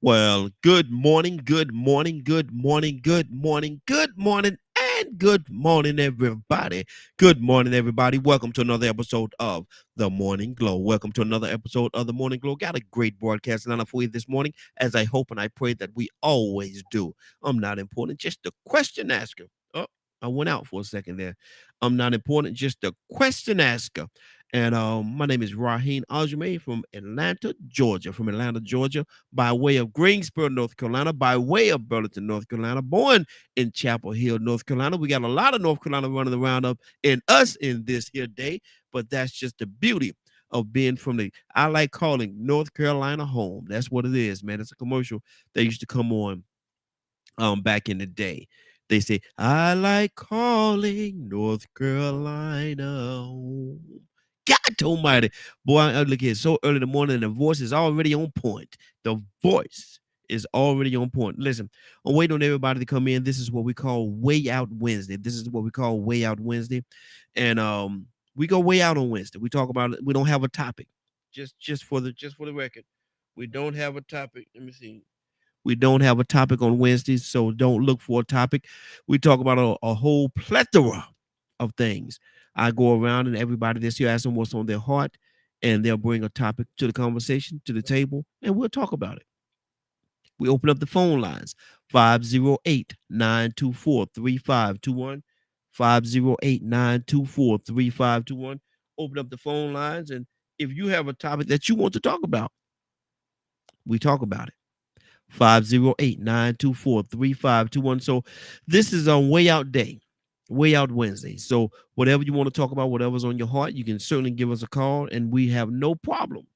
Well, good morning, good morning, good morning, good morning, good morning, and good morning, everybody. Good morning, everybody. Welcome to another episode of The Morning Glow. Welcome to another episode of The Morning Glow. Got a great broadcast lineup for you this morning, as I hope and I pray that we always do. I'm not important, just a question asker. Oh, I went out for a second there. I'm not important, just a question asker. And my name is Raheem Aljamain from Atlanta, Georgia. From Atlanta, Georgia, by way of Greensboro, North Carolina, by way of Burlington, North Carolina, born in Chapel Hill, North Carolina. We got a lot of North Carolina running around up in us in this here day, but that's just the beauty of being from I like calling North Carolina home. That's what it is, man. It's a commercial that used to come on back in the day. They say, I like calling North Carolina home. God almighty. Boy, I look here so early in the morning, and the voice is already on point. The voice is already on point. Listen, I'm waiting on everybody to come in. This is what we call Way Out Wednesday. This is what we call Way Out Wednesday. And we go way out on Wednesday. We talk about it. We don't have a topic. Just for the record. We don't have a topic. Let me see. We don't have a topic on Wednesdays, so don't look for a topic. We talk about a whole plethora of things. I go around and everybody that's here asks them what's on their heart, and they'll bring a topic to the conversation, to the table, and we'll talk about it. We open up the phone lines 508-924-3521. 508-924-3521. Open up the phone lines, and if you have a topic that you want to talk about, we talk about it. 508-924-3521. So this is on Way Out Day, Way Out Wednesday. So whatever you want to talk about, whatever's on your heart, you can certainly give us a call, and we have no problem.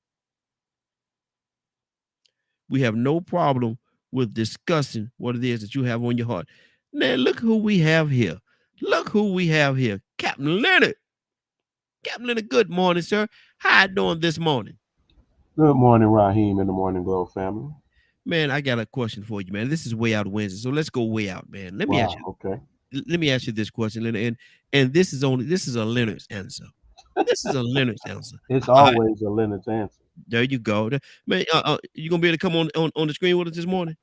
We have no problem with discussing what it is that you have on your heart. Now, look who we have here. Look who we have here. Captain Leonard. Captain Leonard, good morning, sir. How you doing this morning? Good morning, Raheem and the Morning Glow family. Man, I got a question for you, man. This is Way Out Wednesday. So let's go way out, man. Wow, okay. Let me ask you this question, Leonard, and this is a Leonard's answer. This is a Leonard's answer. It's All right, always a Leonard's answer. there you go. Man, you gonna be able to come on the screen with us this morning?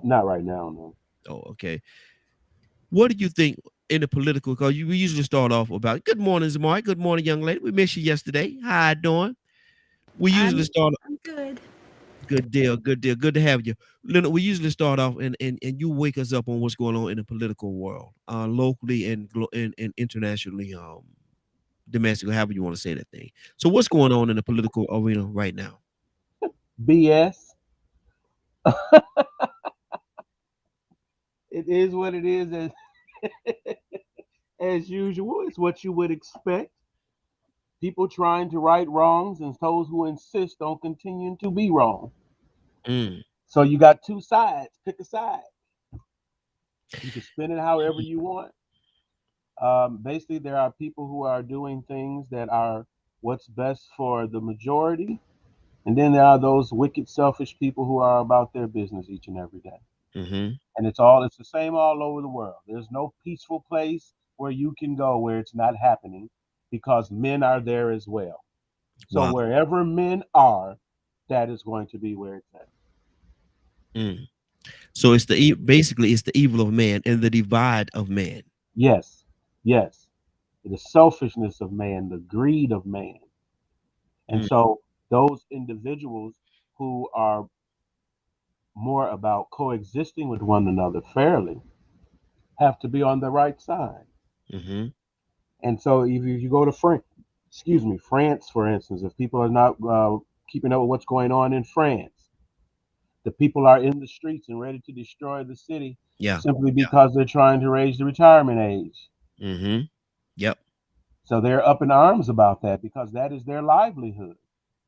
Not right now, no. Oh, okay. What do you think in the political? Because we usually start off about good morning, Zamari. Good morning, young lady. We missed you yesterday. How you doing? We usually I'm start. I'm good. Good deal, good deal. Good to have you. Leonard, we usually start off and you wake us up on what's going on in the political world, locally and internationally, domestically, however you want to say that thing. So what's going on in the political arena right now? BS. It is what it is as usual. It's what you would expect. People trying to right wrongs and those who insist on continuing to be wrong. Mm, So you got two sides. Pick a side. You can spin it however you want. Basically, there are people who are doing things that are what's best for the majority. And then there are those wicked, selfish people who are about their business each and every day. mm-hmm. And it's the same all over the world. There's no peaceful place where you can go where it's not happening because men are there as well. So Wow. wherever men are, that is going to be where it's at. Mm. So basically it's the evil of man and the divide of man. Yes, yes. The selfishness of man, the greed of man. And Mm, so those individuals who are more about coexisting with one another fairly have to be on the right side. mm-hmm. And so if you go to France, for instance, if people are not keeping up with what's going on in France, the people are in the streets and ready to destroy the city Yeah. simply because they're trying to raise the retirement age. Mm-hmm. Yep. So they're up in arms about that because that is their livelihood.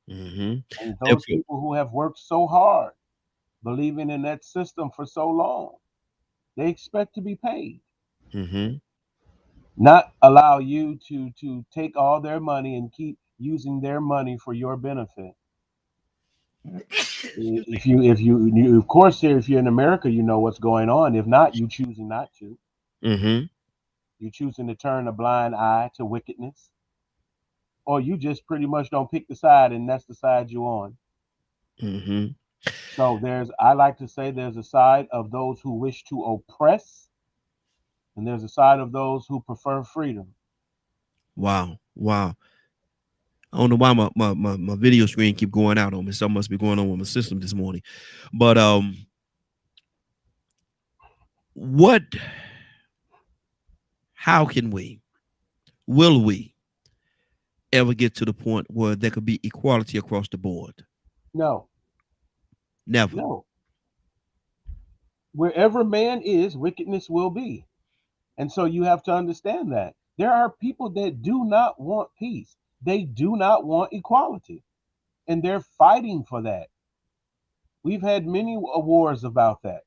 Mm-hmm. And those Therefore, people who have worked so hard, believing in that system for so long, they expect to be paid, mm-hmm. not allow you to take all their money and keep using their money for your benefit. If you of course here if you're in America you know what's going on. If not, you choosing not to. Mm-hmm. You choosing to turn a blind eye to wickedness, or you just pretty much don't pick the side and that's the side you're on. Mm-hmm. So I like to say there's a side of those who wish to oppress, and there's a side of those who prefer freedom. Wow. Wow. I don't know why my video screen keep going out on me. Something must be going on with my system this morning. But what how can will we ever get to the point where there could be equality across the board? No, Never. no. Wherever man is, wickedness will be. And so you have to understand that. There are people that do not want peace. They do not want equality. And they're fighting for that. We've had many wars about that.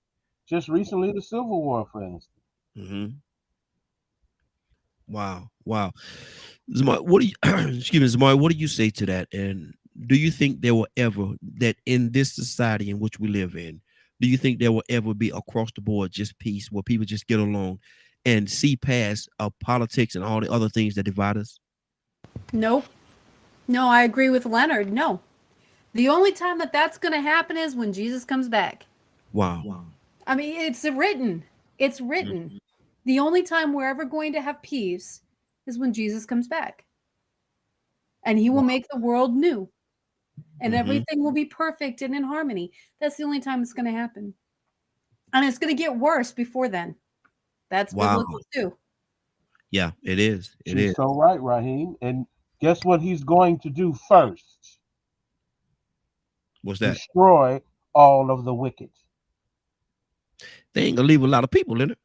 Just recently, the Civil War, for instance. Mm-hmm. Wow. Wow. Zamar, what do you excuse me, Zamar, what do you say to that? And do you think there will ever that in this society in which we live in, do you think there will ever be across the board just peace where people just get along and see past politics and all the other things that divide us? Nope. No, I agree with Leonard. No. The only time that that's going to happen is when Jesus comes back. Wow. I mean, it's written. It's written. Mm-hmm. The only time we're ever going to have peace is when Jesus comes back. And he will make the world new. And everything will be perfect and in harmony. That's the only time it's going to happen. And it's going to get worse before then. That's biblical too. Yeah, it is. You're so right, Raheem. And guess what he's going to do first? What's that? Destroy all of the wicked. They ain't gonna leave a lot of people in it.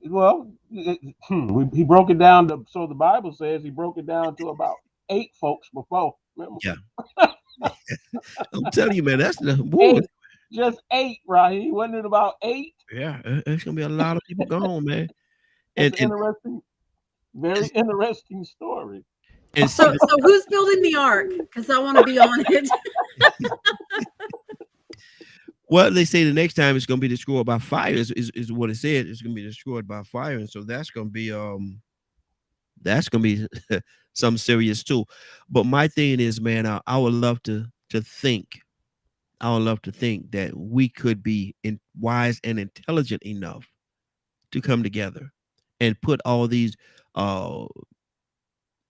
Well, he broke it down so the Bible says he broke it down to about 8 folks before. Remember? Yeah. I'm telling you, man, that's the boy. Just 8, Raheem. Wasn't it about 8? Yeah, it's gonna be a lot of people gone, man. And interesting, very interesting story. And so who's building the ark? Because I want to be on it. Well, they say the next time it's going to be destroyed by fire is what it said. It's going to be destroyed by fire, and so that's going to be something serious too. But my thing is, man, I would love to think. I would love to think that we could be wise and intelligent enough to come together and put all these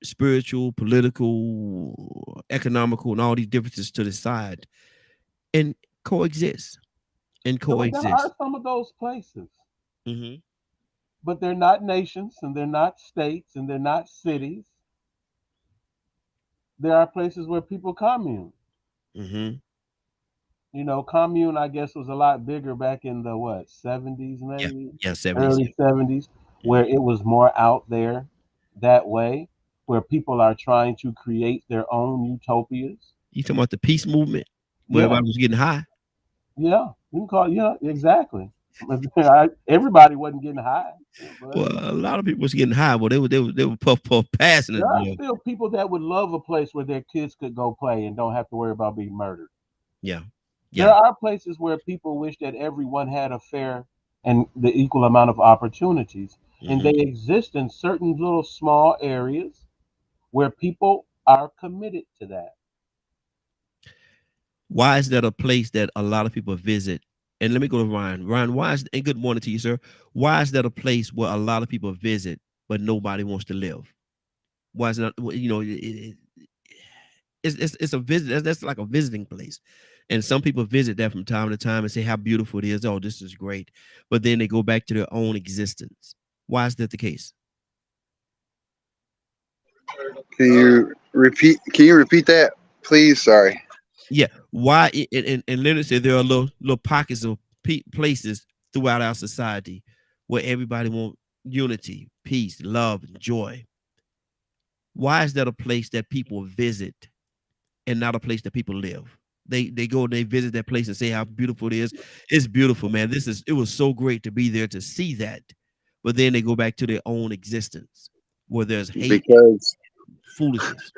spiritual, political, economical, and all these differences to the side and coexist. And coexist. There are some of those places, but they're not nations, and they're not states, and they're not cities. There are places where people commune. You know, commune, I guess, was a lot bigger back in the 70s, maybe? Yeah, 70s. Early 70s, where it was more out there that way, where people are trying to create their own utopias. You talking about the peace movement, where everybody was getting high? Yeah, you can call it, yeah, exactly. Everybody wasn't getting high. Well, a lot of people was getting high, but they were puff passing it. There are still people that would love a place where their kids could go play and don't have to worry about being murdered. Yeah. There are places where people wish that everyone had a fair and the equal amount of opportunities. And they exist in certain little small areas where people are committed to that. Why is that a place that a lot of people visit? And let me go to Ryan. Ryan, and good morning to you, sir. Why is that a place where a lot of people visit, but nobody wants to live? Why is it not, you know, it's a visit. That's like a visiting place. And some people visit that from time to time and say how beautiful it is. Oh, this is great. But then they go back to their own existence. Why is that the case? Can you repeat that, please? Sorry. Yeah. Why? And Leonard said there are little pockets of places throughout our society where everybody wants unity, peace, love, and joy. Why is that a place that people visit and not a place that people live? They go and they visit that place and say how beautiful it is. It's beautiful, man. It was so great to be there to see that. But then they go back to their own existence where there's hate, foolishness.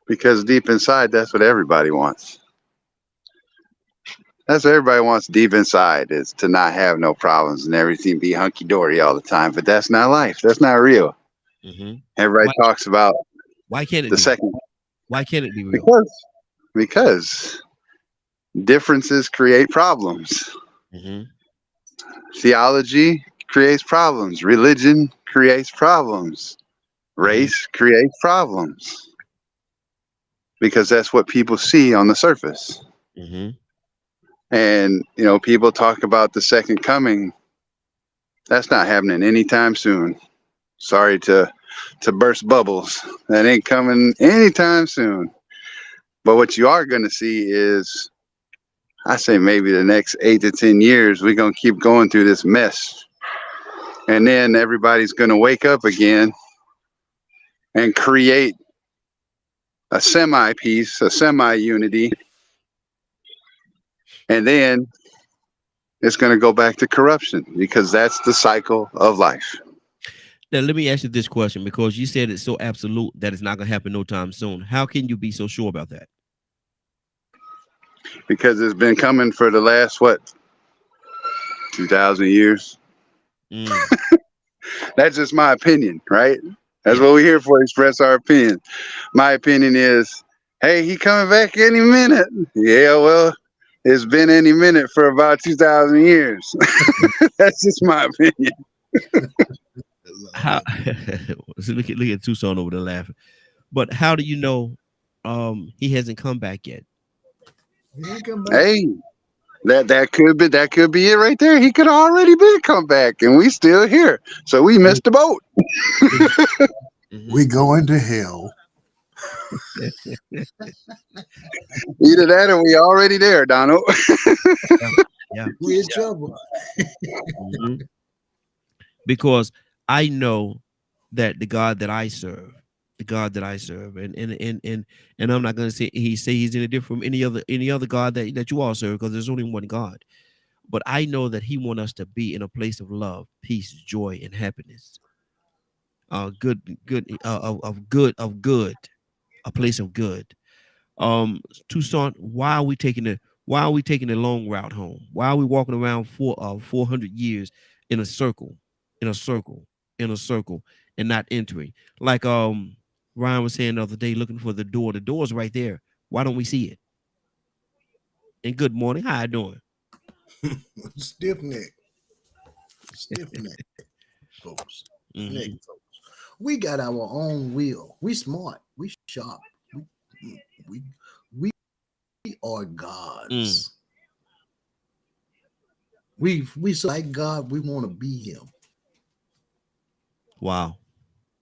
Because deep inside, that's what everybody wants. That's what everybody wants deep inside, is to not have no problems and everything be hunky-dory all the time. But that's not life. That's not real. Everybody talks about why can't it the second. Why can't it be real? Because Differences create problems. Mm-hmm. Theology creates problems. Religion creates problems. Race creates problems. Because that's what people see on the surface. Mm-hmm. And, you know, people talk about the second coming. That's not happening anytime soon. Sorry to burst bubbles. That ain't coming anytime soon. But what you are going to see is, I say maybe the next 8 to 10 years, we're going to keep going through this mess. And then everybody's going to wake up again and create a semi-peace, a semi-unity. And then it's going to go back to corruption because that's the cycle of life. Now, let me ask you this question, because you said it's so absolute that it's not going to happen no time soon. How can you be so sure about that? Because it's been coming for the last, 2,000 years? That's just my opinion, right? That's what we're here for, express our opinion. My opinion is, hey, he coming back any minute. Yeah, well, it's been any minute for about 2,000 years. That's just my opinion. How? So look at Tucson over there laughing. But how do you know he hasn't come back yet? Hey, that could be it right there. He could have already been come back, and we still here. So we missed the boat. We going to hell. Either that or we already there, Donald. Yeah. We in trouble. Because I know that the God that I serve, and I'm not going to say he's any different from any other God that you all serve, because there's only one God. But I know that he wants us to be in a place of love, peace, joy, and happiness. Of good, a place of good. Tucson, why are we taking the long route home? Why are we walking around for 400 years in a circle, and not entering? Like Ryan was saying the other day, looking for the door. The door's right there. Why don't we see it? And good morning. How you doing? Stiff neck, folks. Neck, folks. We got our own will. We smart. We sharp. We are gods. We so like God. We want to be Him. Wow.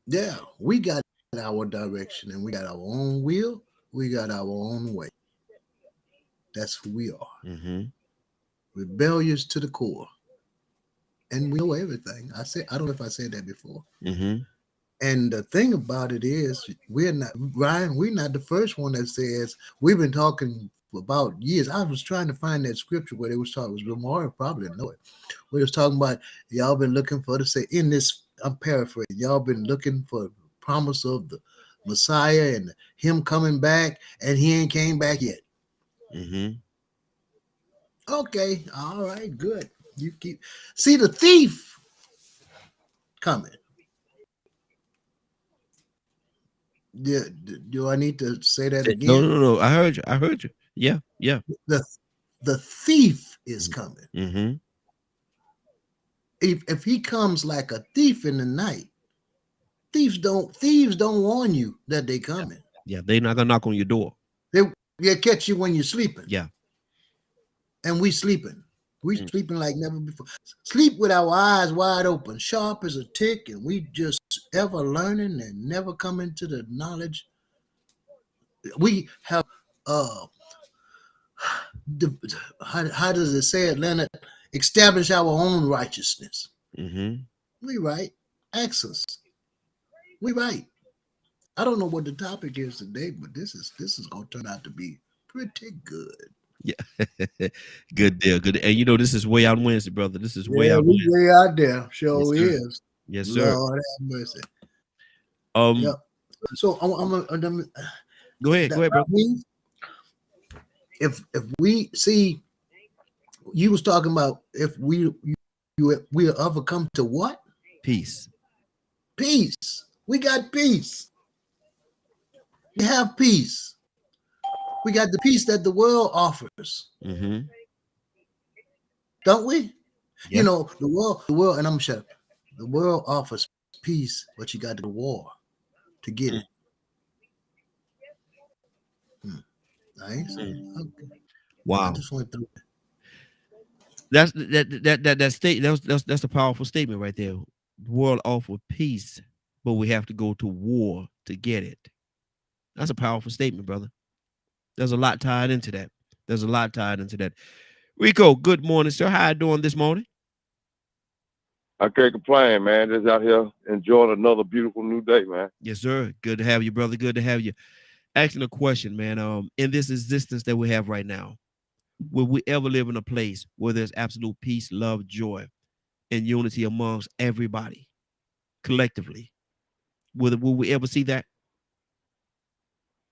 Yeah, we got our direction, and we got our own will. We got our own way. That's who we are. Rebellious to the core, and we know everything. I don't know if I said that before. And the thing about it is, we're not the first one that says. We've been talking for about years. I was trying to find that scripture where they was talking. It was Lamar probably know it. Where it was talking about y'all been looking for to say in this. I'm paraphrasing. Y'all been looking for the promise of the Messiah and him coming back, and he ain't came back yet. Okay, all right, good. You keep see the thief coming. Do I need to say that again? No. I heard you. Yeah. The thief is coming. If he comes like a thief in the night, thieves don't warn you that they coming. Yeah, they're not gonna knock on your door. They'll catch you when you're sleeping. Yeah. And we sleeping. We sleeping like never before. Sleep with our eyes wide open, sharp as a tick, and we just ever learning and never coming to the knowledge. We have how does it say it, Leonard? Establish our own righteousness. We right. Access. We right. I don't know what the topic is today, but this is gonna turn out to be pretty good. Yeah. Good deal. Good. And you know, this is way out Wednesday, brother. This is way out Wednesday. Way out there. Sure Yes, is. Yes, sir. Lord have mercy. Yep. So Go ahead, bro. If we see, you was talking about if we ever come to what? Peace. Peace. We got peace. We have peace. We got the peace that the world offers, Mm-hmm. don't we? Yeah. You know, the world, and I'm shut up. The world offers peace, but you got the war to get it. Nice. Okay. I Wow. just went through it. That's a powerful statement right there. The world offers peace, but we have to go to war to get it. That's a powerful statement, brother. There's a lot tied into that. Rico, good morning, sir. How you doing this morning? I can't complain, man. Just out here enjoying another beautiful new day, man. Yes, sir. Good to have you, brother. Good to have you. Asking a question, man. In this existence that we have right now, will we ever live in a place where there's absolute peace, love, joy, and unity amongst everybody collectively? Will we ever see that?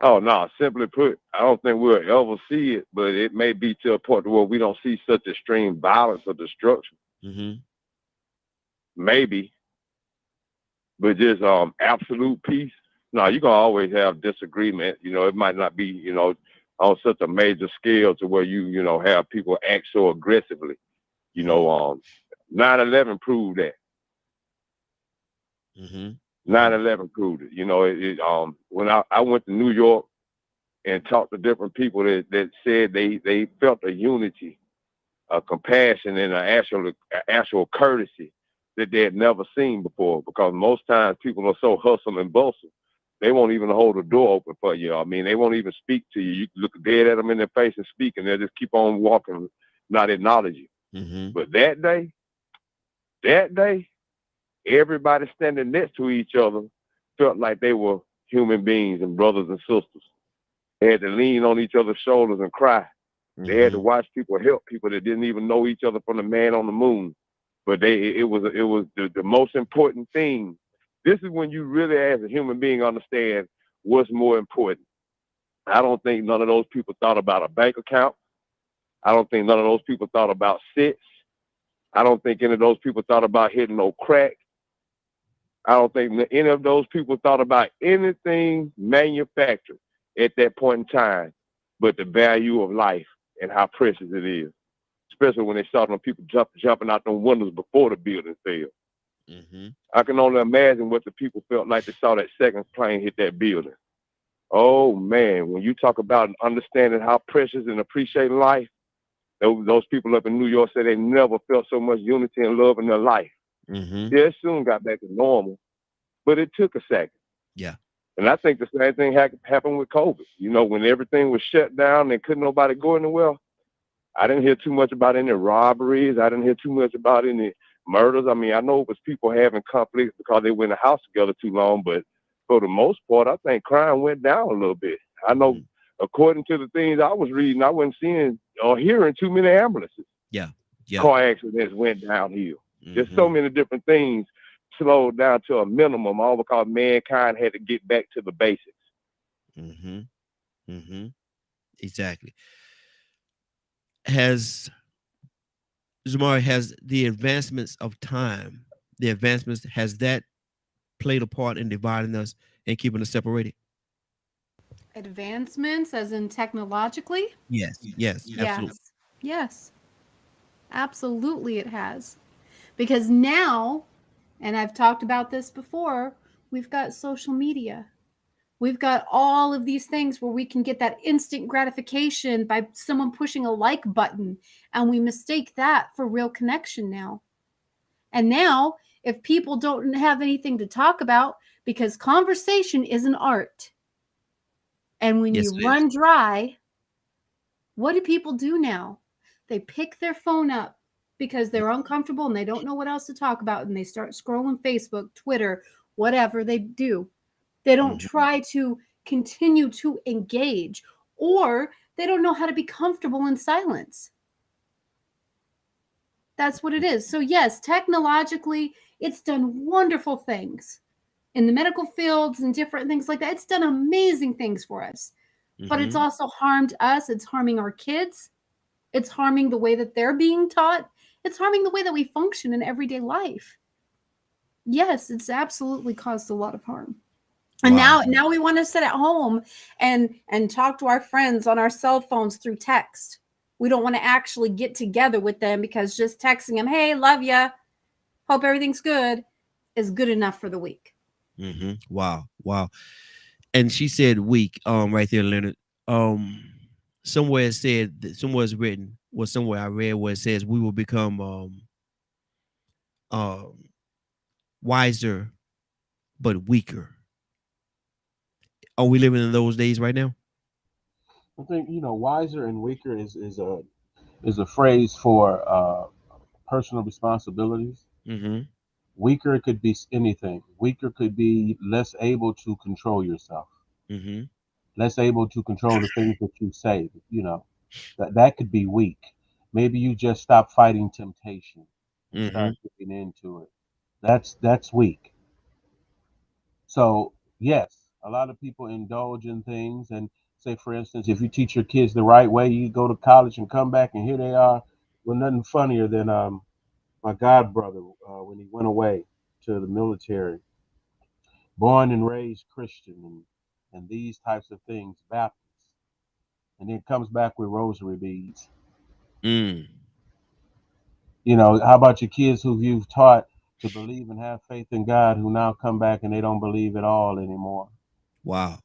Oh, no, simply put, I don't think we'll ever see it, but it may be to a point where we don't see such extreme violence or destruction. Mm-hmm. Maybe. But just absolute peace. No, you're going to always have disagreement. You know, it might not be, you know, on such a major scale to where you know, have people act so aggressively. You know, 9/11 proved that. Mm-hmm. 9/11 proved it. You know, when I went to New York and talked to different people that said they felt a unity, a compassion, and an actual courtesy that they had never seen before. Because most times people are so hustle and bustle, they won't even hold the door open for you. I mean, they won't even speak to you. You look dead at them in their face and speak, and they'll just keep on walking, not acknowledge you. Mm-hmm. But that day, everybody standing next to each other felt like they were human beings and brothers and sisters. They had to lean on each other's shoulders and cry. They had to watch people help people that didn't even know each other from the man on the moon. But it was the most important thing. This is when you really, as a human being, understand what's more important. I don't think none of those people thought about a bank account. I don't think none of those people thought about sits. I don't think any of those people thought about hitting no crack. I don't think any of those people thought about anything manufactured at that point in time but the value of life and how precious it is, especially when they saw them people jumping out the windows before the building fell. Mm-hmm. I can only imagine what the people felt like they saw that second plane hit that building. Oh, man, when you talk about understanding how precious and appreciating life, those people up in New York said they never felt so much unity and love in their life. Mm-hmm. Yeah, it soon got back to normal, but it took a second. Yeah. And I think the same thing happened with COVID. You know, when everything was shut down and couldn't nobody go anywhere, I didn't hear too much about any robberies. I didn't hear too much about any murders. I mean, I know it was people having conflicts because they were in the house together too long, but for the most part, I think crime went down a little bit. I know, according to the things I was reading, I wasn't seeing or hearing too many ambulances. Yeah. Car accidents went downhill. There's so many different things slowed down to a minimum, all because mankind had to get back to the basics. Mm-hmm. Mm-hmm. Exactly. Has the advancements of time, has that played a part in dividing us and keeping us separated? Advancements, as in technologically? Yes. Absolutely. Yes. Absolutely, it has. Because now, and I've talked about this before, we've got social media. We've got all of these things where we can get that instant gratification by someone pushing a like button, and we mistake that for real connection now. And now, if people don't have anything to talk about, because conversation is an art, and when you run dry, what do people do now? They pick their phone up because they're uncomfortable and they don't know what else to talk about, and they start scrolling Facebook, Twitter, whatever they do. They don't try to continue to engage, or they don't know how to be comfortable in silence. That's what it is. So yes, technologically, it's done wonderful things in the medical fields and different things like that. It's done amazing things for us, but it's also harmed us. It's harming our kids. It's harming the way that they're being taught. It's harming the way that we function in everyday life. Yes, it's absolutely caused a lot of harm. And Wow. now we want to sit at home and talk to our friends on our cell phones through text. We don't want to actually get together with them because just texting them, hey, love ya, hope everything's good, is good enough for the week. Wow. Wow. And she said weak, right there, Leonard. Somewhere it said that somewhere it's written, or somewhere I read where it says we will become wiser but weaker. Are we living in those days right now? I think wiser and weaker is a phrase for personal responsibilities. Mm-hmm. Weaker could be anything. Weaker could be less able to control yourself, Mm-hmm. less able to control the things that you say. That could be weak. Maybe you just stop fighting temptation and Mm-hmm. start getting into it. That's weak. So yes, a lot of people indulge in things, and say, for instance, if you teach your kids the right way, you go to college and come back, and here they are. Well, nothing funnier than my god brother when he went away to the military, born and raised Christian, and these types of things, Baptist, and then comes back with rosary beads. Mm. How about your kids who you've taught to believe and have faith in God, who now come back and they don't believe at all anymore? Wow.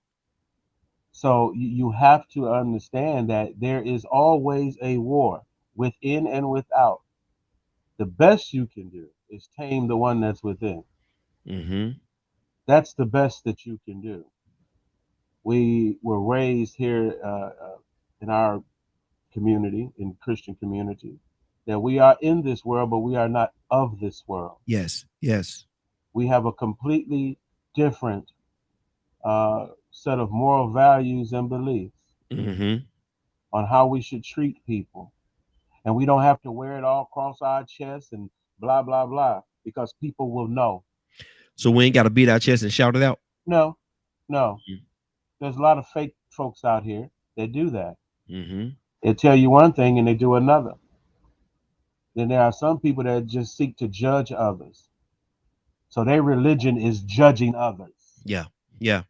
So you have to understand that there is always a war within and without. The best you can do is tame the one that's within. Mm-hmm. That's the best that you can do. We were raised here in our community, in Christian community, that we are in this world, but we are not of this world. Yes. Yes. We have a completely different set of moral values and beliefs Mm-hmm. on how we should treat people. And we don't have to wear it all across our chest and blah, blah, blah, because people will know. So we ain't got to beat our chest and shout it out. No, no. Mhm. There's a lot of fake folks out here that do that. Mm-hmm. They tell you one thing and they do another. Then there are some people that just seek to judge others. So their religion is judging others. Yeah. Yeah.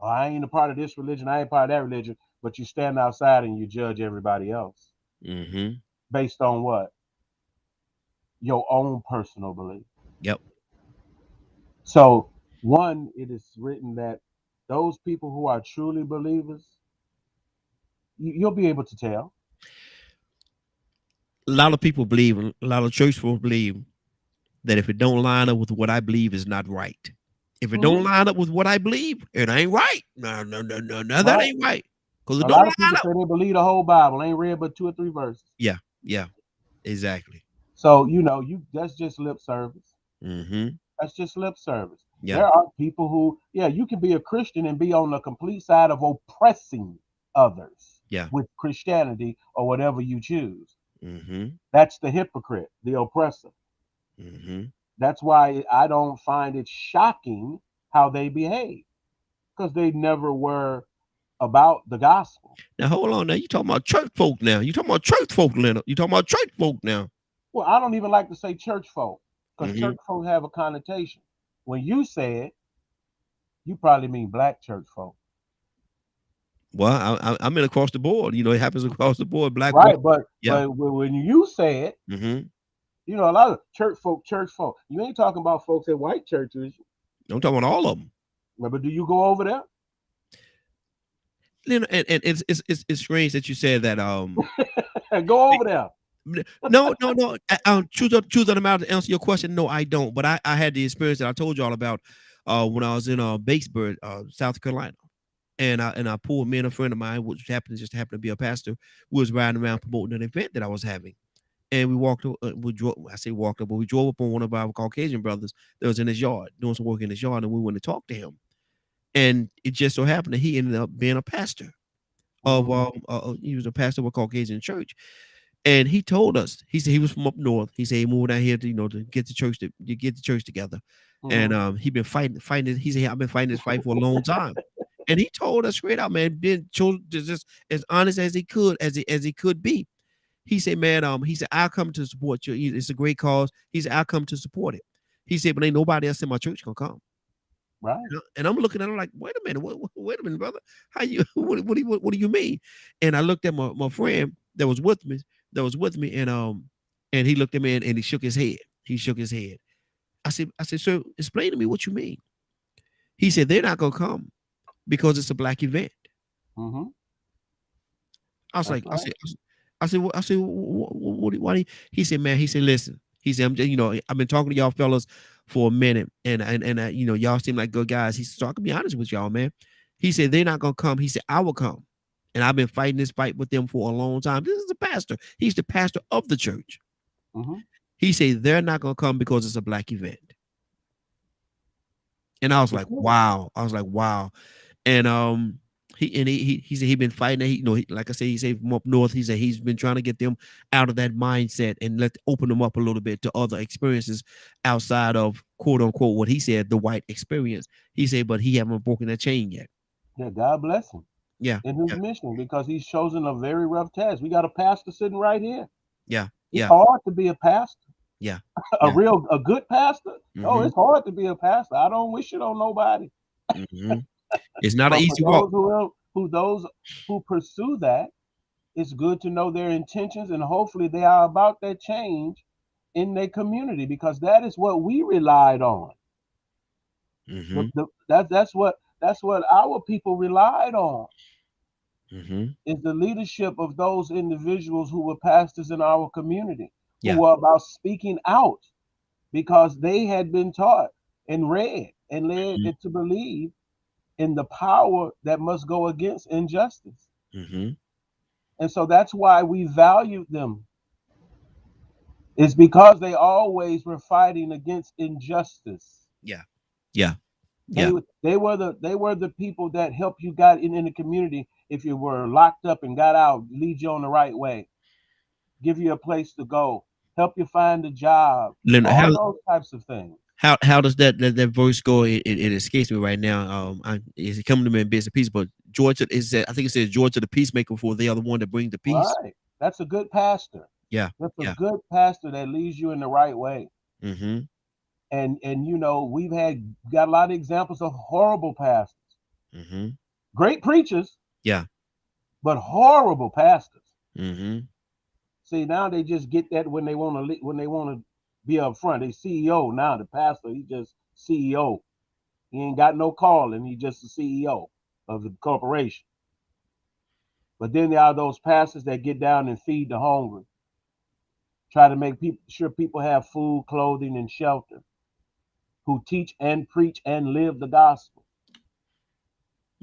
Oh, I ain't a part of this religion. I ain't part of that religion. But you stand outside and you judge everybody else. Mm-hmm. Based on what? Your own personal belief. Yep. So, one, it is written that those people who are truly believers, you'll be able to tell. A lot of people believe, a lot of church folks believe that if it don't line up with what I believe is not right. If it don't line up with what I believe, it ain't right. No, that Right. ain't right. Because it A don't lot of line people up. say they believe the whole Bible, ain't read but 2 or 3 verses. Yeah. Yeah. Exactly. So, that's just lip service. Mm-hmm. That's just lip service. Yeah. There are people who, you can be a Christian and be on the complete side of oppressing others Yeah. with Christianity or whatever you choose. Mm-hmm. That's the hypocrite, the oppressor. Mm-hmm. That's why I don't find it shocking how they behave, because they never were about the gospel. Now hold on. Now you talking about church folk. Now you talking about church folk, Leonard. You talking about church folk now. Well, I don't even like to say church folk, because Mhm. church folk have a connotation. When you say it, you probably mean black church folk, Well, I'm in across the board. It happens across the board. Black, right? white. Yeah. But when you say it, Mm-hmm. a lot of church folk. You ain't talking about folks at white churches. I'm talking about all of them. But do you go over there? Leonard, and it's strange that you said that. Go over there. No. Choose of the matter to answer your question. No, I don't. But I had the experience that I told you all about when I was in Batesburg, South Carolina, and I pulled me and a friend of mine, which happened to be a pastor, who was riding around promoting an event that I was having, and we walked. We drove. I say walked up, but we drove up on one of our Caucasian brothers that was in his yard doing some work in his yard, and we went to talk to him, and it just so happened that he ended up being a pastor of he was a pastor of a Caucasian church. And he told us, he said he was from up north. He said he moved down here to get the church together. Mhm. And he been fighting. He said, I've been fighting this fight for a long time. And he told us straight out, man, being just as honest as he could, as he could be. He said, man, he said, I'll come to support you. It's a great cause. He said, I'll come to support it. He said, but ain't nobody else in my church gonna come. Right. And I'm looking at him like, wait a minute, wait a minute, brother. How you what do you mean? And I looked at my friend that was with me, and he looked at me and he shook his head. He shook his head. I said, sir, explain to me what you mean. He said, they're not gonna come because it's a black event. Mm-hmm. I was That's like, right. why do you? He said, man, he said, listen, he said, I'm just, I've been talking to y'all fellas for a minute, and y'all seem like good guys. He said, so I can be honest with y'all, man. He said, they're not gonna come. He said, I will come. And I've been fighting this fight with them for a long time. This is the pastor. He's the pastor of the church. Mm-hmm. He said, they're not gonna come because it's a black event. And I was like, wow. And he said he'd been fighting. Like I said, he said from up north. He said he's been trying to get them out of that mindset and open them up a little bit to other experiences outside of quote unquote what he said the white experience. He said, but he haven't broken that chain yet. Yeah, God bless him. Yeah, in his mission, because he's chosen a very rough task. We got a pastor sitting right here. yeah, It's yeah, hard to be a pastor. yeah. A good pastor. Oh, Mhm. it's hard to be a pastor. I don't wish it on nobody. Mhm. It's not an But easy for walk. those who pursue that, it's good to know their intentions, and hopefully they are about that change in their community, because that is what we relied on. Mhm. That's what our people relied on, Mhm. is the leadership of those individuals who were pastors in our community, who Yeah. were about speaking out, because they had been taught and read and led Mhm. to believe in the power that must go against injustice. Mhm. And so that's why we valued them. It's because they always were fighting against injustice. Yeah. Yeah. They Yeah. they were the people that helped you got in the community. If you were locked up and got out, lead you on the right way, give you a place to go, help you find a job, Leonard, all those types of things. how does that voice go? It escapes me right now. Is it coming to me in bits and pieces? But Georgia is that I think it says Georgia the peacemaker, for they are the one that bring the peace. Right. That's a good pastor. Yeah. That's a Yeah. good pastor that leads you in the right way. Mm-hmm. And we've got a lot of examples of horrible pastors. Mm-hmm. Great preachers, Yeah. but horrible pastors. Mm-hmm. See, now they just get that when they want to be up front. They CEO now. The pastor, he just CEO. He ain't got no calling. He just the CEO of the corporation. But then there are those pastors that get down and feed the hungry, try to make sure people have food, clothing, and shelter, who teach and preach and live the gospel.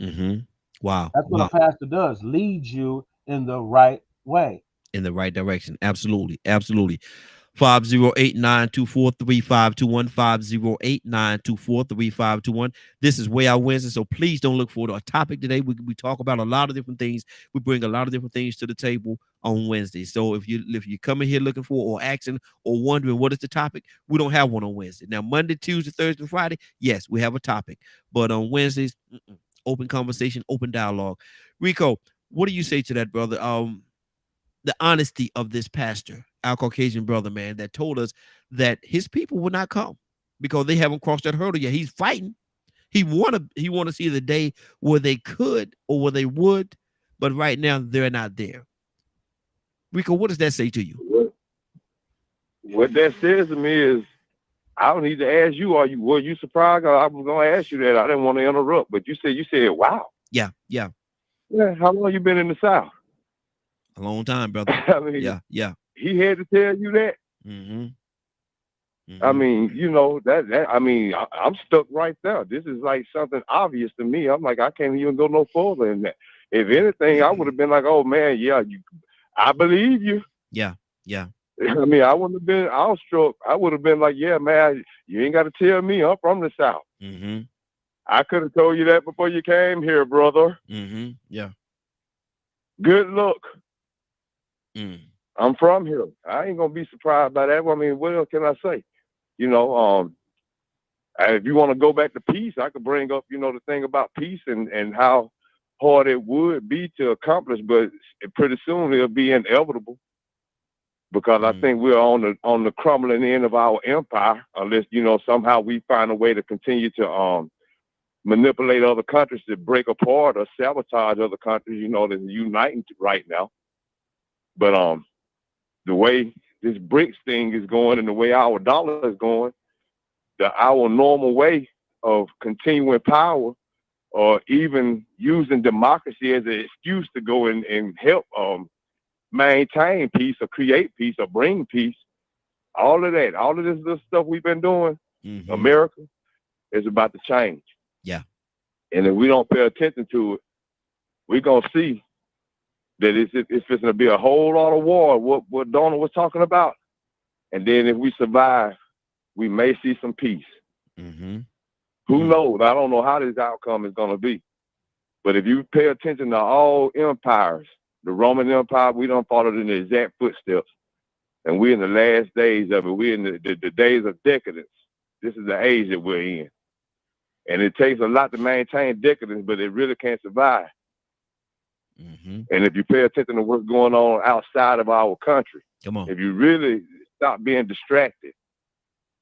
Mm-hmm. Wow. That's what a pastor does, leads you in the right way. In the right direction. Absolutely. Absolutely. 508-924-3521. 508-924-3521. This is Way Out Wednesday, so please don't look for a topic today. We talk about a lot of different things. We bring a lot of different things to the table on Wednesday. So if you're coming here looking for or asking or wondering what is the topic, we don't have one on Wednesday. Now, Monday, Tuesday, Thursday, Friday, yes, we have a topic. But on Wednesdays, open conversation, open dialogue. Rico, what do you say to that, brother? The honesty of this pastor, our Caucasian brother, man, that told us that his people will not come because they haven't crossed that hurdle yet. He's fighting. He want to see the day where they could or where they would, but right now they're not there. Rico, what does that say to you? What that says to me is, I don't need to ask you. Were you surprised? I was going to ask you that. I didn't want to interrupt, but you said, wow. Yeah. How long you been in the South? A long time, brother. I mean, yeah. He had to tell you that. Mm-hmm. I mean, that. I mean, I'm stuck right there. This is like something obvious to me. I'm like, I can't even go no further than that. If anything, I would have been like, oh man, yeah, I believe you. Yeah. I mean, I wouldn't have been awestruck. I would have been like, yeah, man, you ain't got to tell me I'm from the South. Mm-hmm. I could have told you that before you came here, brother. Mm-hmm. Yeah. Good luck. Mm. I'm from here. I ain't gonna be surprised by that. I mean, what else can I say? If you want to go back to peace, I could bring up, the thing about peace and how hard it would be to accomplish, but pretty soon it'll be inevitable, because I think we're on the crumbling end of our empire, unless somehow we find a way to continue to manipulate other countries to break apart or sabotage other countries, you know, that's uniting right now. But the way this BRICS thing is going and the way our dollar is going, our normal way of continuing power or even using democracy as an excuse to go and help maintain peace or create peace or bring peace, all of this little stuff we've been doing, America, is about to change. Yeah. And if we don't pay attention to it, we're going to see that it's going to be a whole lot of war, what Donald was talking about. And then if we survive, we may see some peace. Who knows? I don't know how this outcome is going to be. But if you pay attention to all empires, the Roman Empire, we don't follow in the exact footsteps. And we're in the last days of it. We're in the days of decadence. This is the age that we're in. And it takes a lot to maintain decadence, but it really can't survive. And if you pay attention to what's going on outside of our country, if you really stop being distracted,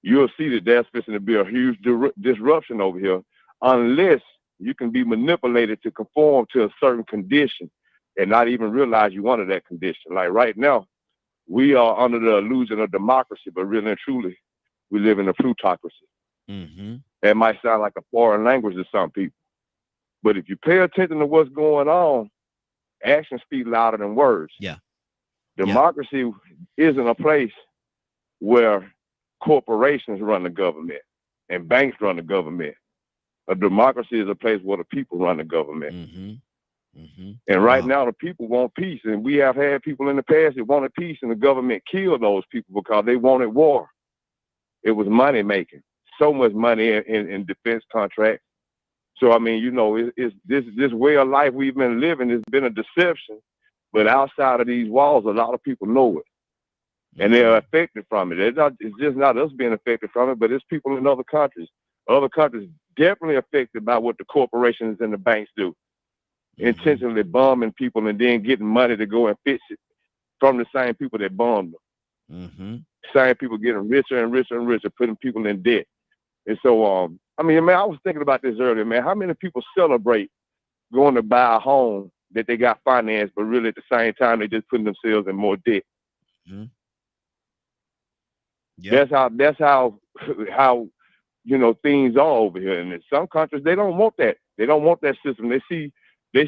you'll see that there's fixing to be a huge disruption over here, unless you can be manipulated to conform to a certain condition and not even realize you wanted that condition. Like right now, we are under the illusion of democracy, but really and truly, we live in a plutocracy. That might sound like a foreign language to some people. But if you pay attention to what's going on, actions speak louder than words. Yeah. Democracy isn't a place where corporations run the government and banks run the government. A democracy is a place where the people run the government. And right now, the people want peace. And we have had people in the past that wanted peace, and the government killed those people because they wanted war. It was money making. So much money in defense contracts. So, I mean, you know, it's this way of life we've been living has been a deception. But outside of these walls, a lot of people know it. And they're affected from it. It's just not us being affected from it, but it's people in other countries. Other countries definitely affected by what the corporations and the banks do. Intentionally bombing people and then getting money to go and fix it from the same people that bombed them. Same people getting richer and richer and richer, putting people in debt. And so, I mean, man, I was thinking about this earlier, man. How many people celebrate going to buy a home that they got financed, but really at the same time, they just putting themselves in more debt? That's how you know things are over here. And in some countries, they don't want that. They don't want that system. They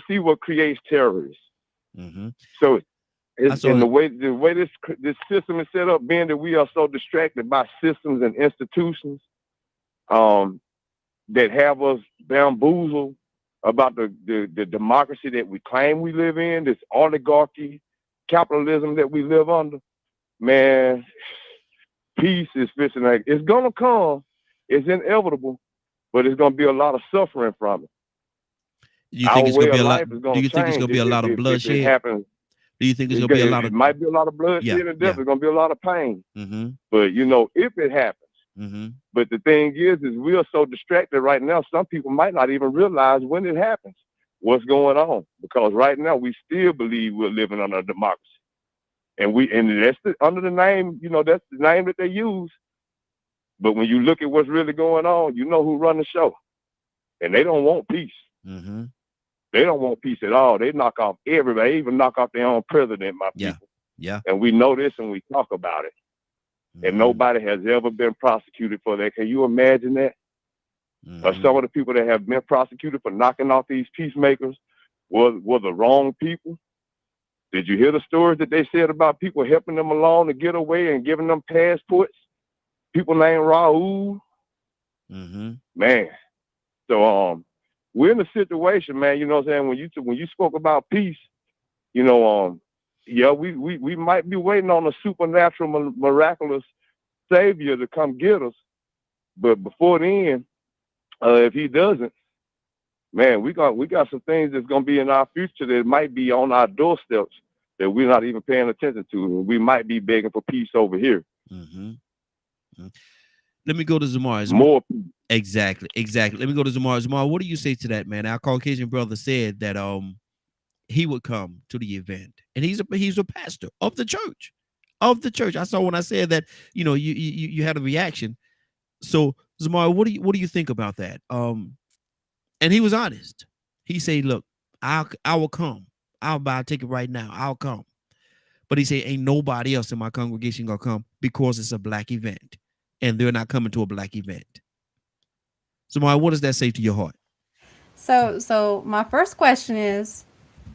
see what creates terrorists. So and the way this system is set up, being that we are so distracted by systems and institutions that have us bamboozled about the democracy that we claim we live in, this oligarchy, capitalism that we live under, man, peace is fixing. It's gonna come. It's inevitable, but it's gonna be a lot of suffering from it. You think it's gonna be a lot? Do you think it's gonna be a lot of bloodshed? Do you think it's gonna be a lot of? It might be a lot of bloodshed and death. It's gonna be a lot of pain. But you know, if it happens. But the thing is we are so distracted right now. Some people might not even realize when it happens, what's going on, because right now we still believe we're living under a democracy, and that's under the name. You know, that's the name that they use. But when you look at what's really going on, you know who run the show, and they don't want peace. They don't want peace at all. They knock off everybody. They even knock off their own president, my people. And we know this and we talk about it. And nobody has ever been prosecuted for that. Can you imagine that? Some of the people that have been prosecuted for knocking off these peacemakers were the wrong people. Did you hear the stories that they said about people helping them along to get away and giving them passports? People named Raul. Man. So we're in a situation, man, you know what I'm saying? When you spoke about peace, you know, we might be waiting on a supernatural, miraculous savior to come get us. But before then, if he doesn't, man, we got some things that's gonna be in our future that might be on our doorsteps that we're not even paying attention to. We might be begging for peace over here. Let me go to Zamar. More exactly. Let me go to Zamar. Zamar, what do you say to that, man? Our Caucasian brother said that he would come to the event, and he's a pastor of the church. I saw when I said that, you know, you had a reaction. So Zamar, what do you think about that? And he was honest. He said, look, I will come. I'll buy a ticket right now. I'll come. But he said, ain't nobody else in my congregation gonna come because it's a black event. And they're not coming to a black event. So, Maya, what does that say to your heart? So my first question is,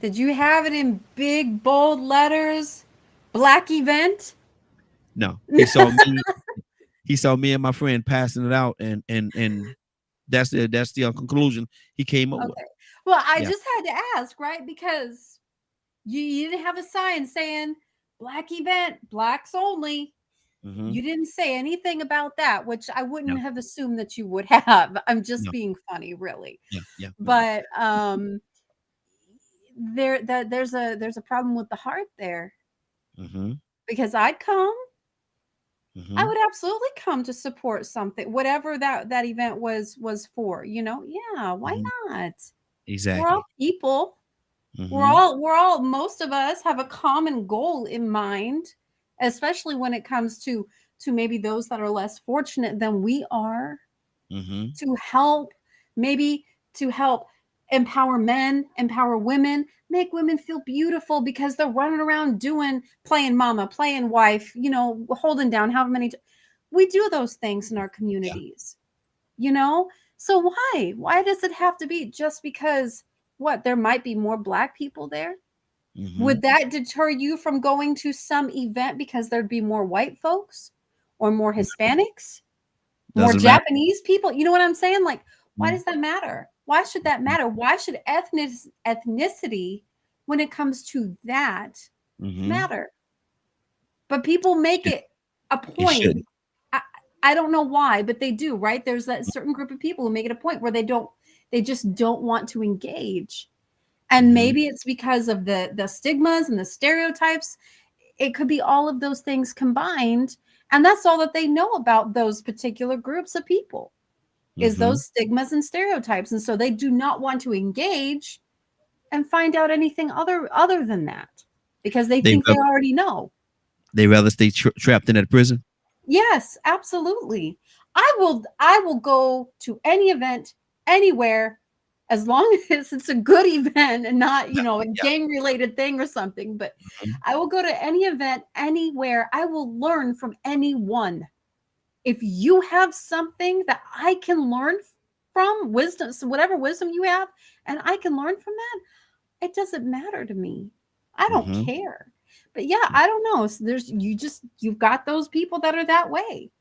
did you have it in big bold letters, black event? No. He saw me. He saw me and my friend passing it out, and that's the conclusion he came up with. Okay. Well, I Yeah. just had to ask, right? Because you didn't have a sign saying black event, blacks only. Mhm. You didn't say anything about that, which I wouldn't No. have assumed that you would have. I'm just No. being funny, really. Yeah. But there's a problem with the heart there, Mm-hmm. because I'd come. Mm-hmm. I would absolutely come to support something, whatever that event was for. Yeah, why Mhm. not? Exactly. We're all people. We're Mhm. all most of us have a common goal in mind, especially when it comes to maybe those that are less fortunate than we are, Mhm. to help empower men, empower women, make women feel beautiful because they're running around playing mama, playing wife, holding down however many we do those things in our communities, so why does it have to be just because there might be more black people there? Mhm. Would that deter you from going to some event because there'd be more white folks or more Hispanics, more Doesn't matter. Japanese people? You know what I'm saying? Like, why Mhm. does that matter? Why should that matter? Why should ethnicity, when it comes to that, Mhm. matter? But people make it a It point. shouldn't. I don't know why, but they do, right? There's that certain group of people who make it a point where they just don't want to engage. And Mhm. maybe it's because of the stigmas and the stereotypes. It could be all of those things combined. And that's all that they know about those particular groups of people, is Mhm. those stigmas and stereotypes. And so they do not want to engage and find out anything other than that, because they They think they rather, already know. they rather stay trapped in that prison. Yes, absolutely. I will go to any event anywhere, as long as it's a good event and not, a Yeah. gang related thing or something. But Mhm. I will go to any event anywhere. I will learn from anyone. If you have something that I can learn from, wisdom, so whatever wisdom you have, and I can learn from that, it doesn't matter to me. I don't Mhm. care. But yeah, I don't know. So you've got those people that are that way.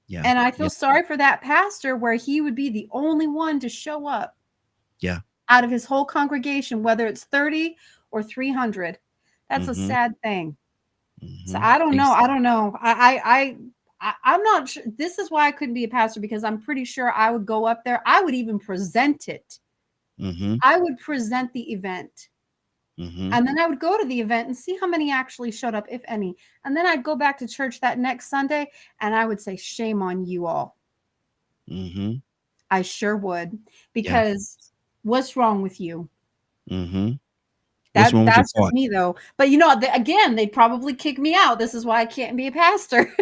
Yeah. And I Yeah. feel sorry for that pastor, where he would be the only one to show up Yeah. out of his whole congregation, whether it's 30 or 300. That's a Mhm. sad thing. So Mhm. I don't know. I don't know. I'm not sure. This is why I couldn't be a pastor, because I'm pretty sure I would go up there. I would even present it. Mhm. I would present the event. Mhm. And then I would go to the event and see how many actually showed up, if any. And then I'd go back to church that next Sunday and I would say, shame on you all. Mhm. I sure would. Yeah. Because what's wrong with you? Mhm. What's wrong with your That's just heart? me, though. But again, they'd probably kick me out. This is why I can't be a pastor.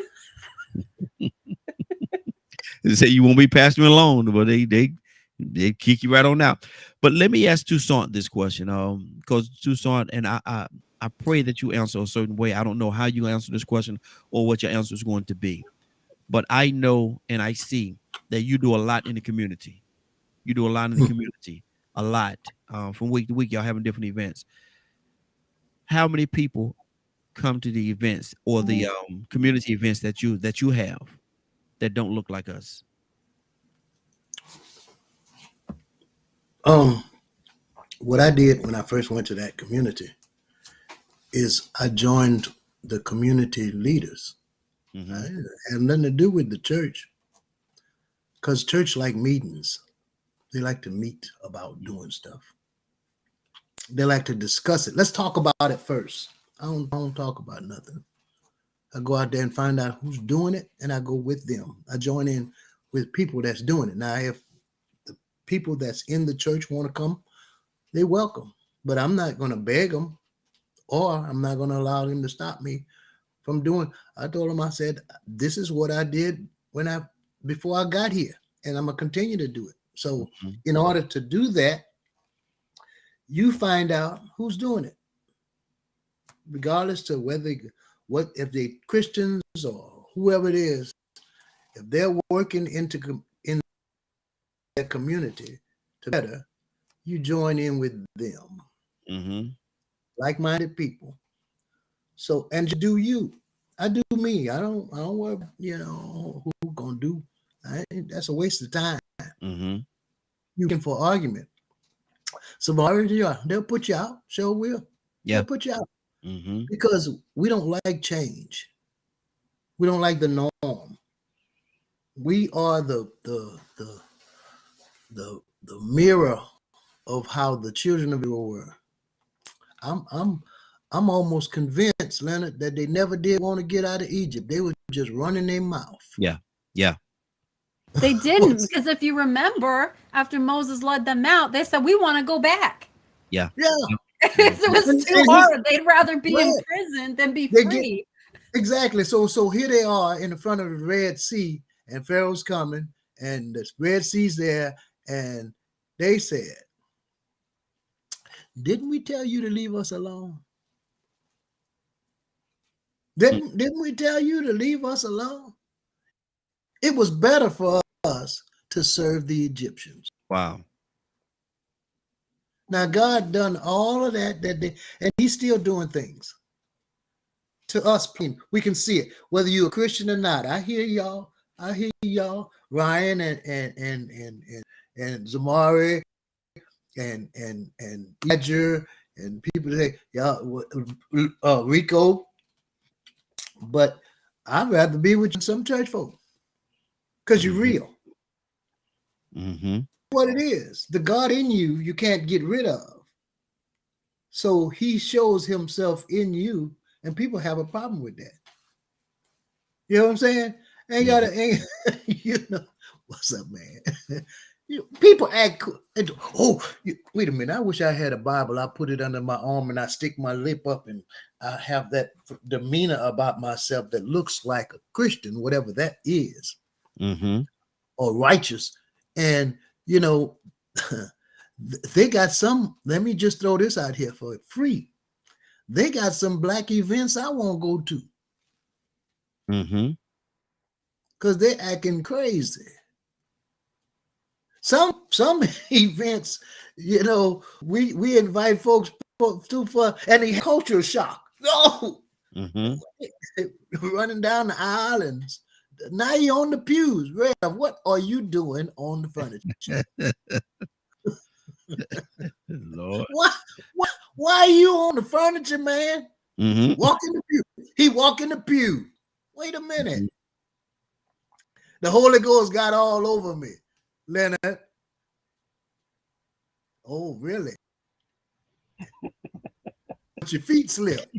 They say you won't be pastoring alone, but they kick you right on out. But let me ask Toussaint this question, because Toussaint, and I pray that you answer a certain way. I don't know how you answer this question or what your answer is going to be, but I know and I see that you do a lot in the community. You do a lot in the community, a lot. From week to week, y'all having different events. How many people come to the events or the community events that you have that don't look like us? What I did when I first went to that community is I joined the community leaders. Mm-hmm. It had nothing to do with the church, because church like meetings. They like to meet about doing stuff. They like to discuss it. Let's talk about it first. I don't talk about nothing. I go out there and find out who's doing it, and I go with them. I join in with people that's doing it. Now, if the people that's in the church want to come, they welcome. But I'm not going to beg them, or I'm not going to allow them to stop me from doing. I told them, I said, this is what I did before I got here, and I'm gonna continue to do it. So in order to do that, you find out who's doing it, regardless to whether if they Christians or whoever it is, if they're working in that community to better, you join in with them, like-minded people. So, and you do you. I do me. I don't worry, who gonna do. That's a waste of time. You can for argument. So they'll put you out. Sure will. Yeah. They'll put you out. Because we don't like change. We don't like the norm. We are the mirror of how the children of Israel were. I'm almost convinced, Leonard, that they never did want to get out of Egypt. They were just running their mouth. Yeah. They didn't, because if you remember, after Moses led them out, they said, we want to go back. Yeah. It was too hard. They'd rather be in prison than be free. Exactly. So here they are in the front of the Red Sea, and Pharaoh's coming, and the Red Sea's there, and they said, didn't we tell you to leave us alone? Didn't we tell you to leave us alone? It was better for us to serve the Egyptians. Wow. Now God done all of that and he's still doing things to us. We can see it, whether you're a Christian or not. I hear y'all, Ryan and Zamari and Badger and people say, y'all, Rico. But I'd rather be with some church folk because you're real. What it is, the God in you can't get rid of. So he shows himself in you, and people have a problem with that. You know what I'm saying? What's up, man? People act, wait a minute. I wish I had a Bible. I put it under my arm and I stick my lip up and I have that demeanor about myself that looks like a Christian, whatever that is, or righteous. And, they got some, let me just throw this out here for free. They got some black events I won't go to. Because they're acting crazy. Some events, we invite folks to and the culture shock. No, running down the islands. Now you're on the pews. Rev, what are you doing on the furniture? Lord. Why are you on the furniture, man? Walk in the pew. He walk in the pew. Wait a minute. The Holy Ghost got all over me, Leonard. Oh, really? But your feet slip.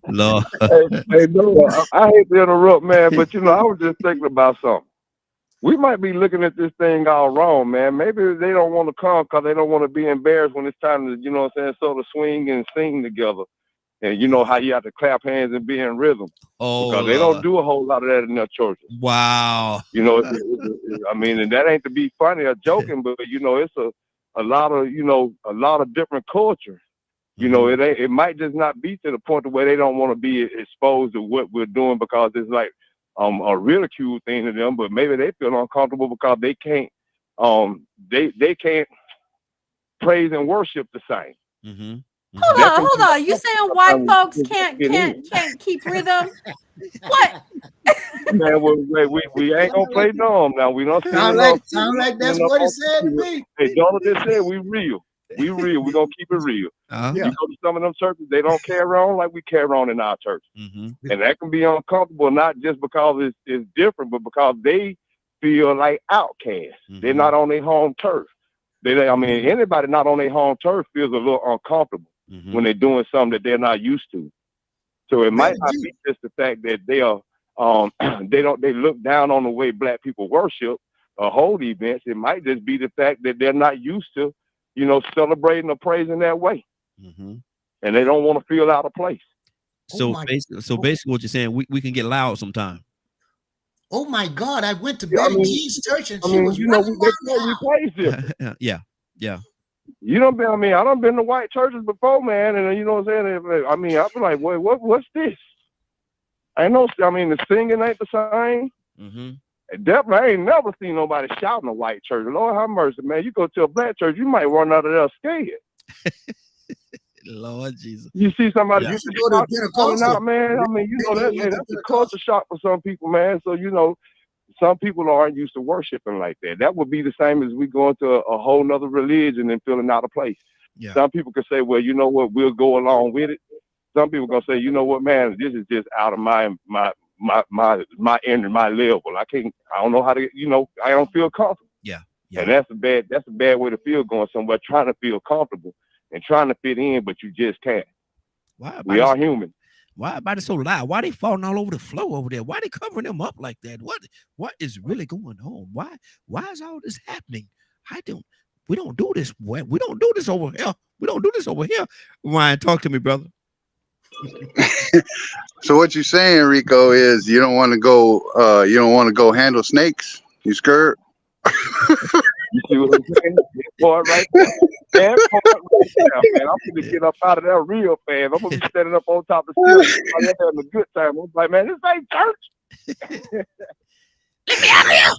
Lord. Hey, no, I hate to interrupt, man, but I was just thinking about something. We might be looking at this thing all wrong, man. Maybe they don't want to come because they don't want to be embarrassed when it's time to, sort of swing and sing together. And you know how you have to clap hands and be in rhythm. Oh, because they don't do a whole lot of that in their churches. Wow. I mean, and that ain't to be funny or joking, but it's a lot of different culture. It might just not be to the point where they don't want to be exposed to what we're doing because it's like a ridicule thing to them, but maybe they feel uncomfortable because they can't they can't praise and worship the same. Hold on. You saying white folks can't keep rhythm? What? Man, we ain't gonna play dumb now. We don't sound like that's what he said to me. Hey, Jonathan said we real. We're gonna keep it real. You go to some of them churches, they don't carry on like we carry on in our church. And that can be uncomfortable, not just because it's different, but because they feel like outcasts. They're not on their home turf. Anybody not on their home turf feels a little uncomfortable when they're doing something that they're not used to. So it might not be just the fact that they are they look down on the way black people worship or hold events. It might just be the fact that they're not used to, celebrating or praising that way. And they don't want to feel out of place. So basically what you're saying, we can get loud sometimes. Oh my God, I went to Yeah, I Betty mean, G's church and I she mean, was you know, running they my mouth. place different. Yeah. Yeah. You don't been. I mean, I done been to white churches before, man, and you know what I'm saying. I mean, I be like, what's this? I know. I mean, the singing ain't the same. Mm-hmm. Definitely, I ain't never seen nobody shouting a white church. Lord have mercy, man. You go to a black church, you might run out of there scared. Lord Jesus. You see somebody You should go to calling Pentecostal. out, man. I mean, you know Maybe that's a Pentecostal. culture shock for some people, man. So you know, some people aren't used to worshiping like that. That would be the same as we going to a whole nother religion and feeling out of place. Yeah. Some people could say, well, you know what, we'll go along with it. Some people gonna say, you know what, man, this is just out of my level. I don't know how to, you know, I don't feel comfortable. Yeah. And that's a bad way to feel going somewhere, trying to feel comfortable and trying to fit in, but you just can't. Why We are human. Why everybody so loud? Why they falling all over the floor over there? Why they covering them up like that? What is really going on? Why is all this happening? We don't do this. We don't do this over here. We don't do this over here. Ryan, talk to me, brother. So what you saying, Rico, is you don't want to go handle snakes? You scared? You see what I'm saying? That part right there. That part right there, man. I'm gonna get up out of there real fast. I'm gonna be standing up on top of the ceiling. I'm having a good time. I'm like, man, this ain't church.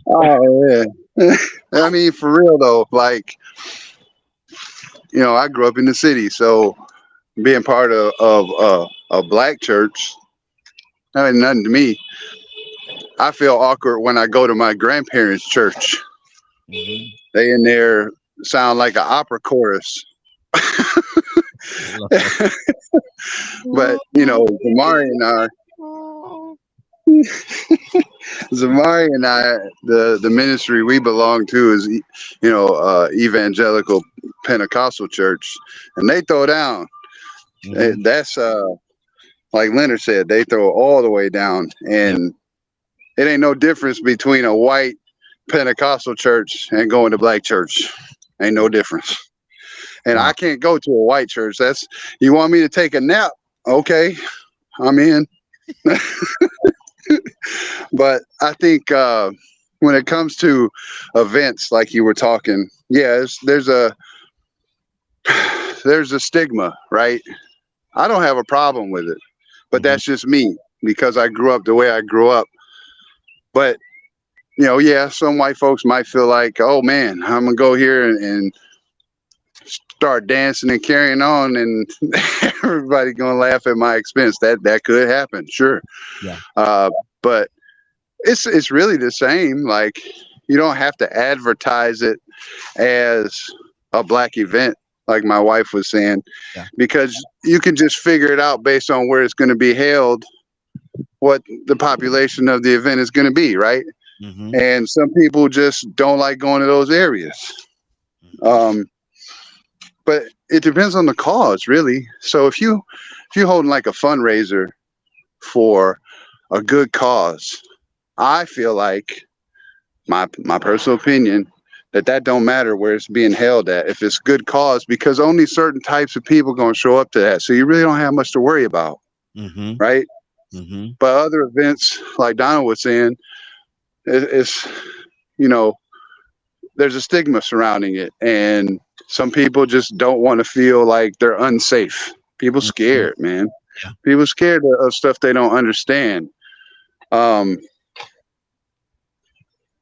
Oh yeah. I mean, for real though, like, you know, I grew up in the city, so being part of a black church, that ain't nothing to me. I feel awkward when I go to my grandparents' church. Mm-hmm. They in there sound like an opera chorus. But you know, Zamari and I, the ministry we belong to is, you know, evangelical Pentecostal church, and they throw down. Mm-hmm. That's like Leonard said, they throw all the way down, and it ain't no difference between a white Pentecostal church and going to black church. Ain't no difference. And I can't go to a white church. You want me to take a nap? Okay, I'm in. But I think when it comes to events like you were talking, there's a stigma, right? I don't have a problem with it, but that's just me because I grew up the way I grew up. But you know, some white folks might feel like, oh man, I'm gonna go here and start dancing and carrying on, and everybody gonna laugh at my expense. That could happen, sure. Yeah. But it's really the same. Like, you don't have to advertise it as a black event, like my wife was saying, because you can just figure it out based on where it's going to be held, what the population of the event is going to be, right? Mm-hmm. And some people just don't like going to those areas. But it depends on the cause, really. So if you're holding like a fundraiser for a good cause, I feel like, my personal opinion, that don't matter where it's being held at if it's good cause, because only certain types of people going to show up to that. So you really don't have much to worry about, right? Mm-hmm. But other events, like Donald was saying, it's, you know, there's a stigma surrounding it, and some people just don't want to feel like they're unsafe. People scared, man. Yeah. People scared of stuff they don't understand. And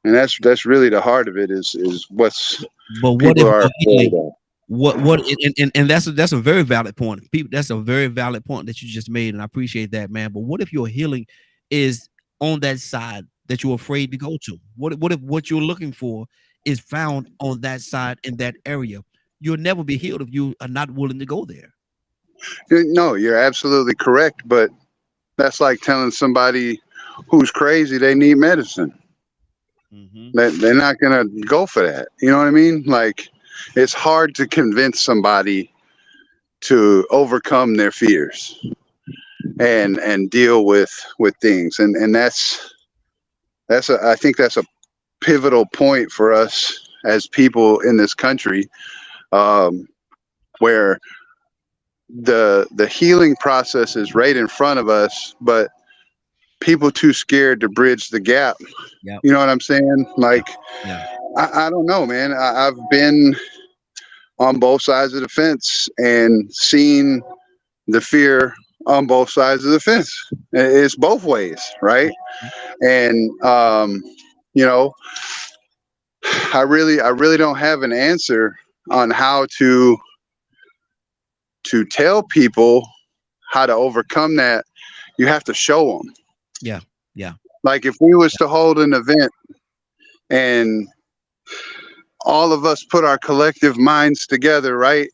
that's really the heart of it is what's but what people if are afraid of. And that's a very valid point. That's a very valid point that you just made, and I appreciate that, man. But what if your healing is on that side that you're afraid to go to? What if what you're looking for is found on that side in that area? You'll never be healed if you are not willing to go there. No, you're absolutely correct, but that's like telling somebody who's crazy they need medicine. They're not gonna go for that. You know what I mean? Like, it's hard to convince somebody to overcome their fears and deal with things, and I think that's a pivotal point for us as people in this country, where the healing process is right in front of us, but people too scared to bridge the gap. Yep. You know what I'm saying? Like, Yeah. I don't know, man. I've been on both sides of the fence and seen the fear on both sides of the fence. It's both ways, right? And you know, I really don't have an answer on how to tell people how to overcome that. You have to show them. Yeah. Yeah. Like if we was to hold an event and all of us put our collective minds together, right?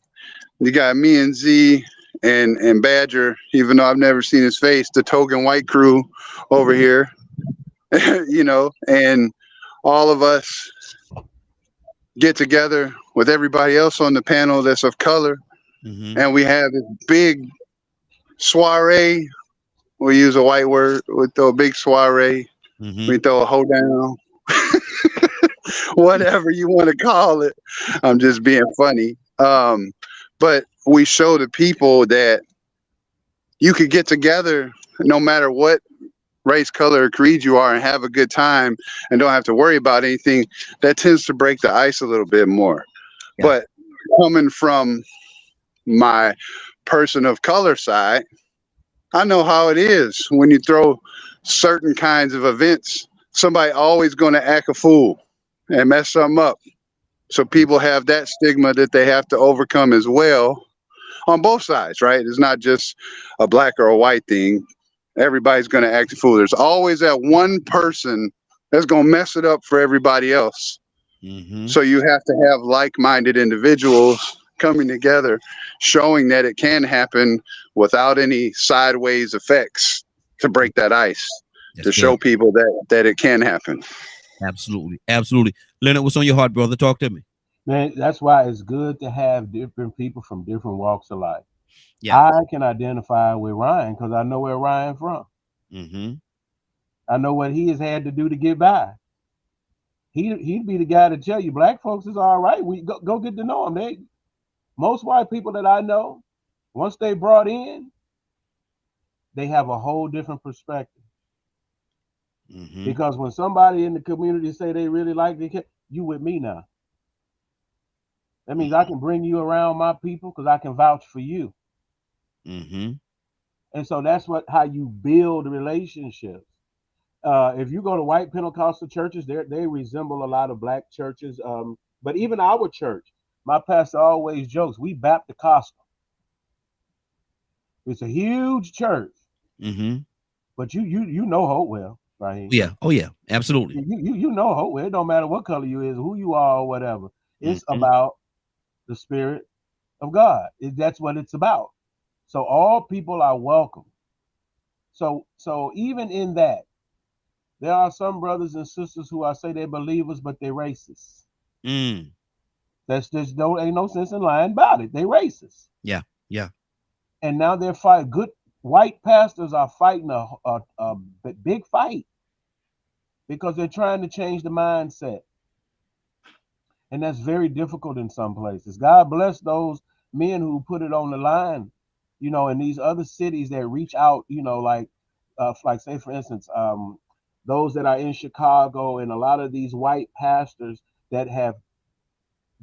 You got me and Z and Badger, even though I've never seen his face, the Togan White crew over here, you know, and all of us get together with everybody else on the panel that's of color, and we have this big soiree. We use a white word. We throw a big soiree. We throw a hoedown. Whatever you want to call it. I'm just being funny. But we show the people that you could get together no matter what race, color, or creed you are and have a good time and don't have to worry about anything. That tends to break the ice a little bit more. Yeah. But coming from my person of color side, I know how it is when you throw certain kinds of events. Somebody always going to act a fool and mess something up. So people have that stigma that they have to overcome as well on both sides, right? It's not just a black or a white thing. Everybody's going to act a fool. There's always that one person that's going to mess it up for everybody else. So you have to have like-minded individuals coming together, showing that it can happen without any sideways effects to break that ice. That's to good. Show people that it can happen. Absolutely. Absolutely. Leonard, what's on your heart, brother? Talk to me. Man, that's why it's good to have different people from different walks of life. Yeah. I can identify with Ryan because I know where Ryan from. I know what he has had to do to get by. He'd be the guy to tell you black folks is all right. We go get to know them. Most white people that I know, once they brought in, they have a whole different perspective. Because when somebody in the community say they really like you with me now. That means I can bring you around my people because I can vouch for you. And so that's how you build relationships. If you go to white Pentecostal churches, they resemble a lot of black churches. But even our church, my pastor always jokes, we Baptist. It's a huge church. But you know Hopewell, right? Yeah. Oh yeah. Absolutely. You know Hopewell. It don't matter what color you is, who you are, or whatever. It's about the Spirit of God. That's what it's about. So all people are welcome. So even in that, there are some brothers and sisters who I say they're believers, but they're racist. That's just ain't no sense in lying about it. They racist. Yeah. Yeah. And now they're fighting. Good white pastors are fighting a big fight because they're trying to change the mindset. And that's very difficult in some places. God bless those men who put it on the line, in these other cities that reach out, like say, for instance, those that are in Chicago and a lot of these white pastors that have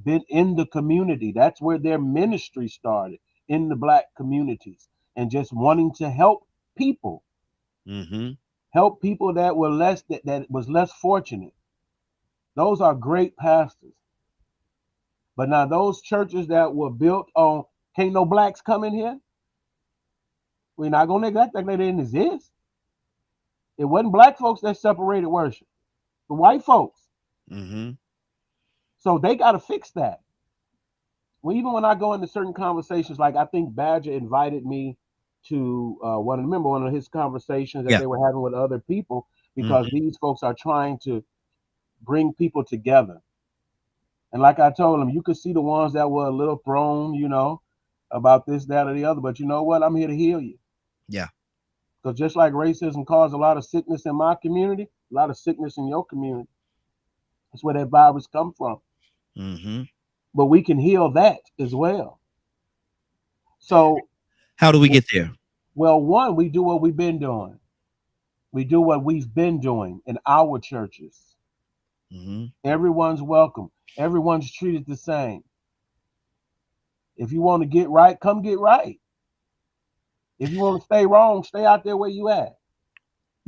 been in the community. That's where their ministry started, in the black communities, and just wanting to help people. Help people that were that was less fortunate. Those are great pastors. But now those churches that were built on, can't no blacks come in here? We're not going to neglect that they didn't exist. It wasn't black folks that separated worship. The white folks. So they got to fix that. Well, even when I go into certain conversations, like I think Badger invited me to one of his conversations that they were having with other people, because these folks are trying to bring people together. And like I told him, you could see the ones that were a little thrown, about this, that, or the other. But you know what? I'm here to heal you. Yeah. Because just like racism caused a lot of sickness in my community, a lot of sickness in your community. That's where that virus come from. But we can heal that as well. So how do we get there? Well, one, we do what we've been doing. We do what we've been doing in our churches. Mm-hmm. Everyone's welcome. Everyone's treated the same. If you want to get right, come get right. If you want to stay wrong, stay out there where you at.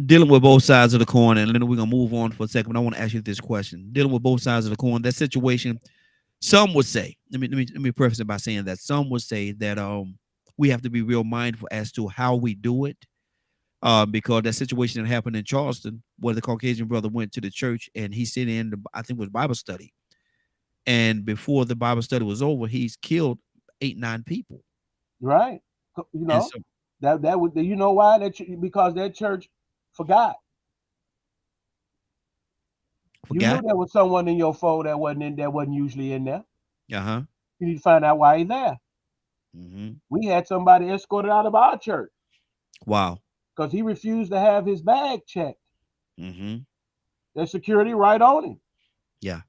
Dealing with both sides of the coin, and then we're gonna move on for a second. But I want to ask you this question: dealing with both sides of the coin, that situation, some would say. Let me preface it by saying that some would say that we have to be real mindful as to how we do it, because that situation that happened in Charleston, where the Caucasian brother went to the church and he sent in, I think it was Bible study, and before the Bible study was over, he's killed 8-9 people. Right. You know, So, that would, you know why? Because that church forgot. You knew there was someone in your fold that wasn't usually in there. Uh-huh. You need to find out why he's there. Mm-hmm. We had somebody escorted out of our church. Wow. Because he refused to have his bag checked. Mm-hmm. There's security right on him. Yeah.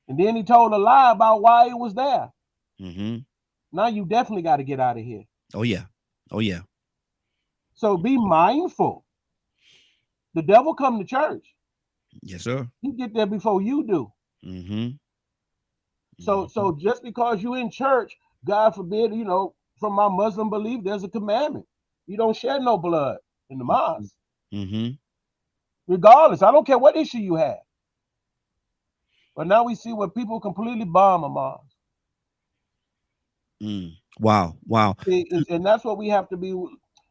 And then he told a lie about why he was there. Mm-hmm. Now you definitely got to get out of here. Oh yeah. Oh yeah. So be mindful. The devil come to church. Yes, sir. He get there before you do. Mm-hmm. So just because you in church, God forbid, you know, from my Muslim belief, there's a commandment. You don't shed no blood in the mosque. Mm-hmm. Regardless, I don't care what issue you have. But now we see where people completely bomb a mosque. Wow. And that's what we have to be.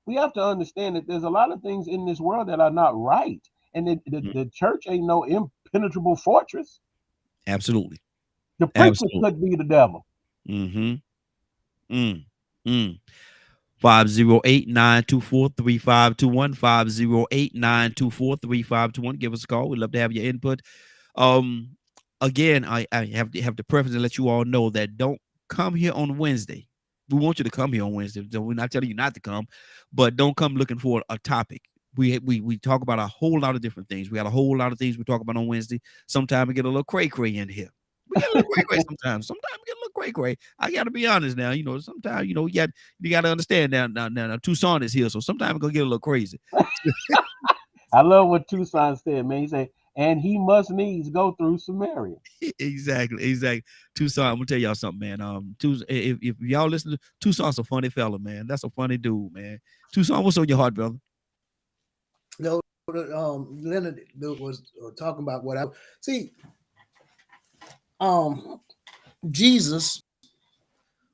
We have to understand that there's a lot of things in this world that are not right. And the church ain't no impenetrable fortress. Absolutely. The preacher could be the devil. 508-924-3521. 508-924-3521. Give us a call. We'd love to have your input. Again, I have to preface and let you all know that don't come here on Wednesday. We want you to come here on Wednesday. So we're not telling you not to come, but don't come looking for a topic. We talk about a whole lot of different things. We got a whole lot of things we talk about on Wednesday. Sometimes we get a little cray-cray in here. We get a little cray-cray sometimes. Sometimes we get a little cray-cray. I got to be honest now. You know, sometimes, you know, you got to understand now Tucson is here. So sometimes we're going to get a little crazy. I love what Tucson said, man. He said, and he must needs go through Samaria. Exactly. Tucson, I'm gonna tell y'all something, man. If y'all listen to Tucson's a funny fella, man. That's a funny dude, man. Tucson, what's on your heart, brother? No, Leonard was talking about what I see. Jesus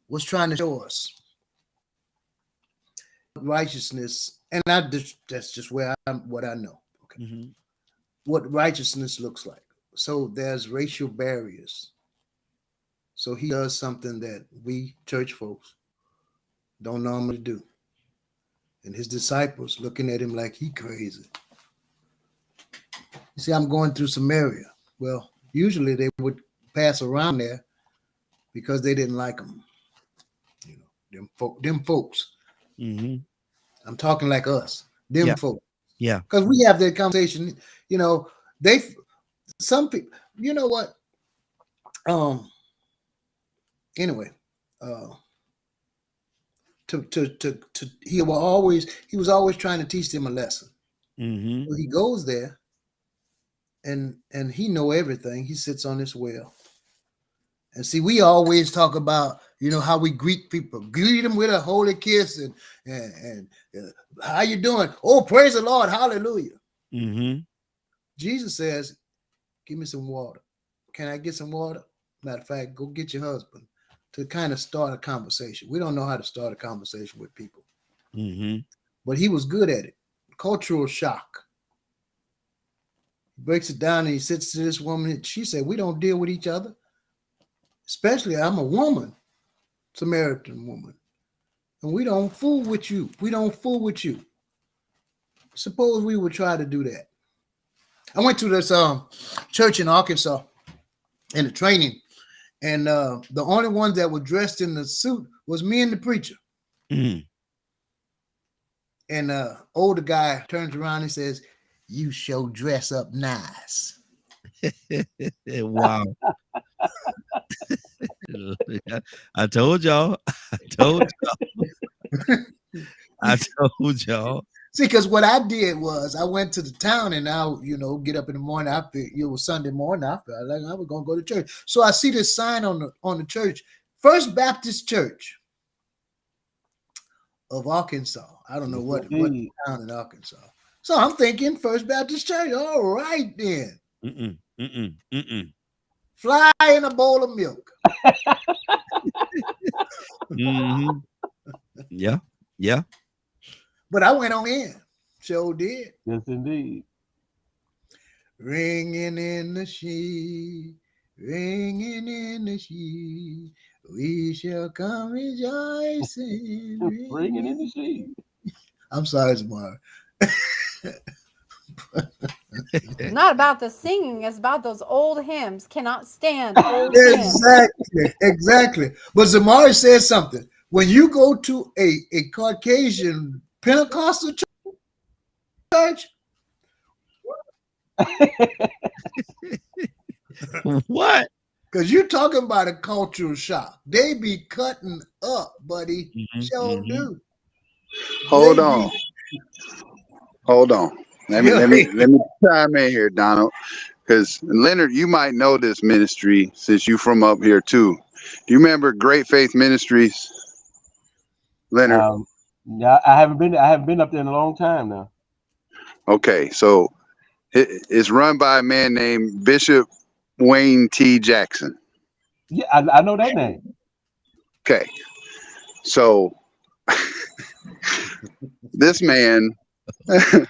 was trying to show us righteousness, and that's just what I know. Okay. Mm-hmm. What righteousness looks like. So there's racial barriers. So he does something that we church folks don't normally do. And his disciples looking at him like he crazy. You see, I'm going through Samaria. Well, usually they would pass around there because they didn't like him. You know, them folks. Mm-hmm. I'm talking like us. Them folks. Yeah. Because we have that conversation, you know, some people, you know what? Anyway, he was always trying to teach them a lesson. Mm-hmm. So he goes there and he know everything. He sits on this well. And see, we always talk about, you know, how we greet people, greet them with a holy kiss and how you doing? Oh, praise the Lord. Hallelujah. Mm-hmm. Jesus says, give me some water. Can I get some water? Matter of fact, go get your husband, to kind of start a conversation. We don't know how to start a conversation with people. Mm-hmm. But he was good at it. Cultural shock. He breaks it down and he sits to this woman. She said, we don't deal with each other. Especially, I'm a woman, Samaritan woman. And we don't fool with you. We don't fool with you. Suppose we would try to do that. I went to this church in Arkansas in the training, and the only one that was dressed in the suit was me and the preacher. Mm-hmm. And older guy turns around and says, you sure dress up nice. Wow. I told y'all. See, because what I did was I went to the town and now, get up in the morning. It was Sunday morning. I felt like I was gonna go to church. So I see this sign on the church, First Baptist Church of Arkansas. I don't know what town in Arkansas. So I'm thinking First Baptist Church. All right then. Fly in a bowl of milk. Mm-hmm. Yeah. But I went on in. Sure did. Yes, indeed. Ringing in the sheet, ringing in the sheet, we shall come rejoicing. Ringing in the sheet. I'm sorry, Zamar. Not about the singing, it's about those old hymns. Cannot stand old hymns. Exactly. But Zamari says something. When you go to a Caucasian Pentecostal church, What? because you're talking about a cultural shock. They be cutting up, buddy. Do. Hold on. Let me chime in here, Donald. Because Leonard, you might know this ministry since you from up here too. Do you remember Great Faith Ministries, Leonard? Yeah, I haven't been up there in a long time now. Okay, so it's run by a man named Bishop Wayne T. Jackson. Yeah, I know that name. Okay, so this man is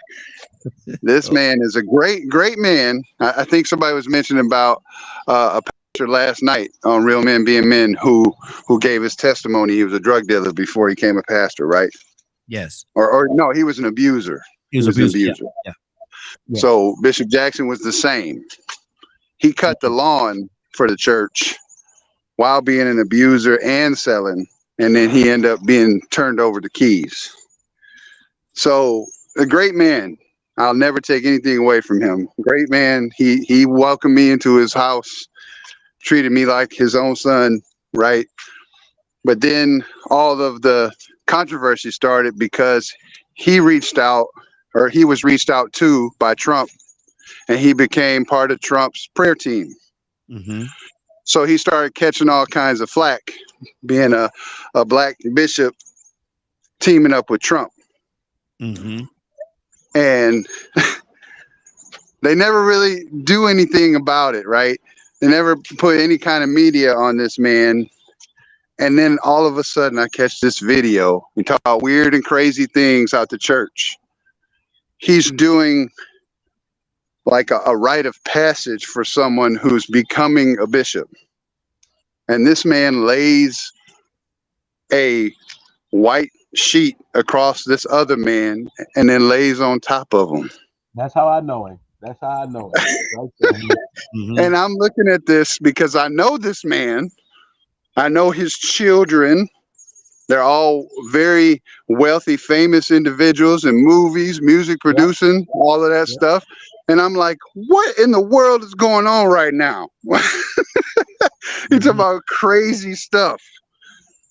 a great man. I think somebody was mentioning about a pastor last night on Real Men Being Men who gave his testimony. He was a drug dealer before he became a pastor, right? Yes. Or no, he was an abuser. He was an abuser. Yeah. So Bishop Jackson was the same. He cut the lawn for the church while being an abuser and selling, and then he ended up being turned over the keys. So a great man. I'll never take anything away from him. Great man. He welcomed me into his house, treated me like his own son, right? But then all of the controversy started because he was reached out to by Trump, and he became part of Trump's prayer team. Mm-hmm. So he started catching all kinds of flack, being a black bishop teaming up with Trump. Mm-hmm. And they never really do anything about it, right? They never put any kind of media on this man. And then all of a sudden I catch this video and talk about weird and crazy things out the church. He's doing like a rite of passage for someone who's becoming a bishop. And this man lays a white sheet across this other man and then lays on top of him. That's how I know him. Right there. Mm-hmm. And I'm looking at this because I know this man. I know his children. They're all very wealthy, famous individuals in movies, music producing, all of that stuff. And I'm like, what in the world is going on right now? You're talking about crazy stuff.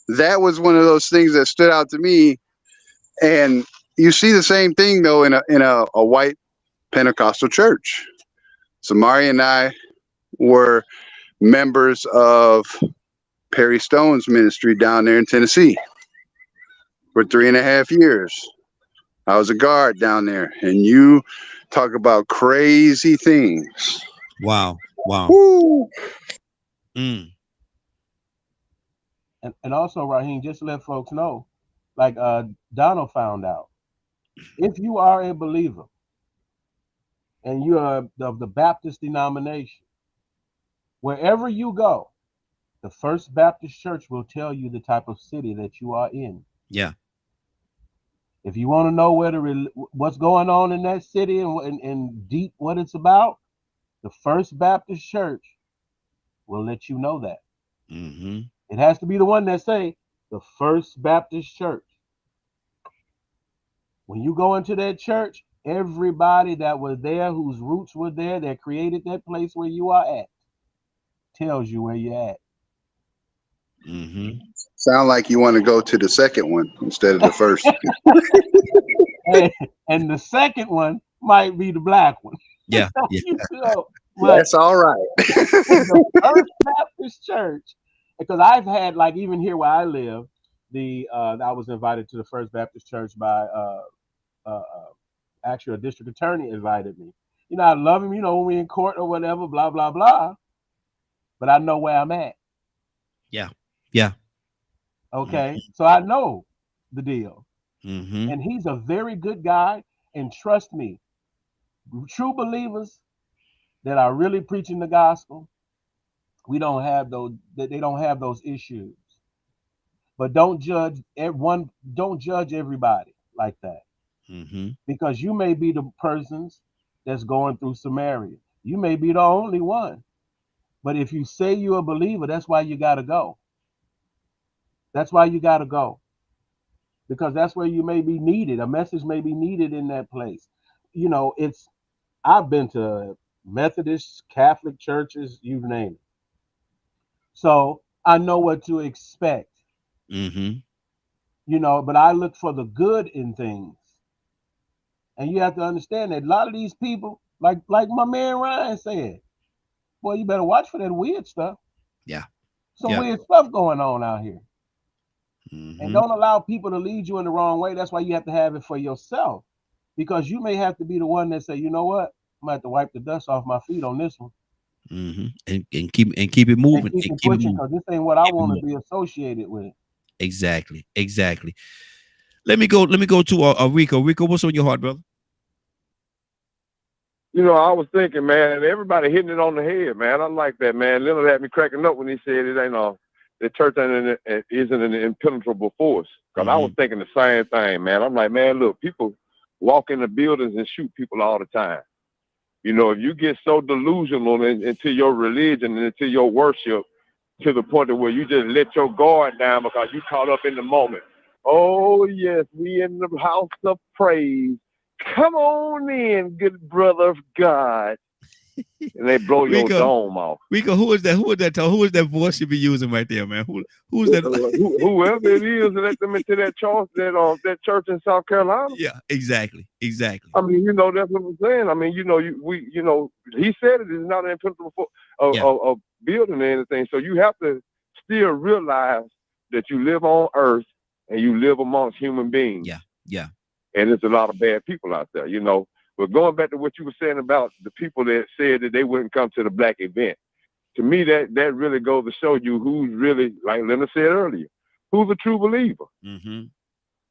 That was one of those things that stood out to me. And you see the same thing though in a white Pentecostal church. Samari and I were members of Perry Stone's ministry down there in Tennessee for 3.5 years. I was a guard down there, and you talk about crazy things. Wow. Woo. Mm. And also, Raheem, just to let folks know, like Donald found out, if you are a believer and you are of the Baptist denomination, wherever you go, the First Baptist Church will tell you the type of city that you are in. Yeah. If you want to know what's going on in that city and deep what it's about, the First Baptist Church will let you know that. Mm-hmm. It has to be the one that say the First Baptist Church. When you go into that church, everybody that was there, whose roots were there, that created that place where you are at, tells you where you're at. Mm-hmm. Sound like you want to go to the second one instead of the first. And the second one might be the black one. Yeah. Yeah. You know, but That's all right. the First Baptist Church, because I've had, like, even here where I live, I was invited to the First Baptist Church by actually a district attorney invited me. You know, I love him, you know, when we in court or whatever, blah, blah, blah. But I know where I'm at. Yeah. Yeah. Okay. So I know the deal. Mm-hmm. And he's a very good guy. And trust me, true believers that are really preaching the gospel, we don't have those, they don't have those issues. But don't judge everybody like that. Mm-hmm. Because you may be the persons that's going through Samaria. You may be the only one. But if you say you're a believer, that's why you got to go. That's why you got to go. Because that's where you may be needed. A message may be needed in that place. You know, I've been to Methodist, Catholic churches, you name it. So I know what to expect. Mm-hmm. You know, but I look for the good in things. And you have to understand that a lot of these people, like my man Ryan said, boy, you better watch for that weird stuff. Yeah. Some Yeah. weird stuff going on out here. Mm-hmm. And don't allow people to lead you in the wrong way. That's why you have to have it for yourself. Because you may have to be the one that say, you know what? I'm gonna have to wipe the dust off my feet on this one. Mm-hmm. And keep it moving. And keep And it pushing, because this ain't what I Keep it want to moving. be associated with. Exactly. Let me go to Rico. Rico, what's on your heart, brother? You know, I was thinking, man, everybody hitting it on the head, man. I like that, man. Leonard had me cracking up when he said it ain't the church isn't an impenetrable force. Because I was thinking the same thing, man. I'm like, man, look, people walk in the buildings and shoot people all the time. You know, if you get so delusional into your religion and into your worship to the point of where you just let your guard down because you caught up in the moment. Oh, yes, we in the house of praise. Come on in, good brother of God. And they blow your dome off. Rico, who is that? Who is that voice you be using right there, man? Who's that? Whoever it is, let them into that church in South Carolina. Yeah, exactly. I mean, you know, that's what I'm saying. I mean, you know, he said it is not an impenetrable a building or anything. So you have to still realize that you live on earth and you live amongst human beings. Yeah. And there's a lot of bad people out there, you know. But going back to what you were saying about the people that said that they wouldn't come to the black event, to me, that really goes to show you who's really, like Leonard said earlier, who's a true believer. Mm-hmm.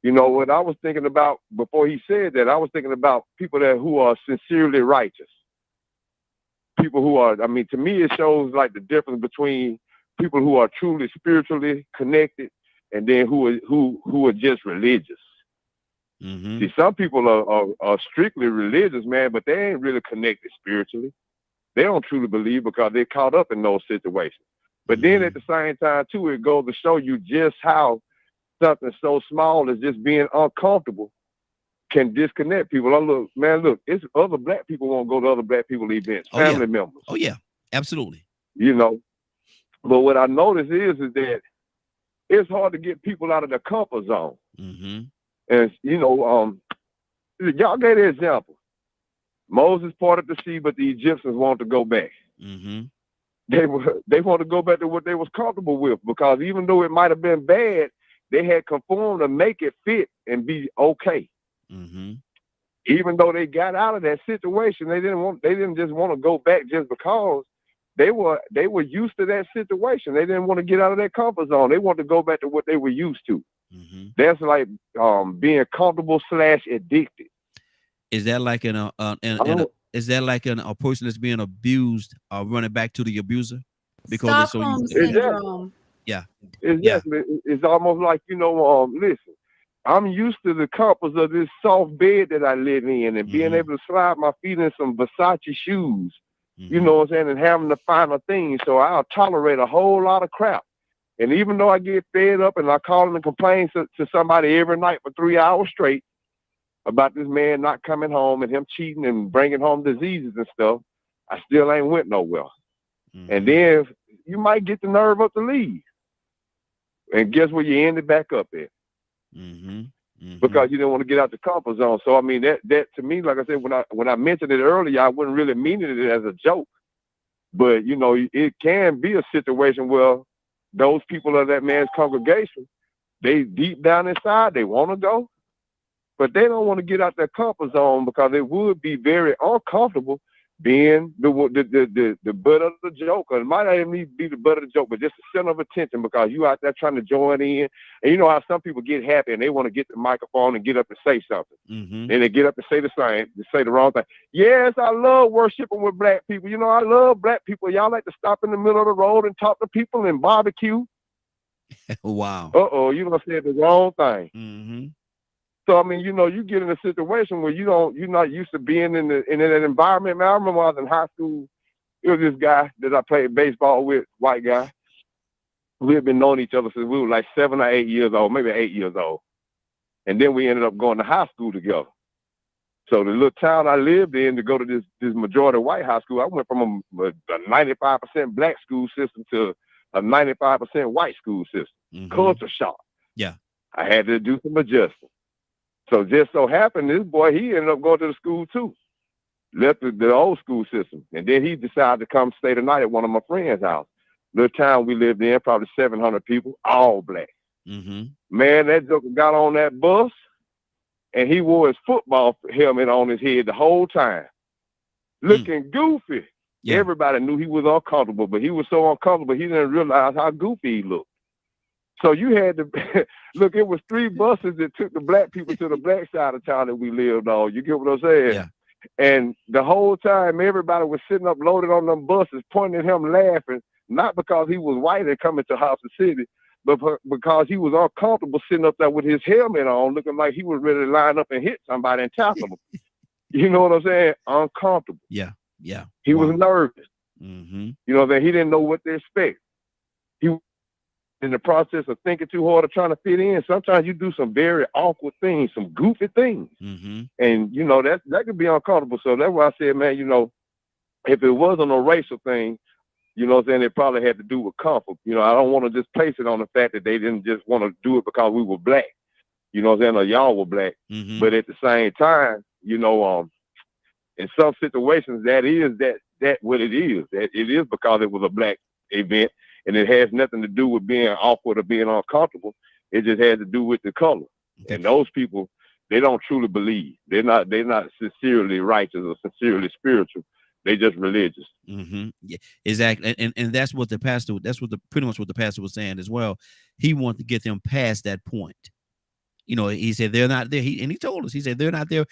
You know, what I was thinking about before he said that, I was thinking about people who are sincerely righteous. People who are, I mean, to me, it shows like the difference between people who are truly spiritually connected and then who are just religious. Mm-hmm. See, some people are strictly religious, man, but they ain't really connected spiritually. They don't truly believe because they're caught up in those situations. But then at the same time, too, it goes to show you just how something so small as just being uncomfortable can disconnect people. Look, it's other black people won't go to other black people events, family members. Oh, yeah, absolutely. You know, but what I notice is that it's hard to get people out of their comfort zone. Mm-hmm. And, you know, y'all gave the example. Moses parted the sea, but the Egyptians wanted to go back. Mm-hmm. They want to go back to what they was comfortable with, because even though it might have been bad, they had conformed to make it fit and be okay. Mm-hmm. Even though they got out of that situation, they didn't just want to go back just because they were used to that situation. They didn't want to get out of their comfort zone. They wanted to go back to what they were used to. Mm-hmm. That's like being comfortable / addicted. Is that like a person that's being abused running back to the abuser because Stockholm they're so used to it? syndrome. Yeah. Exactly. Yeah. It's almost like, you know, listen, I'm used to the comforts of this soft bed that I live in and being able to slide my feet in some Versace shoes, you know what I'm saying, and having the finer things. So I'll tolerate a whole lot of crap. And even though I get fed up and I call and complain to somebody every night for 3 hours straight about this man not coming home and him cheating and bringing home diseases and stuff, I still ain't went nowhere. Mm-hmm. And then you might get the nerve up to leave. And guess where you ended back up at? Because you didn't want to get out the comfort zone. So I mean, that to me, like I said, when I mentioned it earlier, I wasn't really meaning it as a joke. But you know, it can be a situation where those people of that man's congregation, they deep down inside, they want to go, but they don't want to get out their comfort zone because it would be very uncomfortable being the butt of the joke. Or it might not even be the butt of the joke, but just the center of attention because you out there trying to join in. And you know how some people get happy and they want to get the microphone and get up and say something. And they get up and say the same, to say the wrong thing. Yes, I love worshiping with black people. You know, I love black people. Y'all like to stop in the middle of the road and talk to people and barbecue. Wow. You know, said the wrong thing. So I mean, you know, you get in a situation where you're not used to being in that environment. Man, I remember when I was in high school, it was this guy that I played baseball with, white guy. We had been knowing each other since we were like 7 or 8 years old, maybe 8 years old. And then we ended up going to high school together. So the little town I lived in, to go to this majority white high school, I went from a 95% black school system to a 95% white school system. Culture shock. Yeah. I had to do some adjusting. So just so happened, this boy, he ended up going to the school too. Left the old school system. And then he decided to come stay the night at one of my friends' house. Little town we lived in, probably 700 people, all black. Man, that joker got on that bus and he wore his football helmet on his head the whole time. Looking goofy. Yeah. Everybody knew he was uncomfortable, but he was so uncomfortable, he didn't realize how goofy he looked. So you had to look, it was 3 buses that took the black people to the black side of town that we lived on. You get what I'm saying? Yeah. And the whole time everybody was sitting up loaded on them buses, pointing at him laughing, not because he was white and coming to Hobson City, but because he was uncomfortable sitting up there with his helmet on, looking like he was ready to line up and hit somebody and tackle them. You know what I'm saying? Uncomfortable. Yeah. Yeah. He was nervous. You know that he didn't know what to expect. He in the process of thinking too hard of trying to fit in, sometimes you do some very awkward things, some goofy things. And, you know, that could be uncomfortable. So that's why I said, man, you know, if it wasn't a racial thing, you know what I'm saying, it probably had to do with comfort. You know, I don't want to just place it on the fact that they didn't just want to do it because we were black. You know what I'm saying, or y'all were black. But at the same time, you know, in some situations, that what it is. That it is because it was a black event. And it has nothing to do with being awkward or being uncomfortable. It just has to do with the color. Okay. And those people, they don't truly believe. They're not sincerely righteous or sincerely spiritual. They just religious. Yeah, exactly. And that's what the pastor. That's what pretty much what the pastor was saying as well. He wanted to get them past that point. You know, he said they're not there. He told us. He said they're not there.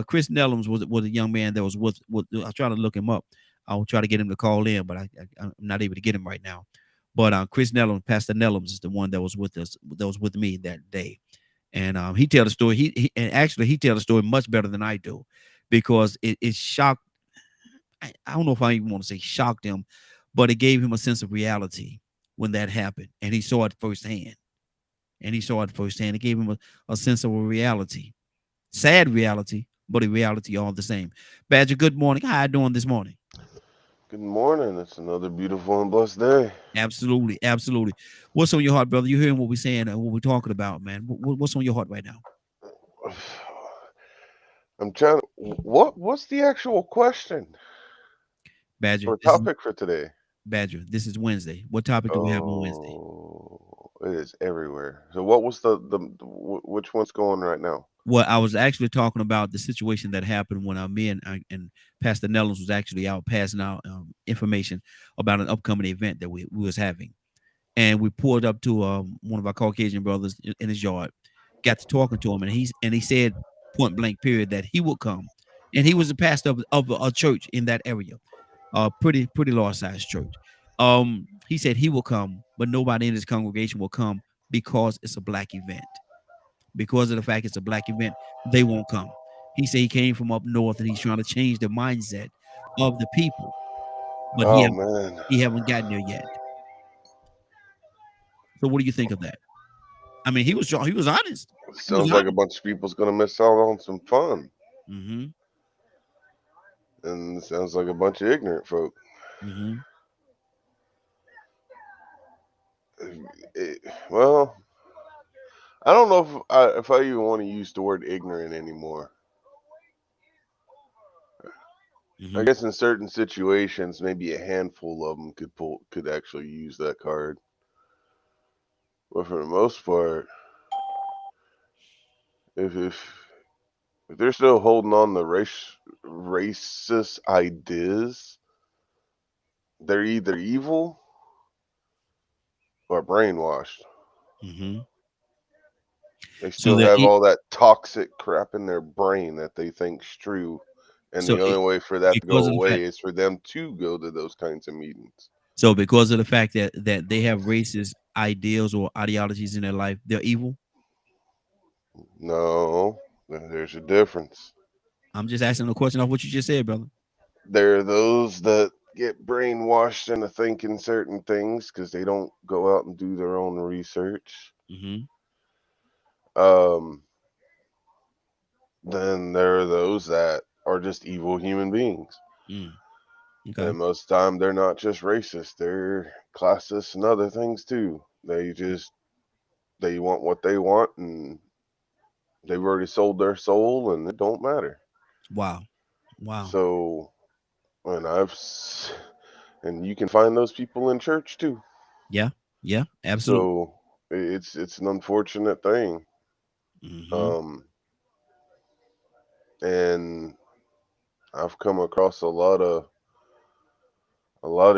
Chris Nellums was a young man that was with. I was trying to look him up. I'll try to get him to call in, but I'm not able to get him right now. But Chris Nellums, Pastor Nellums, is the one that was with us, that was with me that day, and he tell the story. He tell the story much better than I do, because it shocked. I don't know if I even want to say shocked him, but it gave him a sense of reality when that happened, and he saw it firsthand. It gave him a sense of a reality, sad reality, but a reality all the same. Badger, good morning. How you doing this morning? Good morning. It's another beautiful and blessed day. Absolutely. What's on your heart, brother? You hearing what we're saying and what we're talking about, man? What's on your heart right now? I'm trying to. What's the actual question? Badger. Or topic for today? Badger, this is Wednesday. What topic do we have on Wednesday? It is everywhere. So what was which one's going right now? Well, I was actually talking about the situation that happened when me and Pastor Nellums was actually out passing out information about an upcoming event that we was having. And we pulled up to one of our Caucasian brothers in his yard, got to talking to him, and he said point blank period that he would come. And he was a pastor of a church in that area, pretty large size church. He said he will come, but nobody in his congregation will come because it's a black event. Because of the fact it's a black event, they won't come. He said he came from up north and he's trying to change the mindset of the people, but he haven't gotten there yet. So what do you think of that? I mean, he was honest. Sounds like a bunch of people's gonna miss out on some fun. And it sounds like a bunch of ignorant folk. Well, I don't know if I even want to use the word ignorant anymore. I Mhm. guess in certain situations, maybe a handful of them could actually use that card. But for the most part, if they're still holding on to racist ideas, they're either evil or brainwashed. Mhm. They So still they're have all that toxic crap in their brain that they think's true, and so the only way for that to go because of the fact away is for them to go to those kinds of meetings. because of the fact that they have racist ideals or ideologies in their life, they're evil. No, there's a difference. I'm just asking a question off what you just said, brother. There are those that get brainwashed into thinking certain things because they don't go out and do their own research. Mhm. Um, then there are those that are just evil human beings. Mm. Okay. And most of the time, they're not just racist; they're classist and other things too. They want what they want, and they've already sold their soul, and it don't matter. Wow. Wow. So, and and you can find those people in church too. Yeah. Yeah. Absolutely. So it's an unfortunate thing. Mhm. Um, and I've come across a lot of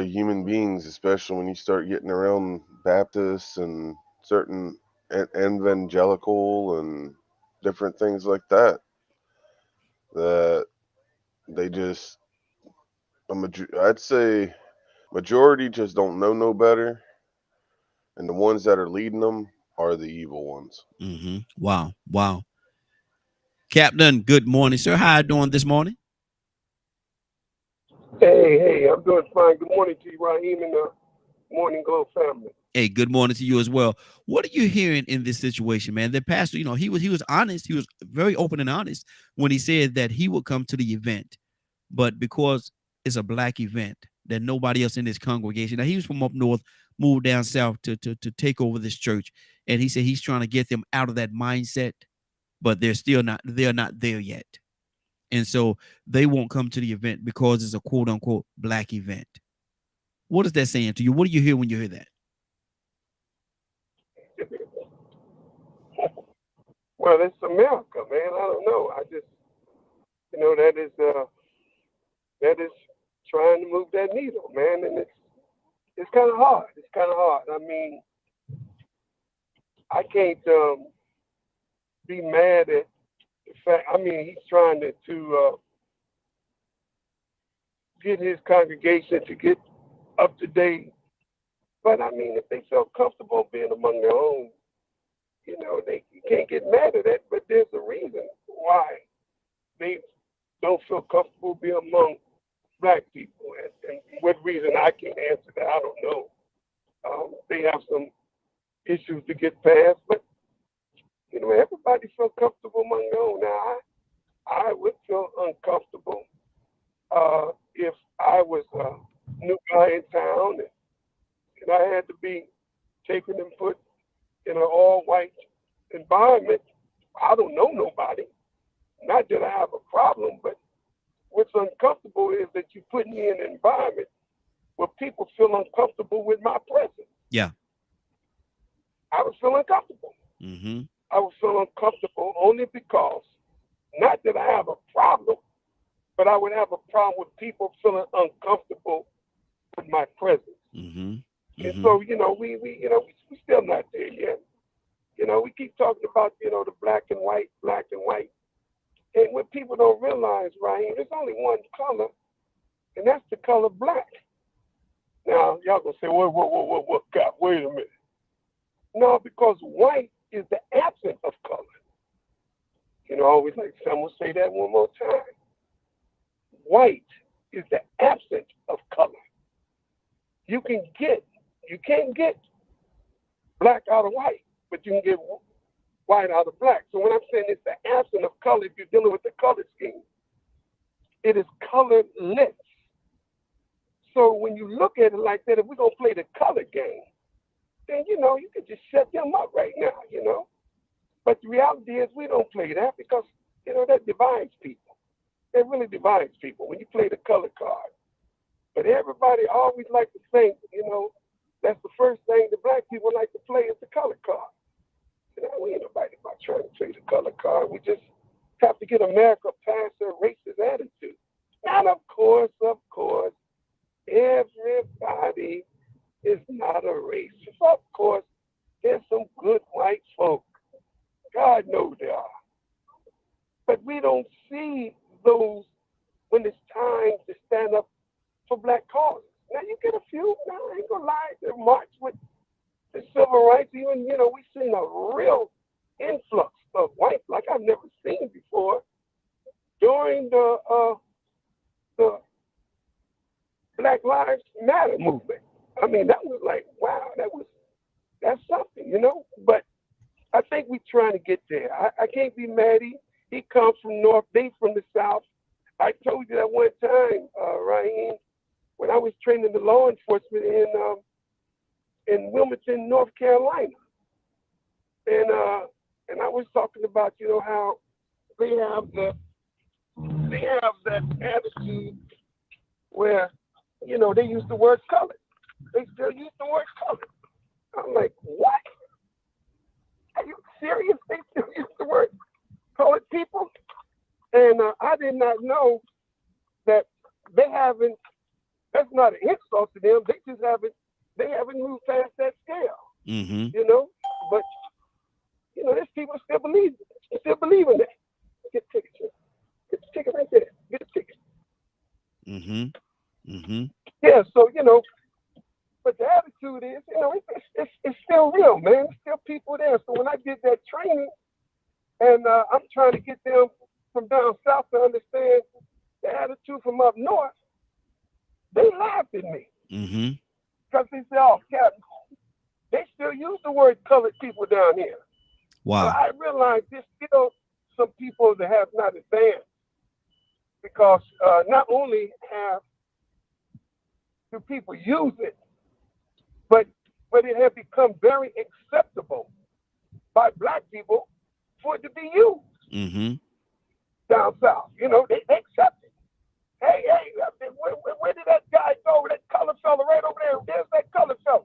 human beings, especially when you start getting around Baptists and certain evangelical and different things like that. That they just I'd say majority just don't know no better, and the ones that are leading them are the evil ones. Mhm. Wow. Wow. Captain, good morning, sir. How you doing this morning? Hey, I'm doing fine. Good morning to you, Raheem, and the Morning Glow family. Hey, good morning to you as well. What are you hearing in this situation, man? The pastor, he was honest. He was very open and honest when he said that he would come to the event, but because it's a black event, that nobody else in this congregation. Now he was from up north, moved down south to take over this church, and he said he's trying to get them out of that mindset, but they're not there yet, and so they won't come to the event because it's a quote unquote black event. What is that saying to you? What do you hear when you hear that? Well, it's America, man. I don't know. I just, that is trying to move that needle, man, and it's kind of hard. It's kind of hard. I mean, I can't be mad at the fact. I mean, he's trying to get his congregation to get up to date. But I mean, if they feel comfortable being among their own, you can't get mad at it. But there's a reason why they don't feel comfortable being among black people. And what reason I can't answer that, I don't know. They have some issues to get past, but everybody feels comfortable among their own. Now, I would feel uncomfortable if I was a new guy in town and I had to be taken and put in an all-white environment. I don't know nobody. Not that I have a problem, but what's uncomfortable is that you put me in an environment where people feel uncomfortable with my presence. Yeah. I would feel uncomfortable. Mm-hmm. I would feel uncomfortable only because, not that I have a problem, but I would have a problem with people feeling uncomfortable with my presence. Mm-hmm. And Mm-hmm. so, we still not there yet. We keep talking about, the black and white, black and white. And what people don't realize, Raheem, there's only one color, and that's the color black. Now, y'all gonna say, what, God, wait a minute. No, because white is the absence of color. Always like someone say that one more time. White is the absence of color. You can't get black out of white, but you can get white out of black. So when I'm saying it's the absence of color, if you're dealing with the color scheme, it is colorless. So when you look at it like that, if we're gonna play the color game, then you could just shut them up right now. But the reality is we don't play that because that divides people. It really divides people when you play the color card. But everybody always like to think, that's the first thing the black people like to play is the color card. We ain't nobody about trying to play the color card. We just have to get America past their racist attitude. And of course, everybody is not a racist. Of course, there's some good white folk. God knows there are. But we don't see those when it's time to stand up for black causes. Now you get a few, now I ain't gonna lie, they march with the civil rights. Even, we've seen a real influx of whites like I've never seen before during the Black Lives Matter movement. I mean, that was like, wow, that's something, But I think we're trying to get there. I can't be mad. He comes from North, they from the South. I told you that one time, Raheem, when I was training the law enforcement in Wilmington, North Carolina, and I was talking about how they have that attitude where they use the word colored. They still use the word colored. I'm like, what? Are you serious? They still use the word colored people? And I did not know that they haven't. That's not an insult to them. They haven't moved past that scale. Mm-hmm. But there's people still believe in that. Get the ticket. Get the ticket right there. Get the ticket. Mm-hmm. Mm-hmm. Yeah. So but the attitude is, it's still real, man. There's still people there. So when I did that training, and I'm trying to get them from down south to understand the attitude from up north, they laughed at me. Mm-hmm. Because they said, oh, Captain, they still use the word colored people down here. Wow. So I realized there's still some people that have not advanced because not only do people use it, but it has become very acceptable by black people for it to be used Mm-hmm. down south. They accept it. Hey, where did that guy go? That colored fella right over there. There's that colored fella.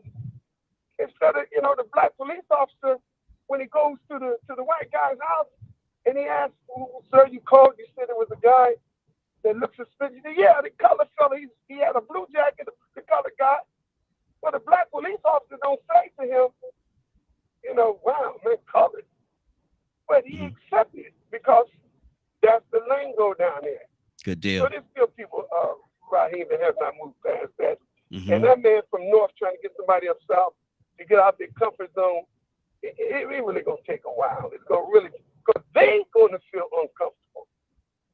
Instead of, the black police officer, when he goes to the white guy's house and he asks, sir, you called, you said there was a guy that looks suspicious. Yeah, the colored fella, he had a blue jacket, the colored guy. But the black police officer don't say to him, wow, man, colored. But he accepted it because that's the lingo down there. Good deal. So there's still people, Raheem, that have not moved past that. Mm-hmm. And that man from North trying to get somebody up south to get out their comfort zone, it really going to take a while. It's going to really, because they going to feel uncomfortable.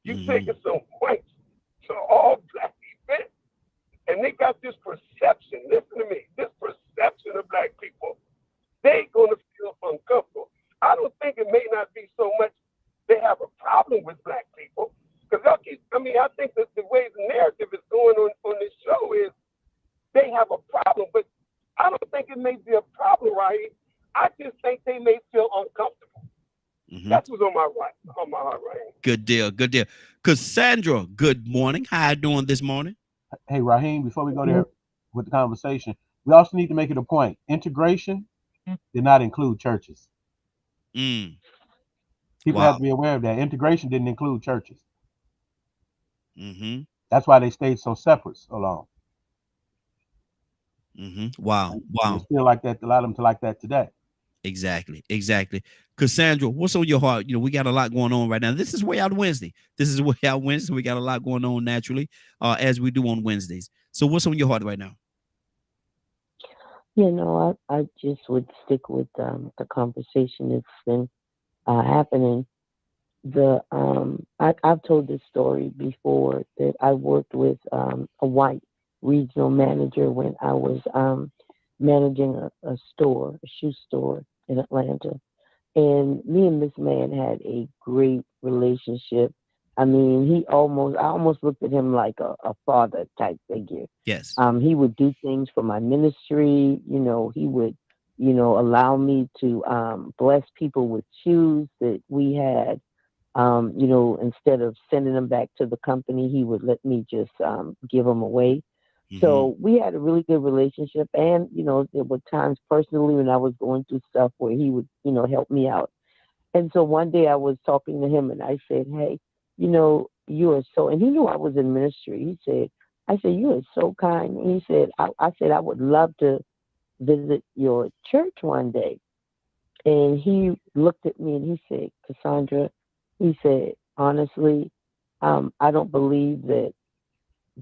You taking some whites to all black events, and they got this perception, listen to me, this perception of black people, they going to feel uncomfortable. I don't think it may not be so much they have a problem with black people, because I think that the way the narrative is going on this show is they have a problem, but I don't think it may be a problem, right? I just think they may feel uncomfortable. Mm-hmm. That's what's on my heart, right? Good deal. Cassandra, good morning. How you doing this morning? Hey, Raheem, before we go there with the conversation, we also need to make it a point. Integration did not include churches. People have to be aware of that. Integration didn't include churches. Mm-hmm. That's why they stayed so separate so long. Mm-hmm. Wow. It's still like that. A lot of them to like that today. Exactly. Cassandra, what's on your heart? We got a lot going on right now. This is Way Out Wednesday. We got a lot going on naturally, as we do on Wednesdays. So what's on your heart right now? I just would stick with the conversation that's been happening. I've told this story before that I worked with a white regional manager when I was managing a shoe store in Atlanta. And me and this man had a great relationship. I mean, I almost looked at him like a father type figure. Yes. He would do things for my ministry. He would, allow me to bless people with shoes that we had. Instead of sending them back to the company, he would let me just give them away. So we had a really good relationship. And, there were times personally when I was going through stuff where he would, help me out. And so one day I was talking to him and I said, hey, you are so, and he knew I was in ministry. I said, you are so kind. And he said, I said, I would love to visit your church one day. And he looked at me and he said, Cassandra, he said, honestly, I don't believe that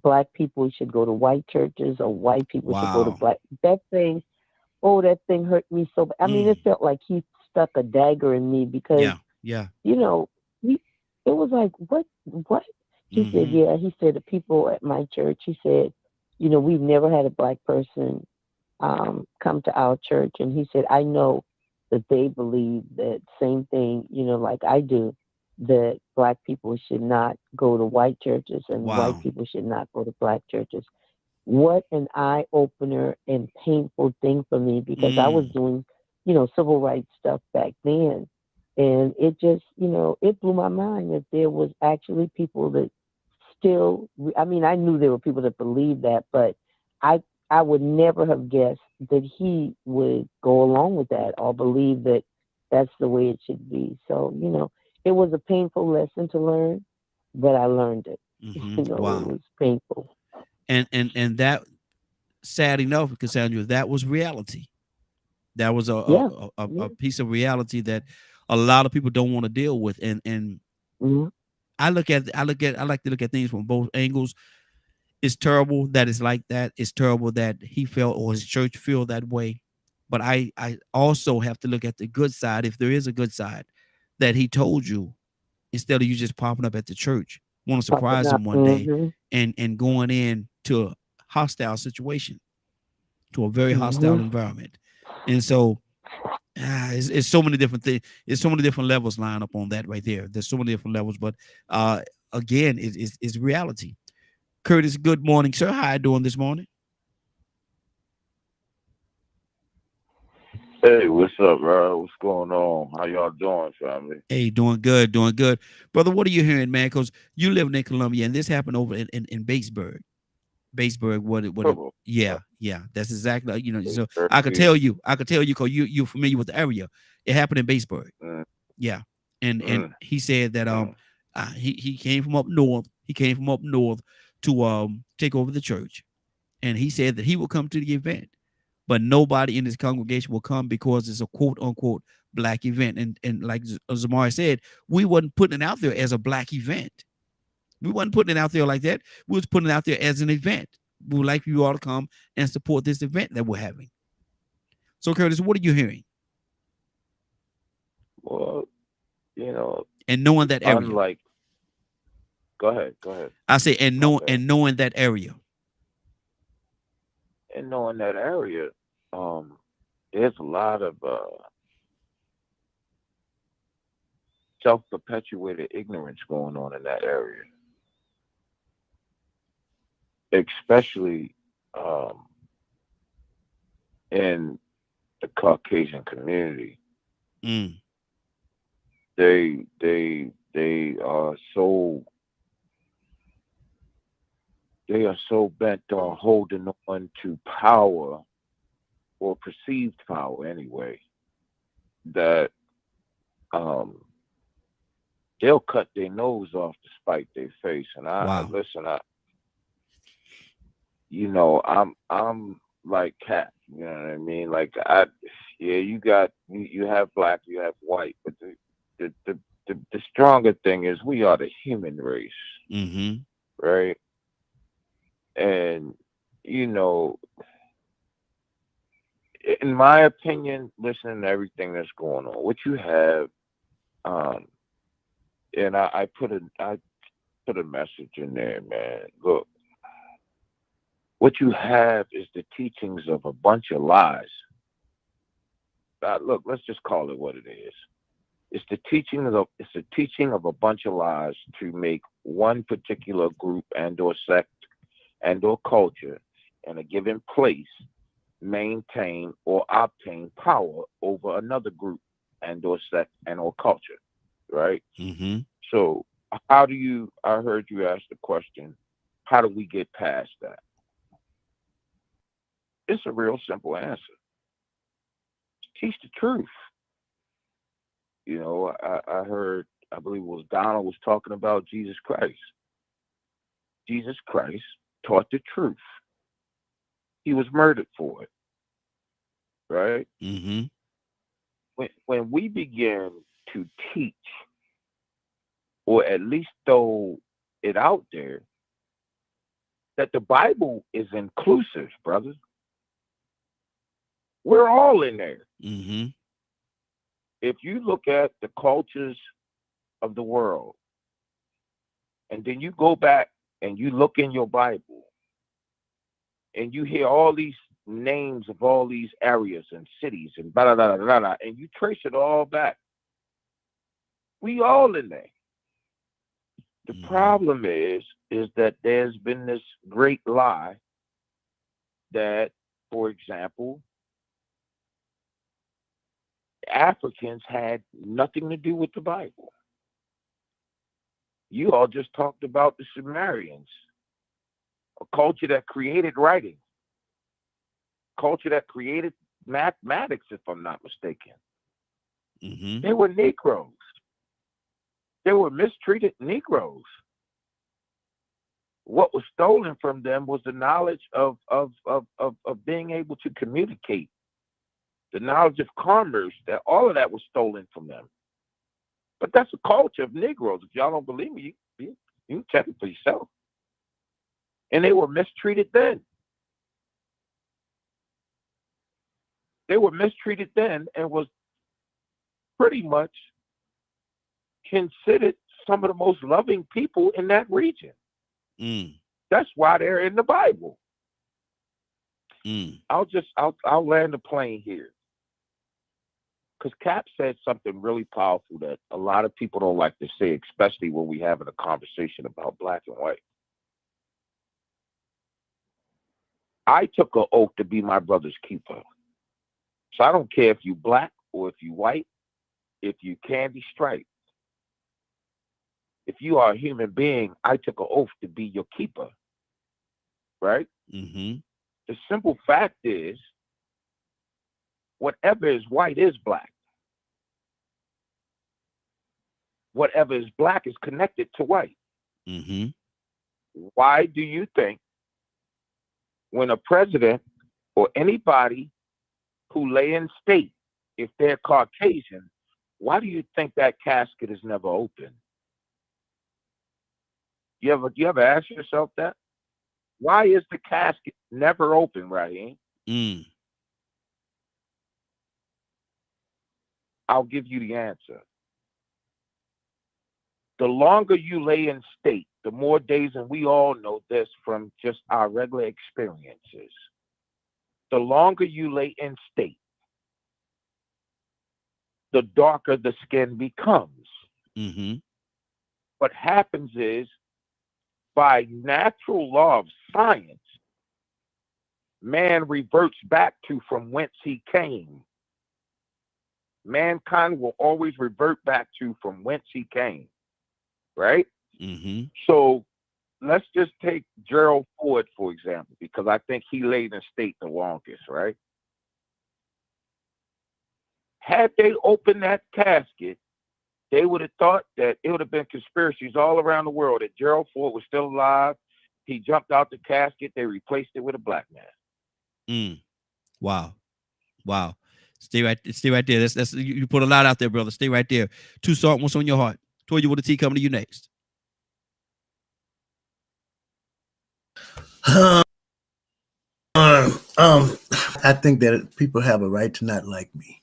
Black people should go to white churches or white people should go to black. That thing hurt me so bad. I mean, it felt like he stuck a dagger in me because, it was like, what? He said, yeah. He said, the people at my church, he said, we've never had a Black person come to our church. And he said, I know that they believe that same thing, like I do, that Black people should not go to white churches and white people should not go to Black churches. What an eye opener and painful thing for me, because I was doing, civil rights stuff back then. And it just, it blew my mind that there was actually people that still, I mean, I knew there were people that believed that, but I would never have guessed that he would go along with that or believe that that's the way it should be. So, it was a painful lesson to learn, but I learned it. It was painful. And that, sad enough, Cassandra, that was reality. That was a piece of reality that a lot of people don't want to deal with. And I like to look at things from both angles. It's terrible that it's like that. It's terrible that he felt or his church feel that way. But I also have to look at the good side, if there is a good side, that he told you instead of you just popping up at the church, want to surprise him one day and going in to a hostile situation, to a very hostile environment. And so it's so many different things. It's so many different levels line up on that right there. There's so many different levels, but again, it's reality. Curtis, good morning, sir. How you doing this morning? Hey, what's up, bro? What's going on? How y'all doing, family? Hey, doing good, brother. What are you hearing, man? Because you live in Columbia, and this happened over in Batesburg. Yeah, that's exactly. So I could tell you, because you're familiar with the area. It happened in Batesburg. Yeah, and he said that he came from up north. He came from up north to take over the church, and he said that he will come to the event, but nobody in his congregation will come because it's a quote unquote Black event. And like Zamari said, we wasn't putting it out there as a Black event. We wasn't putting it out there like that. We was putting it out there as an event. We would like you all to come and support this event that we're having. So, Curtis, what are you hearing? Well, and knowing that area. Go ahead. I say, and knowing that area. And knowing that area, there's a lot of self-perpetuated ignorance going on in that area. Especially in the Caucasian community. They are so bent on holding on to power, or perceived power anyway, that they'll cut their nose off to spite their face. And I'm like Cat, you know what I mean? Like you have Black, you have white, but the stronger thing is we are the human race, right? And in my opinion, listening to everything that's going on, what you have, and I put a message in there, man. Look, what you have is the teachings of a bunch of lies. Look, let's just call it what it is. It's the teaching of a bunch of lies to make one particular group and or sect and or culture in a given place maintain or obtain power over another group and or sect and or culture, right? Mm-hmm. So how do you, I heard you ask the question, how do we get past that? It's a real simple answer. Teach the truth. You know, I heard, I believe it was Donald was talking about Jesus Christ. Jesus Christ taught the truth. He was murdered for it, right? Mm-hmm. When we begin to teach, or at least throw it out there, that the Bible is inclusive, brothers. We're all in there. Mm-hmm. If you look at the cultures of the world, and then you go back and you look in your Bible, and you hear all these names of all these areas and cities and blah, blah, blah, blah, blah, and you trace it all back, we all in there. The problem is that there's been this great lie that, for example, Africans had nothing to do with the Bible. You all just talked about the Sumerians, a culture that created writing, culture that created mathematics, if I'm not mistaken. Mm-hmm. They were Negroes. They were mistreated Negroes. What was stolen from them was the knowledge of being able to communicate, the knowledge of commerce, that all of that was stolen from them. But that's a culture of Negroes. If y'all don't believe me, you can check it for yourself. And they were mistreated then. They were mistreated then and was pretty much considered some of the most loving people in that region. Mm. That's why they're in the Bible. Mm. I'll land the plane here. Because Cap said something really powerful that a lot of people don't like to say, especially when we're having a conversation about black and white. I took an oath to be my brother's keeper. So I don't care if you black or if you white, if you candy striped. If you are a human being, I took an oath to be your keeper. Right? Mm-hmm. The simple fact is, whatever is white is black. Whatever is black is connected to white. Mm-hmm. Why do you think when a president or anybody who lay in state, if they're Caucasian, why do you think that casket is never open? You ever ask yourself that? Why is the casket never open, Raheem? Mm. I'll give you the answer. The longer you lay in state, the more days, and we all know this from just our regular experiences, the longer you lay in state, the darker the skin becomes. Mm-hmm. What happens is, by natural law of science, man reverts back to from whence he came. Mankind will always revert back to from whence he came, right? Mm-hmm. So let's just take Gerald Ford, for example, because I think he laid in state the longest, right? Had they opened that casket, they would have thought that it would have been conspiracies all around the world, that Gerald Ford was still alive. He jumped out the casket. They replaced it with a black man. Mm. Wow. Wow. Stay right there. That's you put a lot out there, brother. Stay right there. Two Salt, what's on your heart? Told you what the tea coming to you next. I think that people have a right to not like me,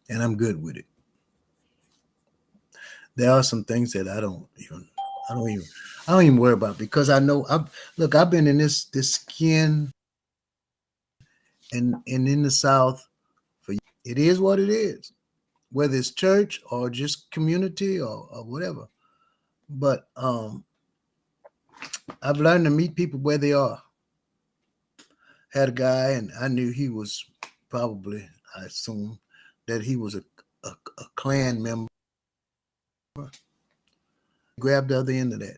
and I'm good with it. There are some things that I don't even worry about, because I know I've been in this skin and in the South for, it is what it is, whether it's church or just community or whatever. But I've learned to meet people where they are. had a guy, and I knew he was probably, I assume, that he was a Klan member. Grab the other end of that.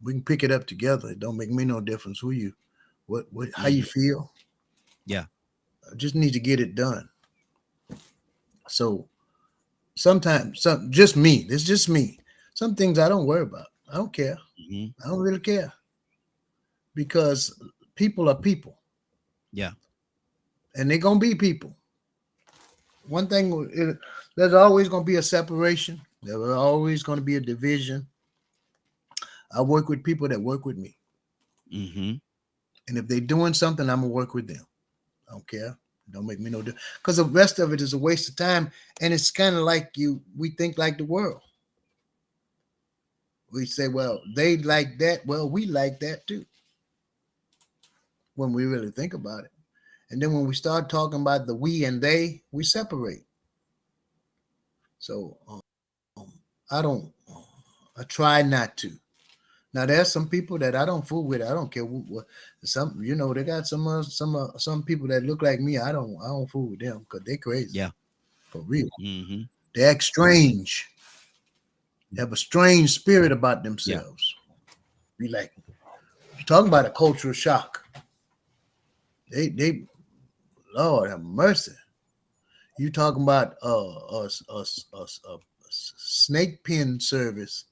We can pick it up together. It don't make me no difference who you, how you feel. Yeah. I just need to get it done. So sometimes, just me. It's just me. Some things I don't worry about. I don't care. I don't really care, because people are people. Yeah. And they're gonna be people. One thing, there's always gonna be a separation. There's always gonna be a division. I work with people that work with me. And if they're doing something, I'm gonna work with them. I don't care. Don't make me no difference. Because the rest of it is a waste of time. And it's kind of like we think like the world. We say, well, they like that. Well, we like that too. When we really think about it. And then when we start talking about the we and they, we separate. So I try not to. Now there's some people that I don't fool with. I don't care what some, they got some people that look like me. I don't fool with them because they're crazy. Yeah. For real. They act strange. They have a strange spirit about themselves. Be like, you're talking about a cultural shock. They Lord have mercy. You talking about a snake pen service,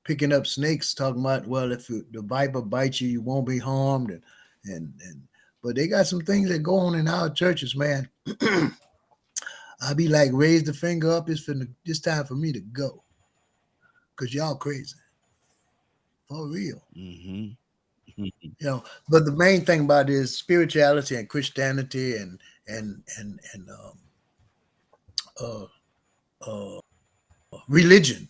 picking up snakes, talking about, well, if the viper bites you, you won't be harmed, and but they got some things that go on in our churches, man. I'll be like, raise the finger up. It's time for me to go, cause y'all crazy, for real. But the main thing about it is spirituality and Christianity and religion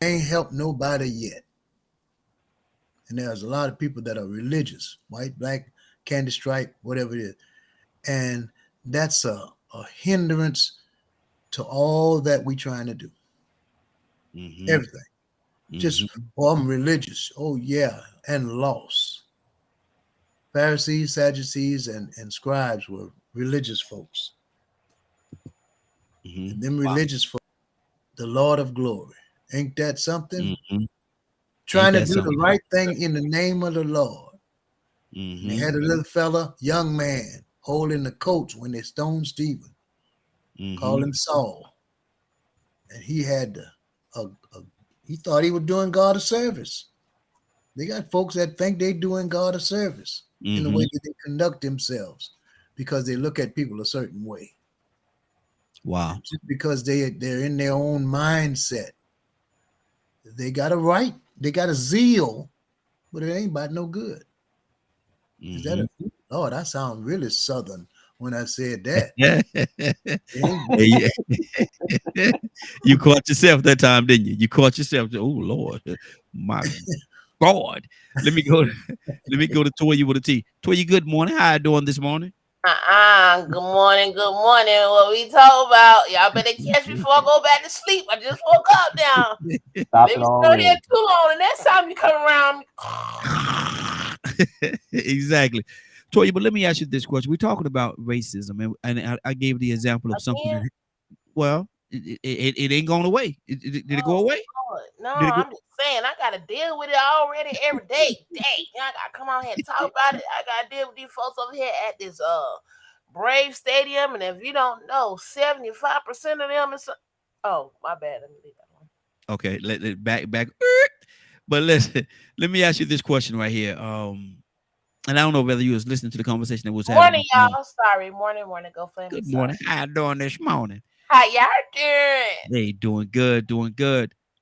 ain't helped nobody yet. And there's a lot of people that are religious, white, black, candy stripe, whatever it is. And that's a hindrance to all that we trying to do. Everything. Just, I'm religious. Oh, yeah. And lost. Pharisees, Sadducees, and scribes were religious folks. And them religious folks, the Lord of glory. Ain't that something? Trying to do the right thing in the name of the Lord. They had a little fella, young man, holding the coats when they stoned Stephen, called him Saul. And he had he thought he was doing God a service. They got folks that think they doing God a service in the way that they conduct themselves because they look at people a certain way. Wow. Just because they're in their own mindset. They got a right, they got a zeal, but it ain't about no good. Is that Lord, I sound really Southern when I said that. You caught yourself that time, didn't you? You caught yourself. Oh Lord, my God. Let me go to Toya with a T. Toya, good morning. How you doing this morning? Good morning. What we talk about? Y'all better catch me before I go back to sleep. I just woke up now. Maybe stay there too long, and next time you come around. Exactly. Toya, but let me ask you this question. We're talking about racism, and I gave the example of something that, well, it ain't going away. Did it go away? Lord. No, I'm just saying I gotta deal with it already every day. Dang, I gotta come out here and talk about it. I gotta deal with these folks over here at this Brave Stadium, and if you don't know, 75% of them is. Oh, my bad. Let me leave that one. Okay, let back. But let me ask you this question right here. And I don't know whether you was listening to the conversation that was happening. Morning, y'all. Sorry, morning. Go Flamin'. Good morning. How you doing this morning? How y'all doing? They doing good.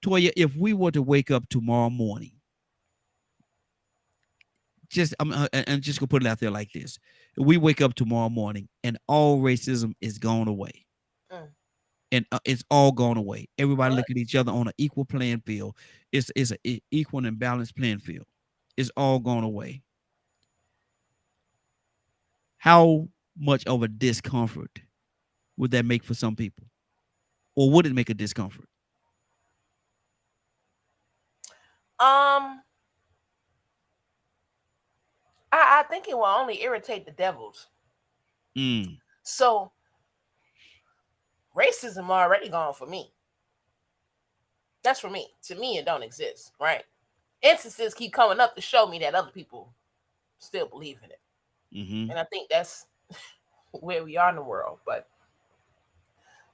Toya, if we were to wake up tomorrow morning, and just gonna put it out there like this: we wake up tomorrow morning, and all racism is gone away, and it's all gone away. Everybody look at each other on an equal playing field. It's an equal and balanced playing field. It's all gone away. How much of a discomfort would that make for some people? Or would it make a discomfort? I think it will only irritate the devils. So racism already gone for me. That's for me. To me, it don't exist, right? Instances keep coming up to show me that other people still believe in it. And I think that's where we are in the world, but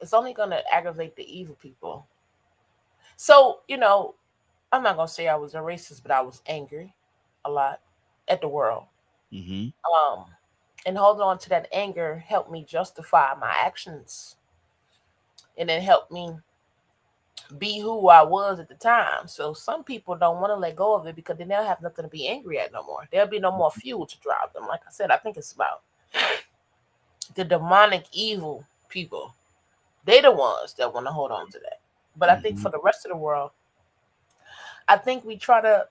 it's only going to aggravate the evil people. So, I'm not going to say I was a racist, but I was angry a lot at the world. And holding on to that anger helped me justify my actions. And it helped me be who I was at the time. So some people don't want to let go of it because then they'll have nothing to be angry at no more. There'll be no more fuel to drive them. Like I said, I think it's about the demonic evil people. They're the ones that want to hold on to that. But I think for the rest of the world, I think we try to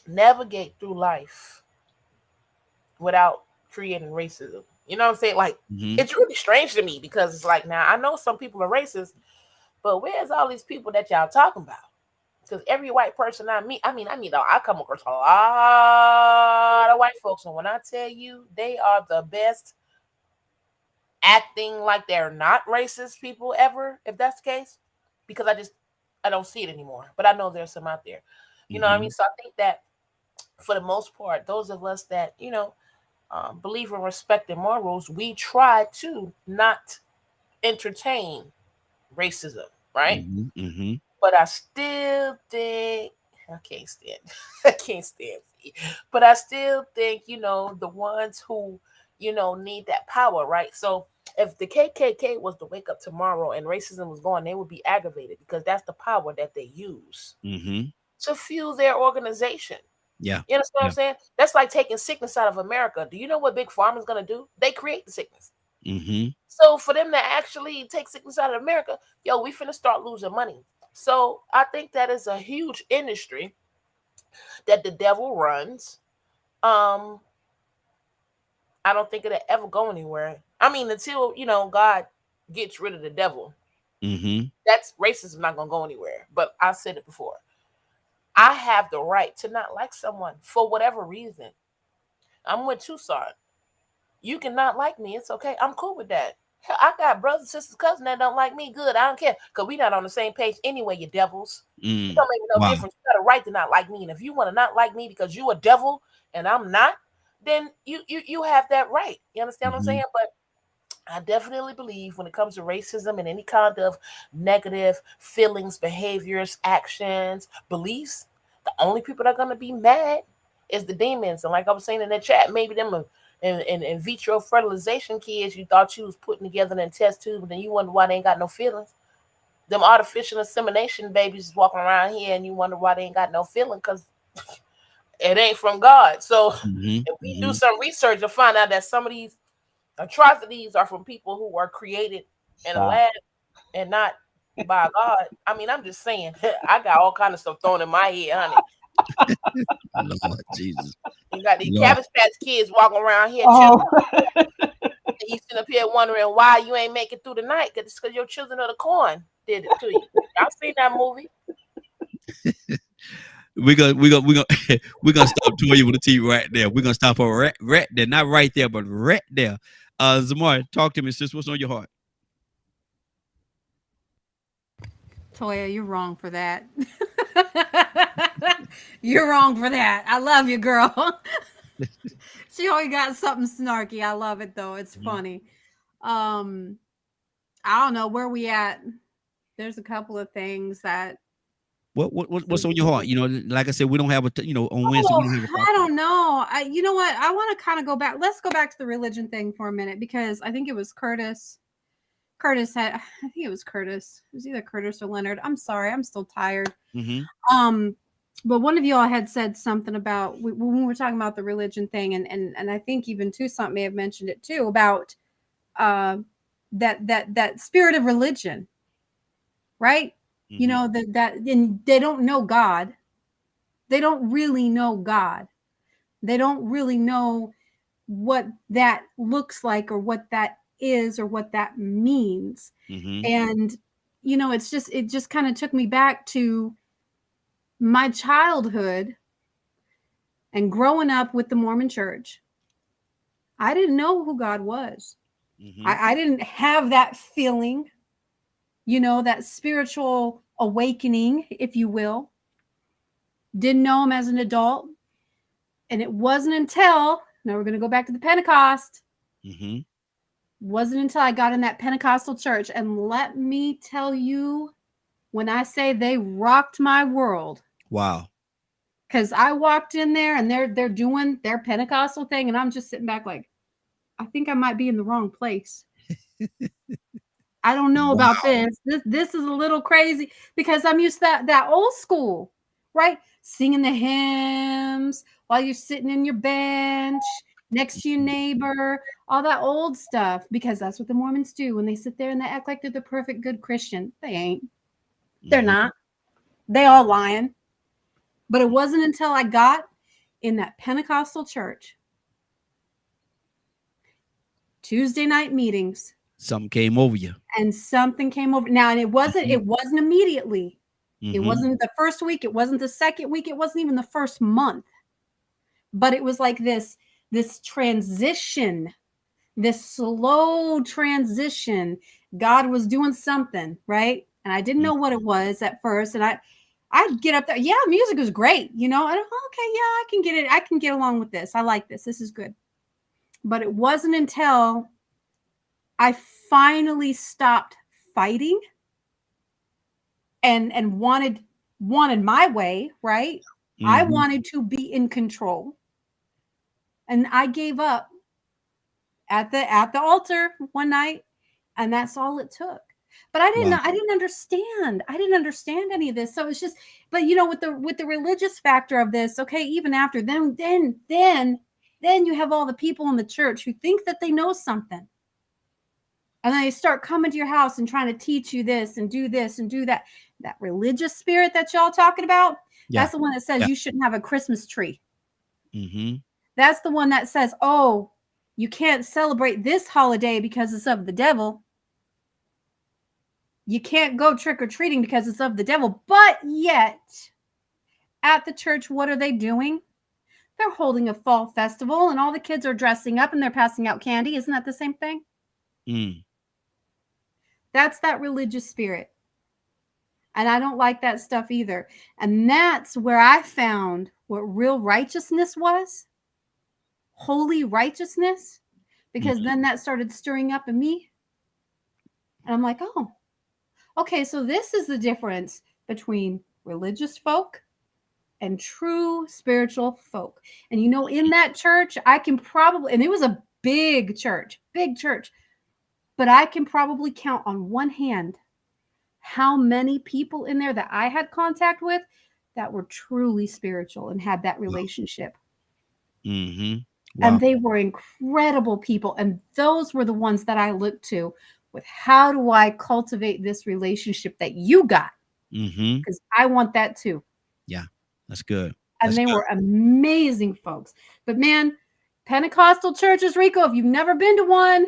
navigate through life without creating racism. You know what I'm saying? Like, it's really strange to me because it's like, now I know some people are racist, but where's all these people that y'all talking about? Because every white person I come across a lot of white folks, and when I tell you they are the best acting like they're not racist people ever, if that's the case, because I don't see it anymore. But I know there's some out there. You know what I mean? So I think that for the most part, those of us that, believe in respect and morals, we try to not entertain racism, right? But I still think I can't stand it. But I still think, the ones who, need that power, right? So if the KKK was to wake up tomorrow and racism was gone, they would be aggravated because that's the power that they use to fuel their organization. Yeah. You understand what I'm saying? That's like taking sickness out of America. Do you know what Big Pharma is going to do? They create the sickness. So for them to actually take sickness out of America, we finna start losing money. So I think that is a huge industry that the devil runs. I don't think it'll ever go anywhere. I mean, until God gets rid of the devil, that's racism not gonna go anywhere. But I said it before. I have the right to not like someone for whatever reason. I'm with Tucson. You can not like me. It's okay. I'm cool with that. Hell, I got brothers, sisters, cousins that don't like me. Good. I don't care. Because we're not on the same page anyway, you devils. It don't make no difference. You got a right to not like me. And if you want to not like me because you a devil and I'm not, then you have that right. You understand what I'm saying? But I definitely believe when it comes to racism and any kind of negative feelings, behaviors, actions, beliefs, the only people that are going to be mad is the demons. And like I was saying in the chat, maybe them in vitro fertilization kids you thought you was putting together in a test tube, and then you wonder why they ain't got no feelings. Them artificial insemination babies walking around here, and you wonder why they ain't got no feeling because it ain't from God. So if we do some research to find out that some of these atrocities are from people who are created in a lab and not by God. I mean, I'm just saying, I got all kind of stuff thrown in my head, honey. Lord Jesus. You got these Cabbage Patch Kids walking around here, children. And you sitting up here wondering why you ain't making it through the night because your children of the corn did it to you. Y'all seen that movie? We're gonna stop Toya with the T right there. We're gonna stop her right there, not right there, but right there. Zamar, talk to me, sis. What's on your heart? Toya, you're wrong for that. You're wrong for that. I love you, girl. She always got something snarky. I love it though. It's funny. I don't know where we at. There's a couple of things that. What's on your heart? Like I said, we don't have on Wednesday. We don't have I don't know. You know what? I want to kind of go back. Let's go back to the religion thing for a minute because I think it was Curtis. I think it was Curtis. It was either Curtis or Leonard. I'm sorry. I'm still tired. But one of y'all had said something about when we were talking about the religion thing, and I think even Tucson may have mentioned it too about that spirit of religion, right? That and they don't know God. They don't really know God. They don't really know what that looks like or what that is or what that means. And it just kind of took me back to my childhood And growing up with the Mormon church, I didn't know who God was. I didn't have that feeling, that spiritual awakening, if you will. Didn't know him as an adult. And it wasn't until, now we're going to go back to the Pentecost. Wasn't until I got in that Pentecostal church. And let me tell you, when I say they rocked my world. Wow. Because I walked in there and they're doing their Pentecostal thing. And I'm just sitting back like, I think I might be in the wrong place. I don't know about this. This is a little crazy because I'm used to that old school, right? Singing the hymns while you're sitting in your bench next to your neighbor, all that old stuff, because that's what the Mormons do when they sit there and they act like they're the perfect good Christian. They ain't. They're not. They all lying. But it wasn't until I got in that Pentecostal church, Tuesday night meetings, something came over you. And something came over. Now, and it wasn't immediately. It wasn't the first week. It wasn't the second week. It wasn't even the first month. But it was like this transition, this slow transition. God was doing something, right? And I didn't know what it was at first. And I'd get up there. Yeah, music was great. And okay, yeah, I can get it. I can get along with this. I like this. This is good. But it wasn't until I finally stopped fighting and wanted my way, right? I wanted to be in control. And I gave up at the altar one night, and that's all it took. But I didn't understand. I didn't understand any of this. So it's just, but with the religious factor of this, okay, even after then you have all the people in the church who think that they know something. And then they start coming to your house and trying to teach you this and do that. That religious spirit that y'all talking about, that's the one that says you shouldn't have a Christmas tree. That's the one that says, oh, you can't celebrate this holiday because it's of the devil. You can't go trick-or-treating because it's of the devil. But yet, at the church, what are they doing? They're holding a fall festival, and all the kids are dressing up, and they're passing out candy. Isn't that the same thing? That's that religious spirit. And I don't like that stuff either. And that's where I found what real righteousness was. Holy righteousness. Because then that started stirring up in me. And I'm like, oh, okay, so this is the difference between religious folk and true spiritual folk. And in that church, I can probably, and it was a big church, but I can probably count on one hand how many people in there that I had contact with that were truly spiritual and had that relationship. Wow. And they were incredible people. And those were the ones that I looked to with how do I cultivate this relationship that you got? Because I want that too. Yeah, that's good. And they were amazing folks. But man, Pentecostal churches, Rico, if you've never been to one,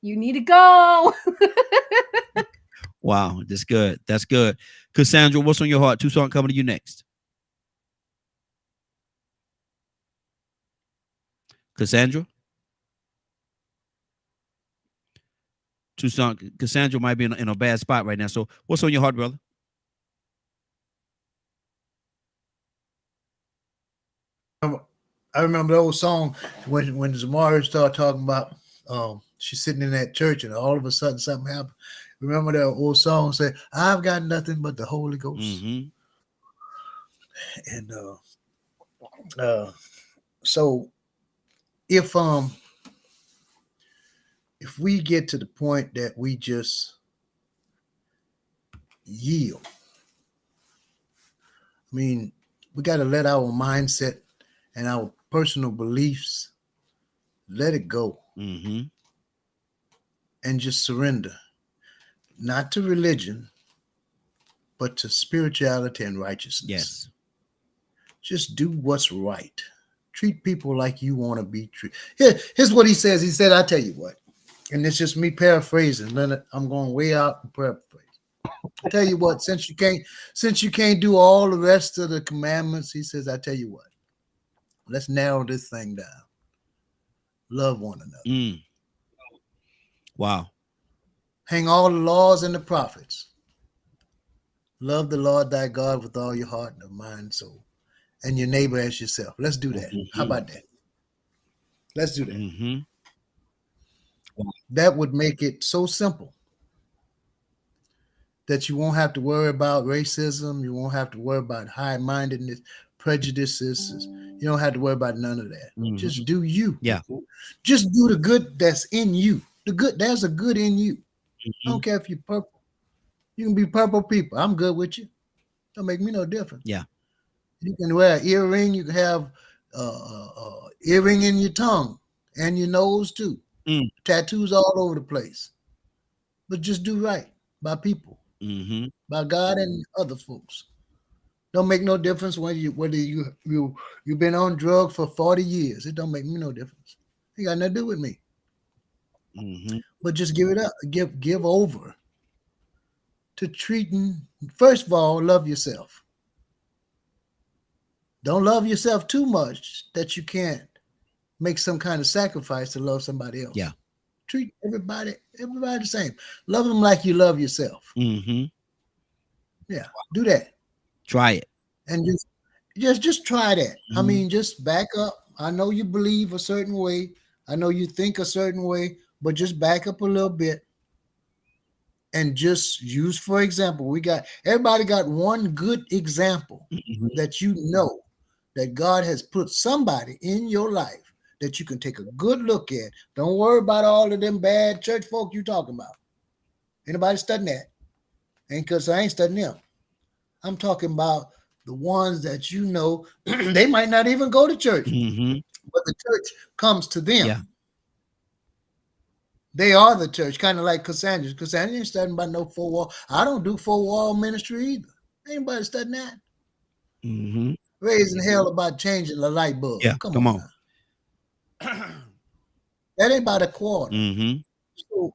you need to go. Wow, that's good. That's good. Cassandra, what's on your heart? Tucson coming to you next. Cassandra? Tucson, Cassandra might be in a bad spot right now. So what's on your heart, brother? I remember the old song when Zamari started talking about she's sitting in that church and all of a sudden something happened. Remember that old song say, I've got nothing but the Holy Ghost. And so if we get to the point that we just yield, I mean, we got to let our mindset and our personal beliefs, let it go. And just surrender. Not to religion, but to spirituality and righteousness. Yes. Just do what's right. Treat people like you want to be treated. Here's what he says. He said, I tell you what, and it's just me paraphrasing. Leonard, I'm going way out and paraphrase. I tell you what, since you can't do all the rest of the commandments, he says, I tell you what, Let's narrow this thing down. Love one another. Wow. Hang all the laws and the prophets. Love the Lord thy God with all your heart and mind and soul, and your neighbor as yourself. Let's do that. How about that? Let's do that. That would make it so simple that you won't have to worry about racism. You won't have to worry about high-mindedness, prejudices. You don't have to worry about none of that. Just do you. Yeah. Just do the good that's in you. The good, there's a good in you. I don't care if you're purple. You can be purple people. I'm good with you. Don't make me no difference. Yeah. You can wear an earring. You can have earring in your tongue and your nose too. Tattoos all over the place. But just do right by people, by God and other folks. Don't make no difference whether you've been on drugs for 40 years. It don't make me no difference. It got nothing to do with me. But just give it up. Give over to treating. First of all, love yourself. Don't love yourself too much that you can't make some kind of sacrifice to love somebody else. Yeah. Treat everybody the same. Love them like you love yourself. Yeah. Do that. Try it. And just try that. I mean, just back up. I know you believe a certain way. I know you think a certain way, but just back up a little bit and just use, for example, everybody got one good example that you know that God has put somebody in your life that you can take a good look at. Don't worry about all of them bad church folk you talking about. Anybody studying that? Ain't because I ain't studying them. I'm talking about the ones that you know, they might not even go to church, but the church comes to them. Yeah. They are the church, kind of like Cassandra. Cassandra ain't studying about no four wall. I don't do four wall ministry either. Anybody studying that? Raising hell about changing the light bulb. Yeah, come on. That ain't about a quarter. So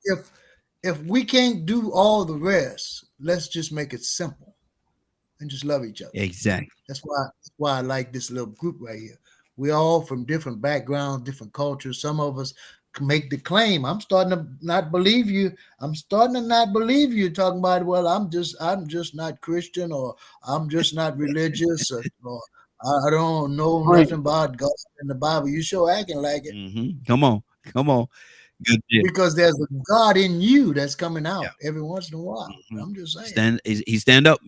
if we can't do all the rest, let's just make it simple and just love each other. Exactly. That's why I like this little group right here. We're all from different backgrounds, different cultures. Some of us can make the claim. I'm starting to not believe you. I'm starting to not believe you talking about, well, I'm just not Christian, or I'm just not religious, or I don't know nothing about God in the Bible. You sure acting like it. Come on. Good deal. Because there's a God in you that's coming out every once in a while. I'm just saying. He stand up.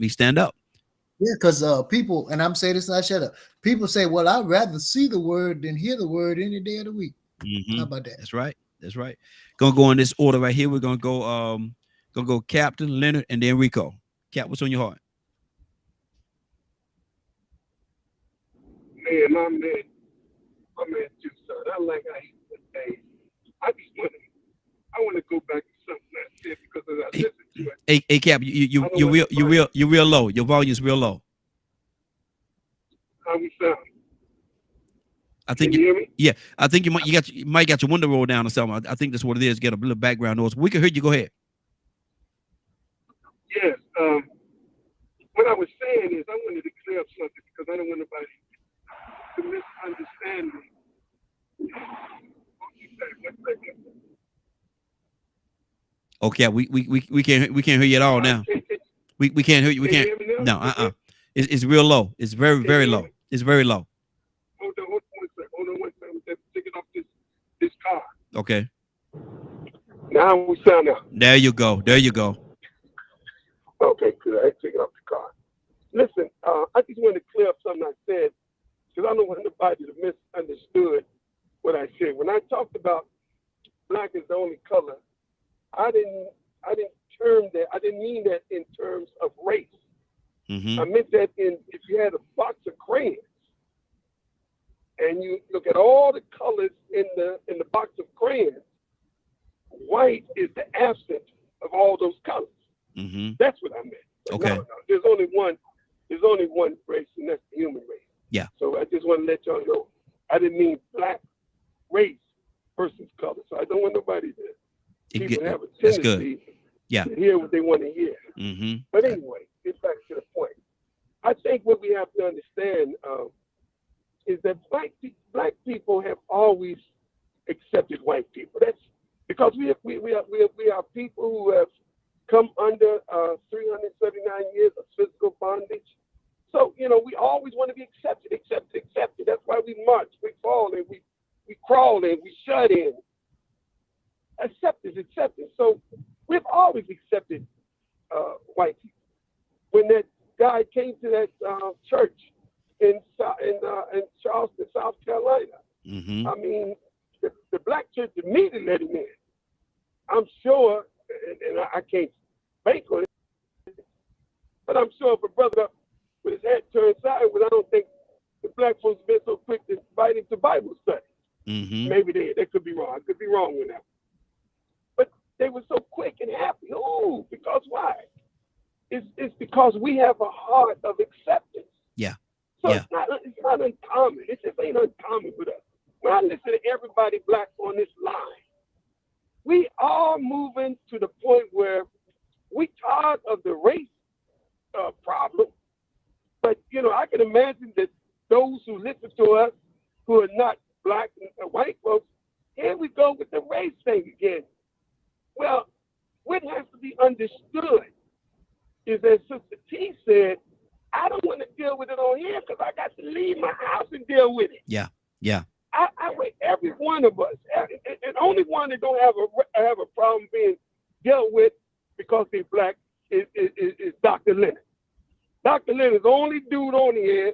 Yeah, because people, and I'm saying this, and I shut up. People say, well, I'd rather see the word than hear the word any day of the week. How about that? That's right. Gonna go in this order right here. We're gonna go Captain, Leonard, and then Rico. Cap, what's on your heart? Man, my man, too, son. I hate to say, I want to go back to something I said because as I listened to it. Hey, Cap, you're real low. Your volume's real low. How we sound? I think Can you hear me? Yeah, I think you might got your window rolled down or something. I think that's what it is. Get a little background noise. We can hear you. Go ahead. Yes. What I was saying is I wanted to clear up something because I don't want nobody to misunderstand me. Okay, we can't hear you at all now. We can't hear you. We Can you can't. hear me now? No, It's real low. It's very low. It's very low. Hold on one second. Let's take it off this car. Okay. Now we sound out. There you go. Okay, good. I take it off the car. Listen, I just want to clear up something I said because I don't want anybody to misunderstood what I said. When I talked about black is the only color, I didn't term that. I didn't mean that in terms of race. I meant that if you had a box of crayons and you look at all the colors in the box of crayons, white is the absence of all those colors. That's what I meant. But Okay. no, there's only one race, and that's the human race. Yeah. So I just want to let y'all know I didn't mean black race versus color. So I don't want nobody to people have a That's good. tendency Yeah. to hear what they want to hear. But anyway, get back to the point. I think what we have to understand is that black people have always accepted white people. That's because we are people who have come under 379 years of physical bondage. So, you know, we always want to be accepted. That's why we march, we fall, and we crawl in, we shut in. Acceptance. So we've always accepted white people. When that guy came to that church in Charleston, South Carolina, I mean, the black church immediately let him in. I'm sure, and I can't bank on it, but I'm sure if a brother with his head turned sideways, I don't think the black folks have been so quick to invite him to Bible study. Maybe they could be wrong. I could be wrong with that. But they were so quick and happy. Oh, because why? It's because we have a heart of acceptance. Yeah. So it's not uncommon. It just ain't uncommon with us. When I listen to everybody black on this line, we are moving to the point where we tired of the race problem. But, you know, I can imagine that those who listen to us who are not black and white folks, here we go with the race thing again. Well, what has to be understood is, as Sister T said, I don't want to deal with it on here because I got to leave my house and deal with it. Yeah. I wait, every one of us, and only one that don't have a problem being dealt with because they're black is Dr. Leonard. Dr. Leonard's the only dude on here.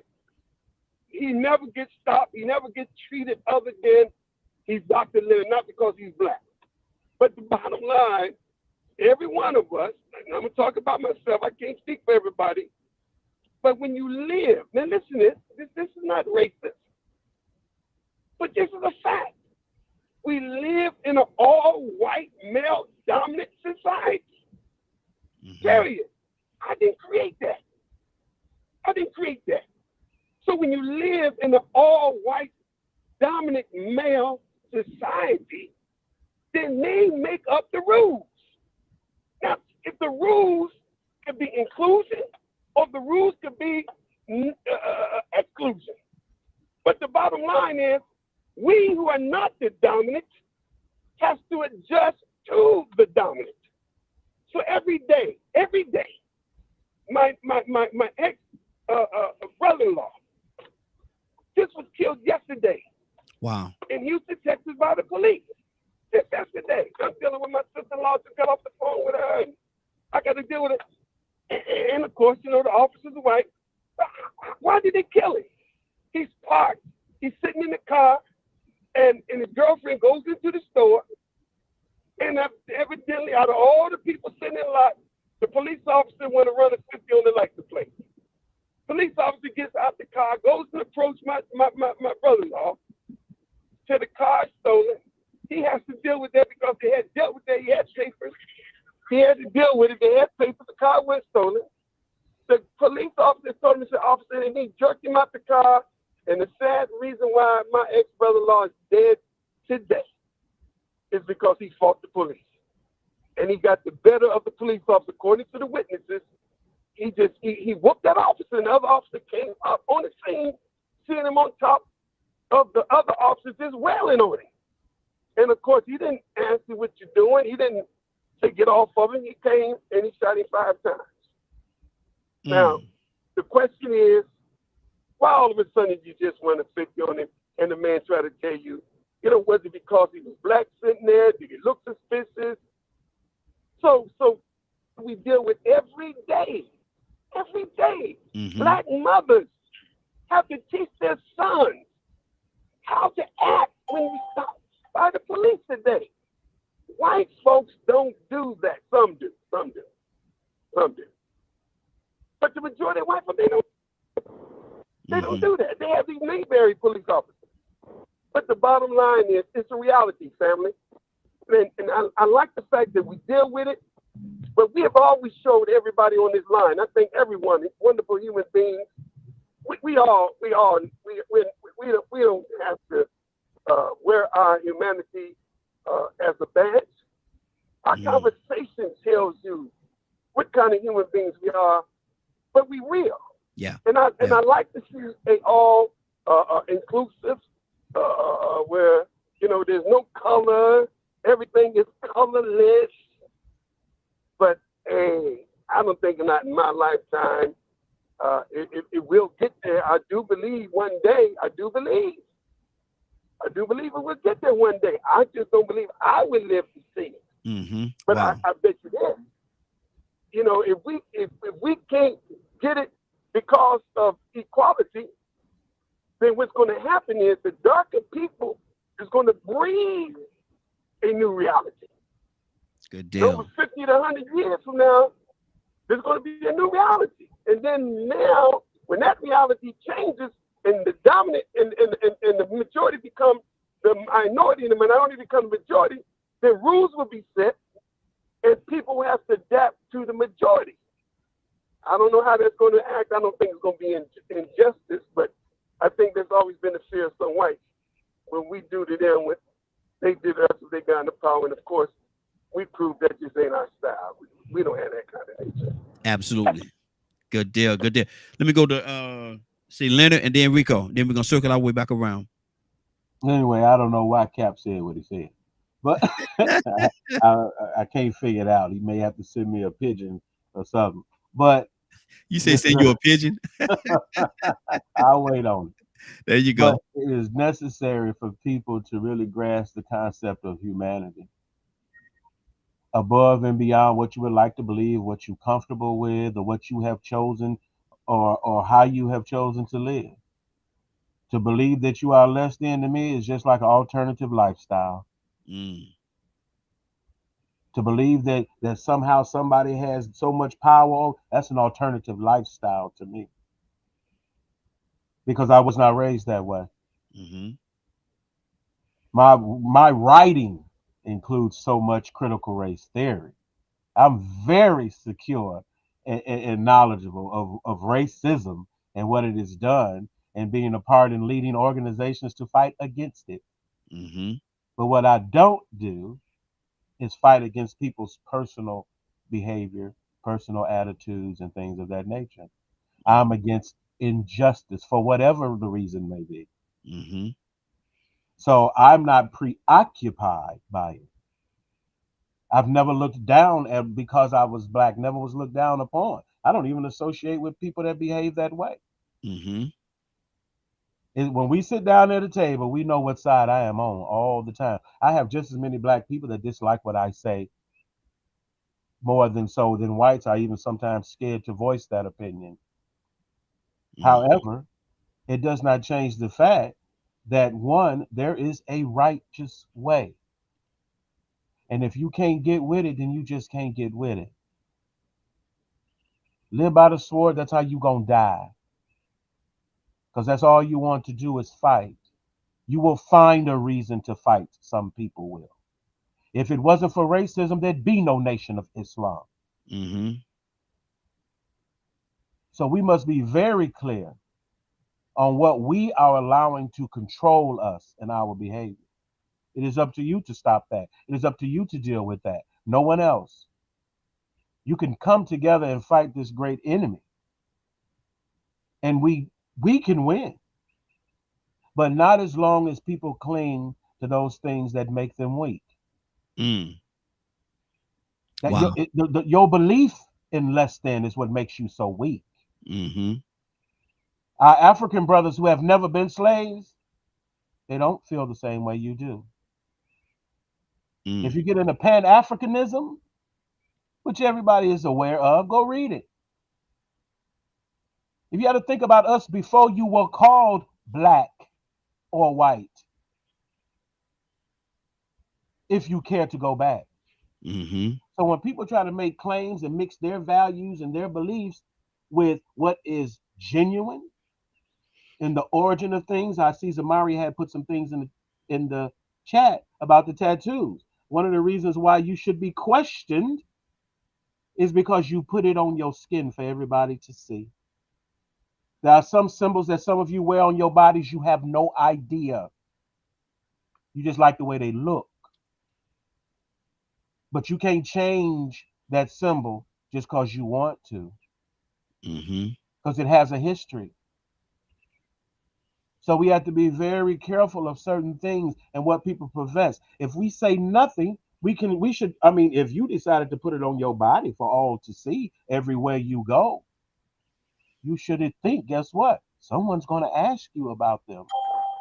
He never gets stopped. He never gets treated other than he's Dr. Leonard, not because he's black. But the bottom line, every one of us, and I'm going to talk about myself, I can't speak for everybody, but when you live, now listen to this is not racist, but this is a fact. We live in an all-white, male-dominant society. Period. I didn't create that. So when you live in an all-white, dominant male society, then they make up the rules. Now, if the rules could be inclusion, or the rules could be exclusion. But the bottom line is, we who are not the dominant have to adjust to the dominant. So every day, my ex brother-in-law just was killed yesterday. Wow. In Houston, Texas, by the police. Just yesterday. I'm dealing with my sister-in-law, just got off the phone with her, and I got to deal with it. And of course, you know, the officer's white. Why did they kill him? He's parked. He's sitting in the car, and his girlfriend goes into the store, and evidently, out of all the people sitting in the lot, the police officer want to run a 50 on the license plate. Police officer gets out the car, goes to approach my brother-in-law, said the car is stolen. He has to deal with that because they had dealt with that. He had papers. He had to deal with it. They had papers. The car was stolen. The police officer told him, he said, officer, and he jerked him out the car. And the sad reason why my ex-brother-in-law is dead today is because he fought the police. And he got the better of the police officer, according to the witnesses. He whooped that officer, and the other officer came up on the scene, seeing him on top of the other officers just wailing on him. And of course, he didn't answer what you're doing. He didn't say get off of him. He came and he shot him 5 times. Now, the question is, why all of a sudden you just want to 50 on him and the man tried to tell you, you know, was it because he was black sitting there? Did he look suspicious? So we deal with every day. Black mothers have to teach their sons how to act when you stop by the police today. White folks don't do that. Some do. But the majority of white folks, they don't do that. They have these Mayberry police officers. But the bottom line is, it's a reality, family. And I like the fact that we deal with it, but we have always showed everybody on this line, I think everyone, wonderful human beings, we don't have to wear our humanity as a badge. Our conversation tells you what kind of human beings we are, but we real. Yeah. And I like to see a all inclusive, where there's no color, everything is colorless. But hey, I don't think not in my lifetime. It will get there. I do believe one day. I do believe it will get there one day. I just don't believe I will live to see it. Mm-hmm. But Wow. I bet you this. If we can't get it because of equality, then what's going to happen is the darker people is going to breathe a new reality. Good deal. Over 50 to 100 years from now, there's going to be a new reality. And then now, when that reality changes and the dominant and the majority become the minority and the minority become the majority, then rules will be set and people will have to adapt to the majority. I don't know how that's going to act. I don't think it's going to be injustice, but I think there's always been a fear of some whites. When we do to them what they did to us, they got in the power. And of course, we proved that just ain't our style. We don't have that kind of nature. Absolutely. Good deal. Good deal. Let me go to see Leonard and then Rico. Then we're gonna circle our way back around. Anyway, I don't know why Cap said what he said, but I can't figure it out. He may have to send me a pigeon or something. But you say send you a pigeon? I'll wait on it. There you go. But it is necessary for people to really grasp the concept of humanity above and beyond what you would like to believe, what you're comfortable with, or what you have chosen, or how you have chosen to live. To believe that you are less than to me is just like an alternative lifestyle. To believe that somehow somebody has so much power, that's an alternative lifestyle to me. Because I was not raised that way. Mm-hmm. My writing includes so much critical race theory. I'm very secure and knowledgeable of racism and what it has done, and being a part in leading organizations to fight against it. Mm-hmm. But what I don't do is fight against people's personal behavior, personal attitudes, and things of that nature. I'm against injustice for whatever the reason may be. Mm-hmm. So I'm not preoccupied by it. I've never looked down at because I was black, never was looked down upon. I don't even associate with people that behave that way. Mm-hmm. When we sit down at a table, we know what side I am on all the time. I have just as many black people that dislike what I say more than whites. I even sometimes scared to voice that opinion. Mm-hmm. However, it does not change the fact that one, there is a righteous way. And if you can't get with it, then you just can't get with it. Live by the sword, that's how you gonna die. Because that's all you want to do is fight. You will find a reason to fight, some people will. If it wasn't for racism, there'd be no Nation of Islam. Mm-hmm. So we must be very clear on what we are allowing to control us and our behavior. It is up to you to stop that. It is up to you to deal with that. No one else. You can come together and fight this great enemy. And we can win. But not as long as people cling to those things that make them weak. Mm. That wow. Your belief in less than is what makes you so weak. Mm-hmm. Our African brothers who have never been slaves, they don't feel the same way you do. If you get into Pan-Africanism, which everybody is aware of, go read it. If you had to think about us before you were called black or white, if you care to go back. Mm-hmm. So when people try to make claims and mix their values and their beliefs with what is genuine in the origin of things, I see Zamari had put some things in the chat about the tattoos. One of the reasons why you should be questioned is because you put it on your skin for everybody to see. There are some symbols that some of you wear on your bodies you have no idea. You just like the way they look. But you can't change that symbol just because you want to. Mm-hmm. Because it has a history. So we have to be very careful of certain things and what people profess. If we say nothing, we should, I mean, if you decided to put it on your body for all to see everywhere you go, you shouldn't think, guess what? Someone's going to ask you about them.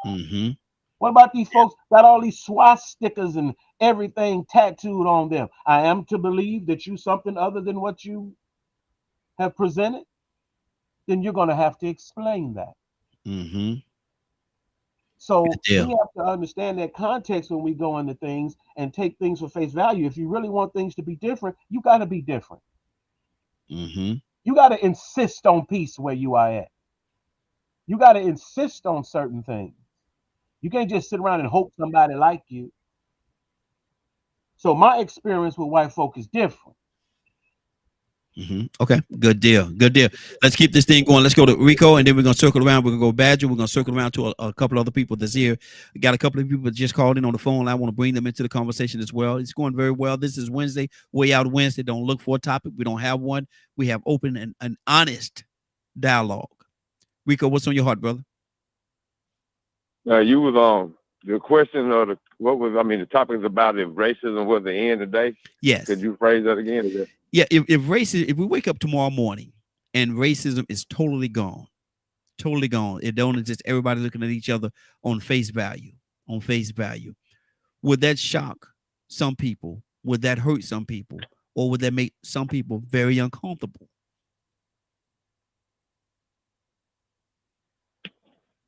Mm-hmm. What about these folks got all these swastikas and everything tattooed on them? I am to believe that you something other than what you have presented? Then you're going to have to explain that. Mm-hmm. So Yeah. we have to understand that context when we go into things and take things for face value. If you really want things to be different, you got to be different. Mm-hmm. You got to insist on peace where you are at. You got to insist on certain things. You can't just sit around and hope somebody like you. So my experience with white folk is different. Mm-hmm. Okay, good deal. Good deal. Let's keep this thing going. Let's go to Rico, and then we're gonna circle around. We're gonna go Badger. We're gonna circle around to a couple other people that's here. We got a couple of people that just called in on the phone. I want to bring them into the conversation as well. It's going very well. This is Wednesday, Way Out Wednesday. Don't look for a topic. We don't have one. We have open and an honest dialogue. Rico, what's on your heart, brother? You was the question of the topic is about if racism was the end today. Yes. Could you phrase that again? Yeah, if we wake up tomorrow morning and racism is totally gone, it don't just everybody looking at each other on face value, would that shock some people? Would that hurt some people? Or would that make some people very uncomfortable?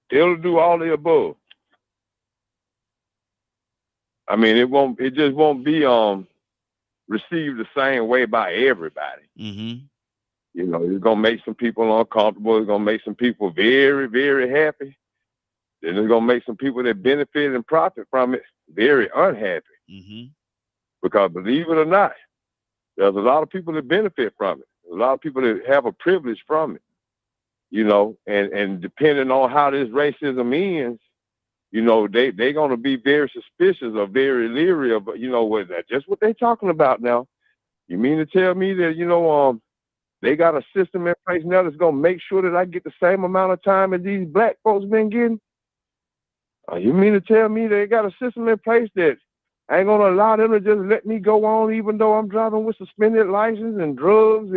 It'll do all the above. I mean, it just won't be received the same way by everybody. Mm-hmm. You know, it's gonna make some people uncomfortable. It's gonna make some people very, very happy. Then it's gonna make some people that benefit and profit from it very unhappy. Mm-hmm. Because believe it or not, there's a lot of people that benefit from it. A lot of people that have a privilege from it. You know, and depending on how this racism ends, you know, they're going to be very suspicious or very leery of, you know, what that just what they're talking about now. You mean to tell me that, you know, they got a system in place now that's going to make sure that I get the same amount of time as these black folks been getting? You mean to tell me they got a system in place that ain't going to allow them to just let me go on even though I'm driving with suspended license and drugs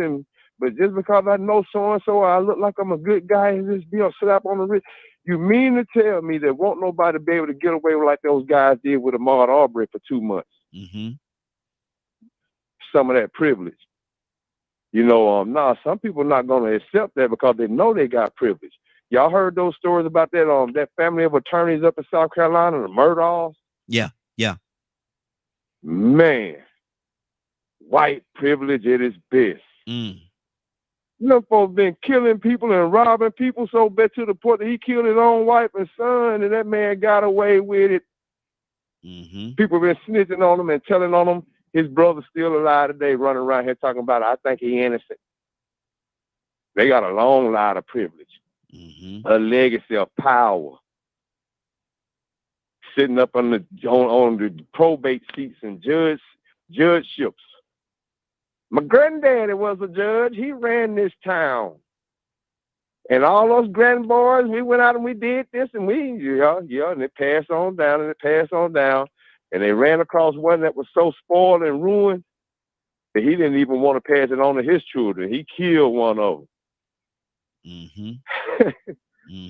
but just because I know so-and-so, I look like I'm a good guy and just be a slap on the wrist. You mean to tell me that won't nobody be able to get away like those guys did with Ahmaud Arbery for 2 months? Mm-hmm. Some of that privilege. You know, some people are not going to accept that because they know they got privilege. Y'all heard those stories about that family of attorneys up in South Carolina, the Murdaughs? Yeah. Man, white privilege at its best. Mm. You know, folks been killing people and robbing people so bad to the point that he killed his own wife and son, and that man got away with it. Mm-hmm. People been snitching on him and telling on him his brother's still alive today, running around here talking about, I think he innocent. They got a long line of privilege, a legacy of power, sitting up on the probate seats and judgeships. My granddaddy was a judge. He ran this town. And all those grandboys, we went out and we did this and and it passed on down and it passed on down. And they ran across one that was so spoiled and ruined that he didn't even want to pass it on to his children. He killed one of them.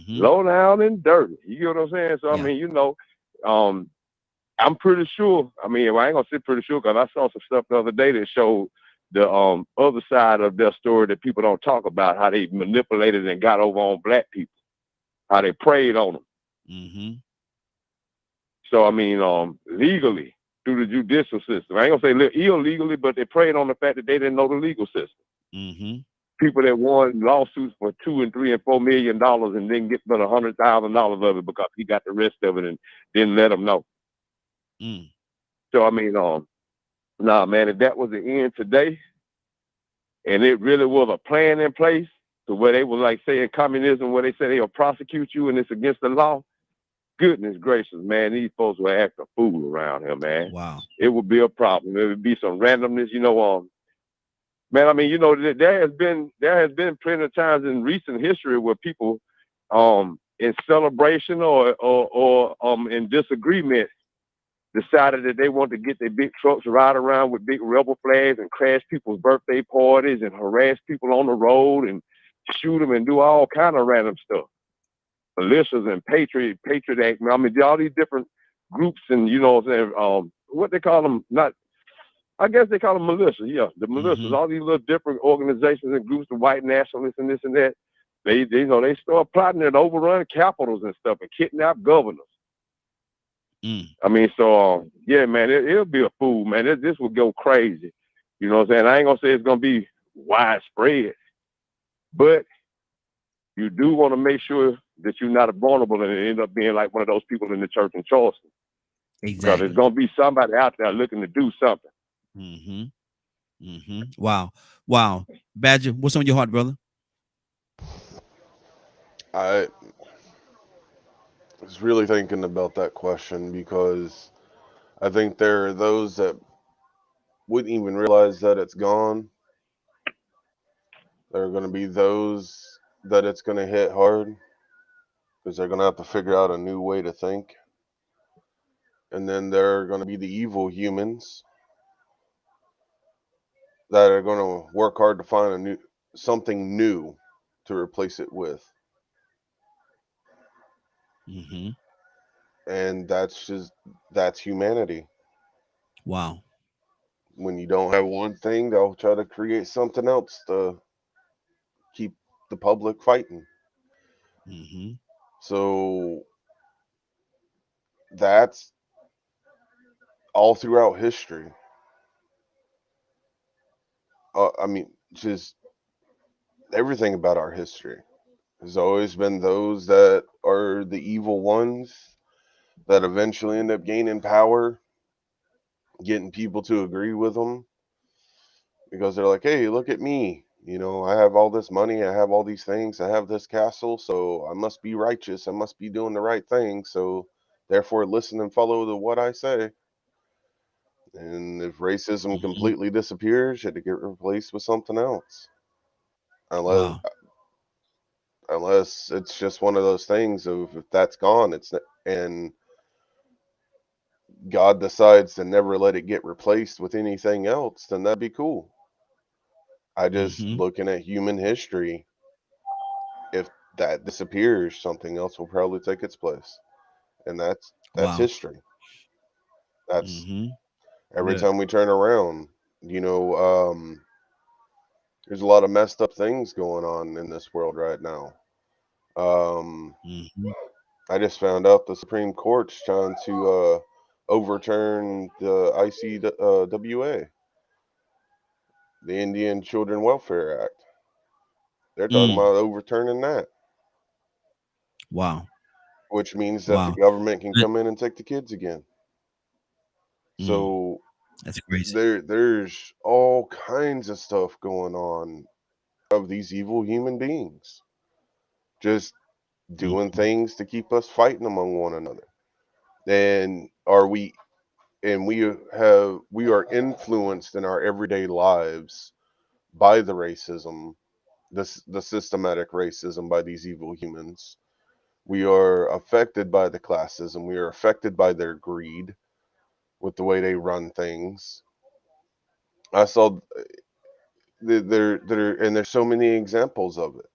Low down and dirty. You get what I'm saying? So, I mean, you know, I'm pretty sure. I mean, I ain't going to say pretty sure because I saw some stuff the other day that showed the other side of their story that people don't talk about, how they manipulated and got over on black people, how they preyed on them. So, I mean, legally, through the judicial system. I ain't going to say illegally, but they preyed on the fact that they didn't know the legal system. People that won lawsuits for $2 and $3 and $4 million and didn't get but $100,000 of it because he got the rest of it and didn't let them know. So, I mean, nah, man, if that was the end today, and it really was a plan in place to where they were like saying communism, where they say they'll prosecute you and it's against the law, goodness gracious, man, these folks will act a fool around here, man. Wow. It would be a problem. It would be some randomness, you know. Man, I mean, you know, there has been plenty of times in recent history where people in celebration or in disagreement, decided that they want to get their big trucks, ride around with big rebel flags and crash people's birthday parties and harass people on the road and shoot them and do all kind of random stuff. Militias and Patriot Act. I mean, all these different groups and, you know what I'm saying, what they call them, I guess they call them militias. Yeah, the militias, all these little different organizations and groups, the white nationalists and this and that. They start plotting and overrun capitals and stuff and kidnap governors. I mean, so yeah, man, it'll be a fool, man. This will go crazy. You know what I'm saying? I ain't gonna say it's gonna be widespread, but you do want to make sure that you're not vulnerable and end up being like one of those people in the church in Charleston. Exactly. Because there's gonna be somebody out there looking to do something. Wow. Badger, what's on your heart, brother? I was really thinking about that question because I think there are those that wouldn't even realize that it's gone. There are going to be those that it's going to hit hard because they're going to have to figure out a new way to think. And then there are going to be the evil humans that are going to work hard to find something new to replace it with. And that's humanity. Wow. When you don't have one thing, they'll try to create something else to keep the public fighting. So that's all throughout history. I mean, just everything about our history. There's always been those that are the evil ones that eventually end up gaining power, getting people to agree with them because they're like, hey, look at me. You know, I have all this money. I have all these things. I have this castle. So I must be righteous. I must be doing the right thing. So therefore, listen and follow what I say. And if racism completely disappears, it get replaced with something else. Unless it's just one of those things of if that's gone, and God decides to never let it get replaced with anything else, then that'd be cool. I just looking at human history, if that disappears, something else will probably take its place. And that's history. That's every time we turn around, you know, there's a lot of messed up things going on in this world right now. I just found out the Supreme Court's trying to overturn the ICWA, the Indian Children Welfare Act. They're talking about overturning that. Wow. Which means that the government can come in and take the kids again. So that's crazy. There's all kinds of stuff going on of these evil human beings just doing things to keep us fighting among one another. And we are influenced in our everyday lives by the racism, the systematic racism by these evil humans. We are affected by the classism. We are affected by their greed with the way they run things. I saw there's so many examples of it.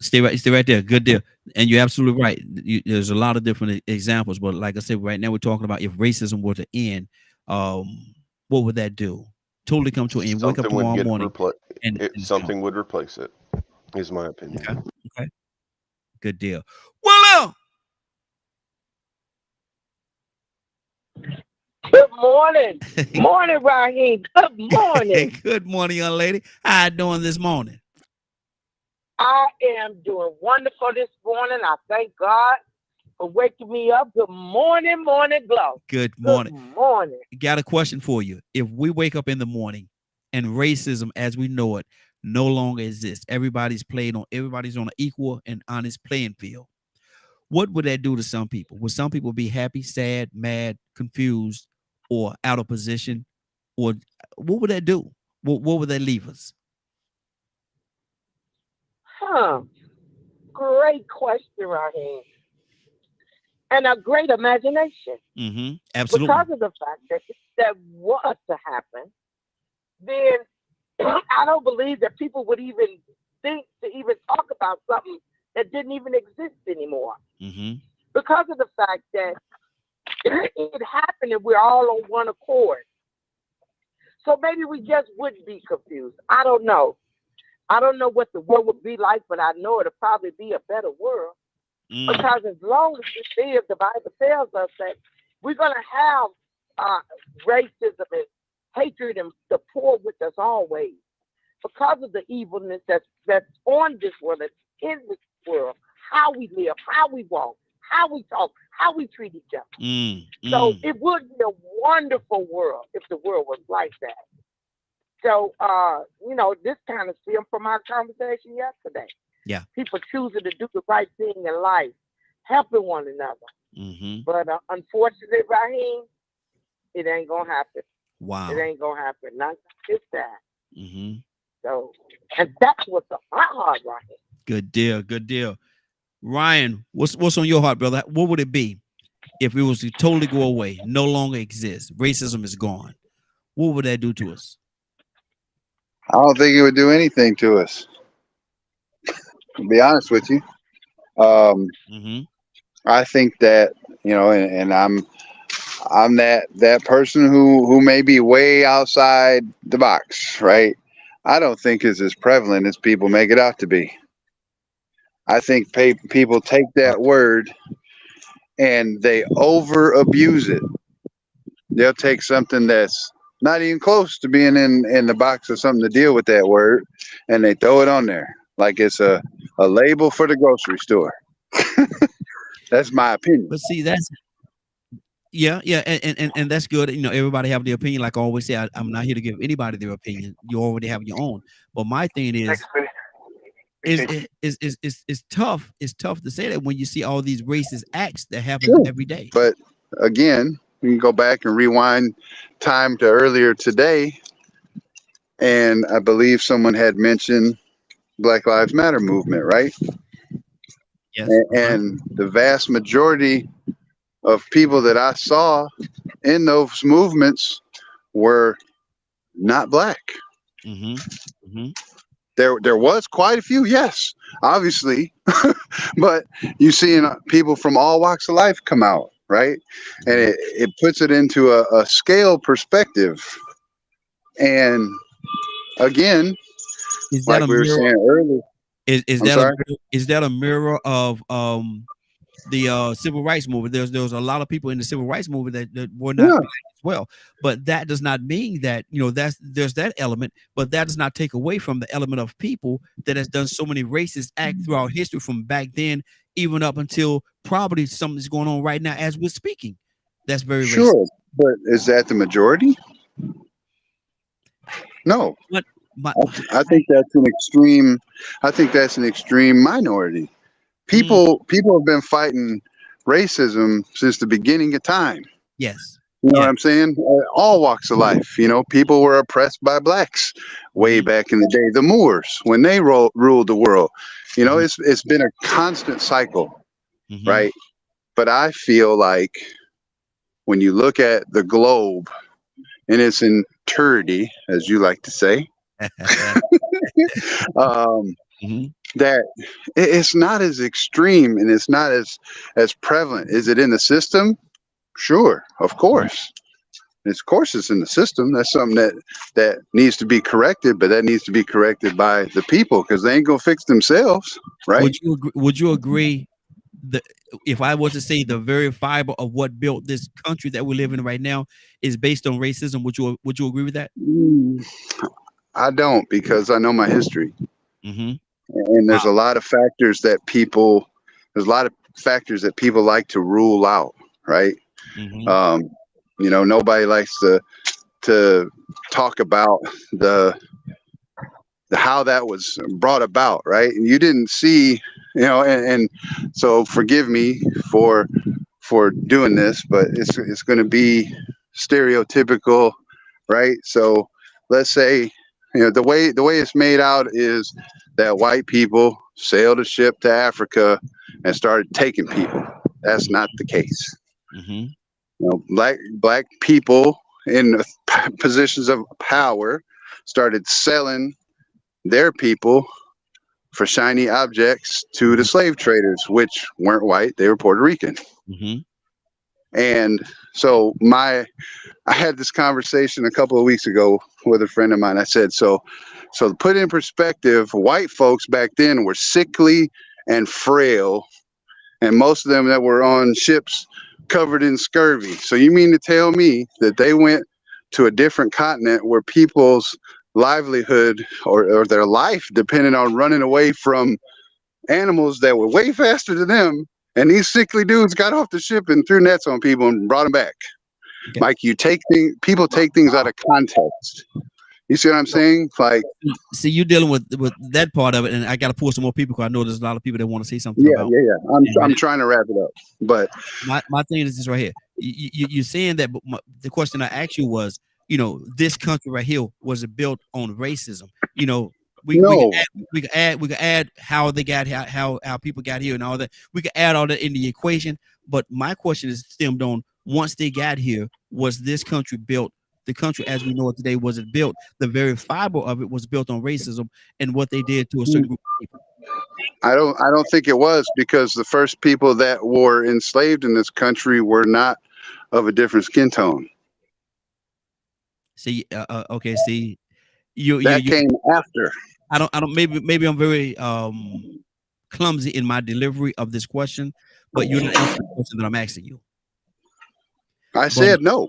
Stay right there. Good deal. And you're absolutely right. There's a lot of different examples, but like I said, right now we're talking about if racism were to end, what would that do? Totally come to an end. Wake up tomorrow morning. Something would replace it, is my opinion. Okay. Good deal. Well, good morning. Morning, Raheem. Good morning. Good morning, young lady. How you doing this morning? I am doing wonderful this morning. I thank God for waking me up. Good morning, Morning Glow. Good morning. Good morning. Got a question for you. If we wake up in the morning and racism as we know it no longer exists, everybody's on an equal and honest playing field, what would that do to some people? Would some people be happy, sad, mad, confused, or out of position? Or what would that do? What would that leave us? great question, Raheem, and a great imagination. Absolutely. Because of the fact that if that was to happen, then I don't believe that people would even think to even talk about something that didn't even exist anymore. Because of the fact that it happened and we're all on one accord. So maybe we just wouldn't be confused. I don't know. I don't know what the world would be like, but I know it'll probably be a better world. Because as long as we live, the Bible tells us that we're going to have racism and hatred and the poor with us always. Because of the evilness that's on this world, that's in this world, how we live, how we walk, how we talk, how we treat each other. So it would be a wonderful world if the world was like that. So, this kind of stemmed from our conversation yesterday. Yeah. People choosing to do the right thing in life, helping one another. But unfortunately, Raheem, it ain't going to happen. Wow. It ain't going to happen. Not just that. So, and that's what's on my heart, Raheem. Good deal. Good deal. Ryan, what's on your heart, brother? What would it be if it was to totally go away, no longer exist? Racism is gone. What would that do to us? I don't think it would do anything to us. To be honest with you, I think that and I'm that person who may be way outside the box, right? I don't think it's as prevalent as people make it out to be. I think people take that word and they over abuse it. They'll take something that's not even close to being in the box of something to deal with that word, and they throw it on there like it's a label for the grocery store. That's my opinion. But see, that's and that's good. Everybody have their opinion. Like I always say, I'm not here to give anybody their opinion. You already have your own. But my thing is it's tough. It's tough to say that when you see all these racist acts that happen every day. But again, we can go back and rewind time to earlier today, and I believe someone had mentioned Black Lives Matter movement, right? Yes. And the vast majority of people that I saw in those movements were not black. There was quite a few, yes, obviously, but you seeing people from all walks of life come out, right? And it puts it into a scale perspective. And again, is that like we were saying earlier, is that a mirror of the civil rights movement? There was a lot of people in the civil rights movement that were not black as well, but that does not mean that there's that element, but that does not take away from the element of people that has done so many racist acts throughout history from back then even up until probably something's going on right now as we're speaking. That's very racist. But is that the majority? No. I think that's an extreme. I think that's an extreme minority. People have been fighting racism since the beginning of time. Yes. You know what I'm saying? All walks of life. People were oppressed by blacks way back in the day. The Moors, when they ruled the world. It's been a constant cycle, right? But I feel like when you look at the globe in its entirety, as you like to say, that it's not as extreme and it's not as prevalent. Is it in the system? Sure, of course. Of course it's in the system. That's something that needs to be corrected, but that needs to be corrected by the people because they ain't gonna fix themselves, right? Would you agree that if I was to say the very fiber of what built this country that we live in right now is based on racism, would you agree with that? I don't, because I know my history. And there's a lot of factors that people like to rule out, right? Nobody likes to talk about the how that was brought about, right? And you didn't see, and so forgive me for doing this, but it's going to be stereotypical, right? So let's say, the way it's made out is that white people sailed a ship to Africa and started taking people. That's not the case. Mm-hmm. You know, black people in positions of power started selling their people for shiny objects to the slave traders, which weren't white; they were Puerto Rican. Mm-hmm. And so I had this conversation a couple of weeks ago with a friend of mine. I said, so to put in perspective, white folks back then were sickly and frail, and most of them that were on ships covered in scurvy. So you mean to tell me that they went to a different continent where people's livelihood or their life depended on running away from animals that were way faster than them, and these sickly dudes got off the ship and threw nets on people and brought them back? Okay. Like, people take things out of context. You see what I'm saying? Like, see, you're dealing with that part of it, and I got to pull some more people because I know there's a lot of people that want to say something yeah, about. yeah. I'm trying to wrap it up, but my thing is this right here. You're saying that, but the question I asked you was, you know, this country right here was it built on racism? You know, we could add how they got how people got here and all that. We could add all that in the equation. But my question is stemmed on, once they got here, was this country built? The country as we know it today, was it built? The very fiber of it was built on racism and what they did to a certain group of people. I don't think it was, because the first people that were enslaved in this country were not of a different skin tone. See, okay, see, you came after. I don't. Maybe I'm very clumsy in my delivery of this question, but you're not answering the question that I'm asking you. I said no.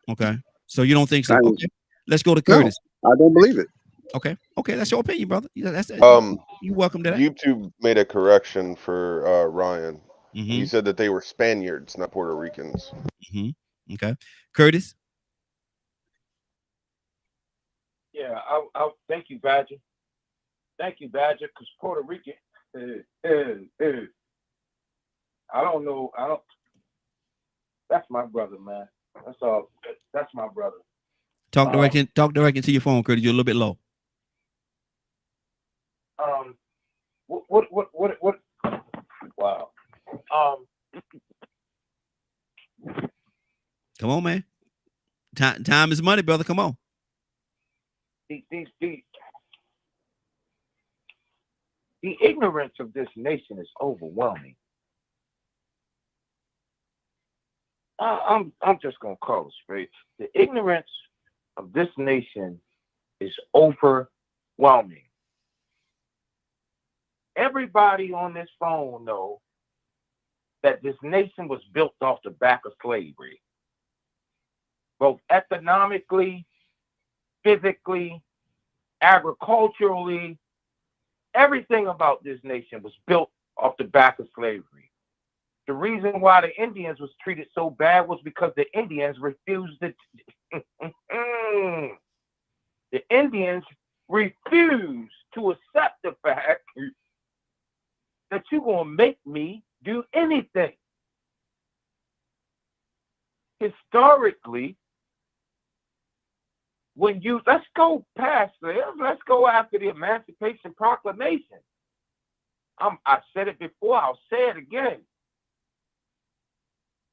Okay, so you don't think so? Okay, let's go to Curtis. No, I don't believe it. Okay, that's your opinion, brother. That's you welcome to that. YouTube made a correction for Ryan. Mm-hmm. He said that they were Spaniards, not Puerto Ricans. Mm-hmm. Okay, Curtis. Yeah, I'll thank you, Badger. Thank you, Badger, because Puerto Rican. I don't know. That's my brother, man. That's all. That's my brother. Talk directly to your phone, Curtis. You're a little bit low. What? Wow. Come on, man. Time is money, brother. Come on. The ignorance of this nation is overwhelming. I'm just gonna call it straight. The ignorance of this nation is overwhelming. Everybody on this phone knows that this nation was built off the back of slavery, both economically, physically, agriculturally. Everything about this nation was built off the back of slavery. The reason why the Indians was treated so bad was because the Indians refused to. The Indians refused to accept the fact that you're gonna make me do anything. Historically, let's go past this. Let's go after the Emancipation Proclamation. I said it before. I'll say it again.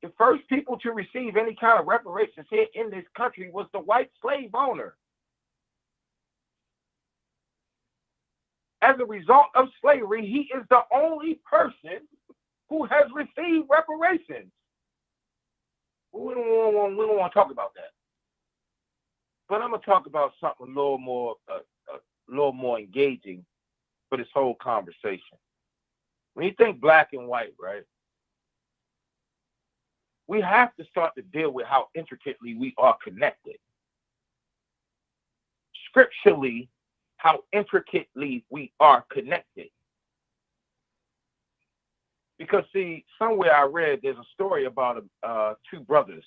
The first people to receive any kind of reparations here in this country was the white slave owner. As a result of slavery, he is the only person who has received reparations. We don't want to talk about that. But I'm gonna talk about something a little more engaging for this whole conversation. When you think black and white, right? We have to start to deal with how intricately we are connected. Scripturally, how intricately we are connected. Because see, somewhere I read there's a story about two brothers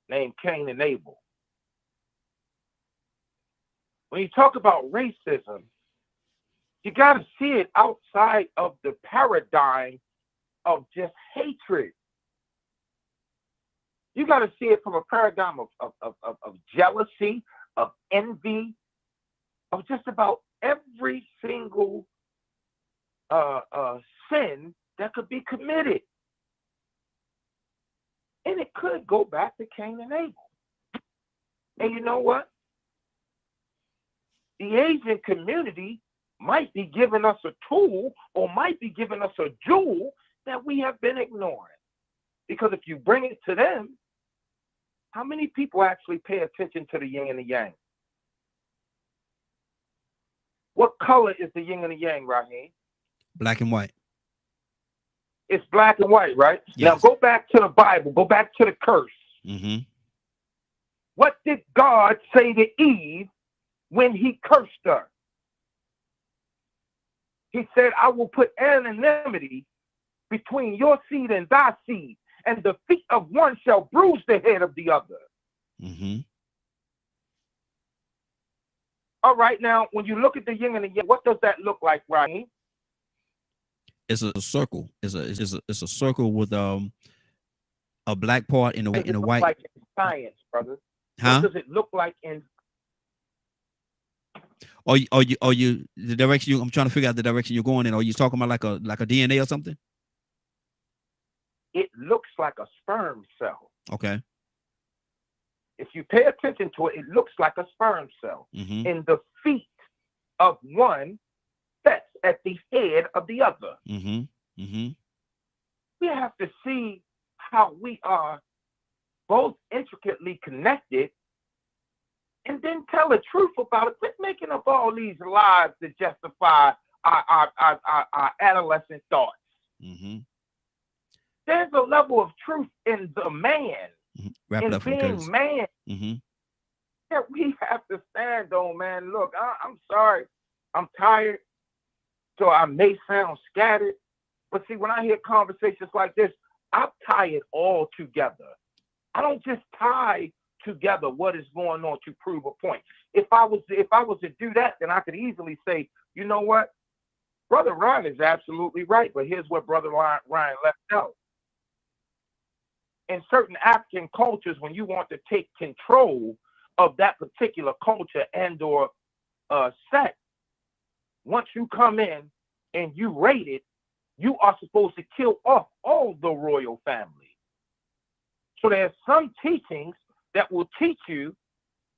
named Cain and Abel. When you talk about racism, you got to see it outside of the paradigm of just hatred. You got to see it from a paradigm of jealousy, of envy, of just about every single sin that could be committed. And it could go back to Cain and Abel. And you know what? The Asian community might be giving us a tool or might be giving us a jewel that we have been ignoring. Because if you bring it to them, how many people actually pay attention to the yin and the yang? What color is the yin and the yang, Raheem? Black and white. It's black and white, right? Yes. Now go back to the Bible. Go back to the curse. Mm-hmm. What did God say to Eve when he cursed her? He said, I will put anonymity between your seed and thy seed, and the feet of one shall bruise the head of the other. Mm-hmm. All right, now, when you look at the yin and the yang, what does that look like, Raheem? It's a circle. It's a circle with a black part in a What does it look white. like in science, brother? Huh? What does it look like in? Or you the direction you? I'm trying to figure out the direction you're going in. Are you talking about like a DNA or something? It looks like a sperm cell. Okay. If you pay attention to it, it looks like a sperm cell. Mm-hmm. In the feet of one that's at the head of the other. Mm-hmm. Mm-hmm. We have to see how we are both intricately connected and then tell the truth about it. Quit making up all these lies to justify our adolescent thoughts. Mm-hmm. There's a level of truth in the man, Mm-hmm. Wrap it in up for the being Curtis. man, Mm-hmm. that we have to stand on, man. Look, I'm sorry. I'm tired, so I may sound scattered. But see, when I hear conversations like this, I tie it all together. I don't just tie together what is going on to prove a point. If I was to do that, then I could easily say, you know what? Brother Ryan is absolutely right, but here's what Brother Ryan left out. In certain African cultures, when you want to take control of that particular culture and or sect, once you come in and you raid it, you are supposed to kill off all the royal family. So there's some teachings that will teach you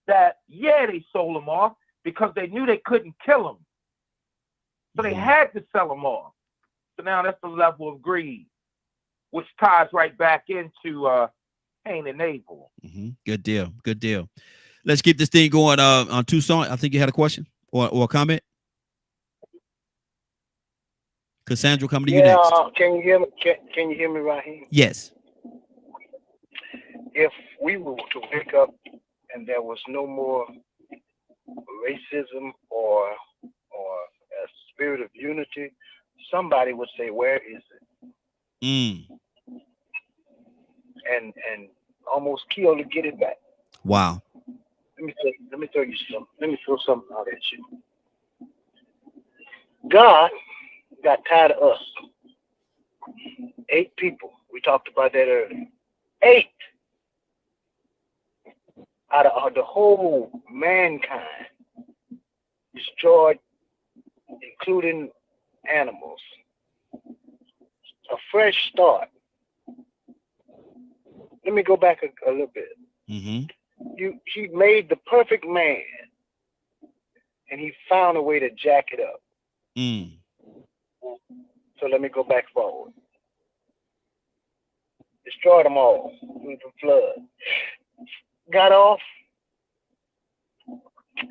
that, yeah, they sold them off because they knew they couldn't kill them. So they had to sell them off. So now that's the level of greed, which ties right back into Cain and Abel. Mm-hmm. Good deal. Good deal. Let's keep this thing going. On Tucson, I think you had a question or a comment. Cassandra, coming to you next. Can you hear me? Can you hear me, Raheem? Yes. If we were to wake up and there was no more racism or a spirit of unity, somebody would say, "Where is it?" Mm. And almost kill to get it back. Wow. Let me throw you something. Let me throw something out at you. God got tired of us. 8 people. We talked about that earlier. 8 out of the whole mankind destroyed, including animals. A fresh start. Let me go back a little bit. Mm-hmm. He made the perfect man, and he found a way to jack it up. Mm. So let me go back forward. Destroyed them all with the flood. Got off,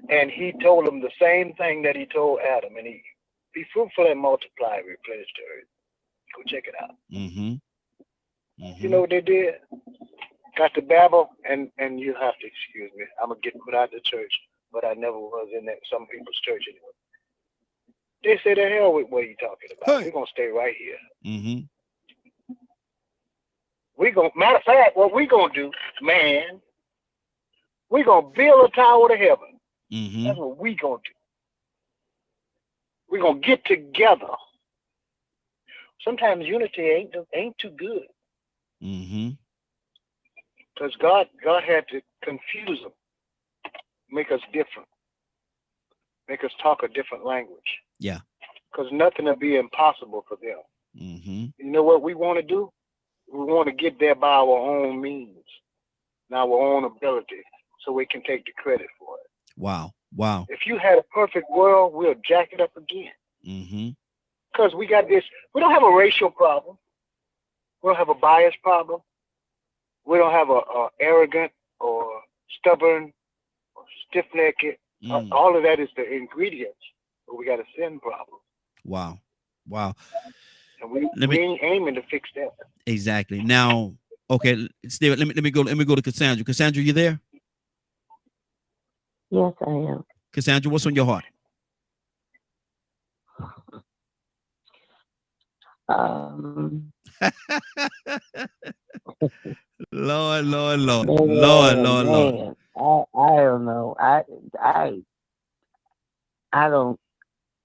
and he told them the same thing that he told Adam and Eve: be fruitful and multiply, replenish the earth. Go check it out. Mm-hmm. Mm-hmm. You know what they did? Got to babble, and you have to excuse me. I'm gonna get put out of the church, but I never was in some people's church anyway. They say, the hell with what you talking about. We're gonna stay right here. Mm-hmm. Matter of fact, what we gonna do, man, we gonna build a tower to heaven. Mm-hmm. That's what we gonna do. We're gonna get together. Sometimes unity ain't too good. Mm-hmm. Because God had to confuse them, make us different. make us talk a different language. Yeah. Because nothing will be impossible for them. Mm-hmm. You know what we want to do? We want to get there by our own means, and our own ability, so we can take the credit for it. Wow. Wow. If you had a perfect world, we'll jack it up again. Mm-hmm. Because we got this. We don't have a racial problem. We don't have a bias problem. We don't have a arrogant or stubborn or stiff-necked. All of that is the ingredients, but we got a sin problem. Wow. Wow. And we ain't aiming to fix that. Exactly. Now, okay, Steve, let me go to Cassandra. Cassandra, you there? Yes, I am. Cassandra, what's on your heart? Lord. Man. I don't know.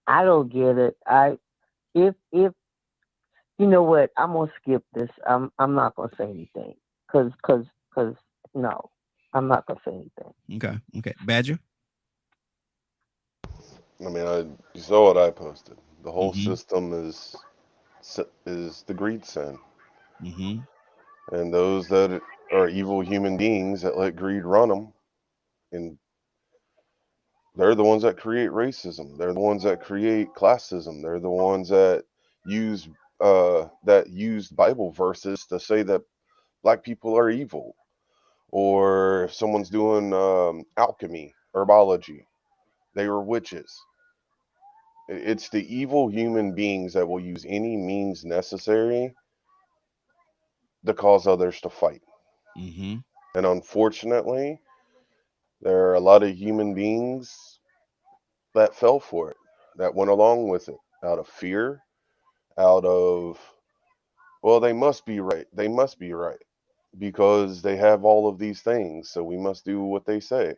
I don't get it. If you know what, I'm gonna skip this. I'm not gonna say anything. Cause no, I'm not gonna say anything. Okay. Badger? I mean, you saw what I posted. The whole system is the greed sin. Mm-hmm. And those that are evil human beings that let greed run them, and they're the ones that create racism. They're the ones that create classism. They're the ones that use Bible verses to say that black people are evil, or if someone's doing alchemy, herbology, they were witches. It's the evil human beings that will use any means necessary to cause others to fight. Mm-hmm. And unfortunately, there are a lot of human beings that fell for it, that went along with it out of fear, out of, well, they must be right. They must be right because they have all of these things. So we must do what they say.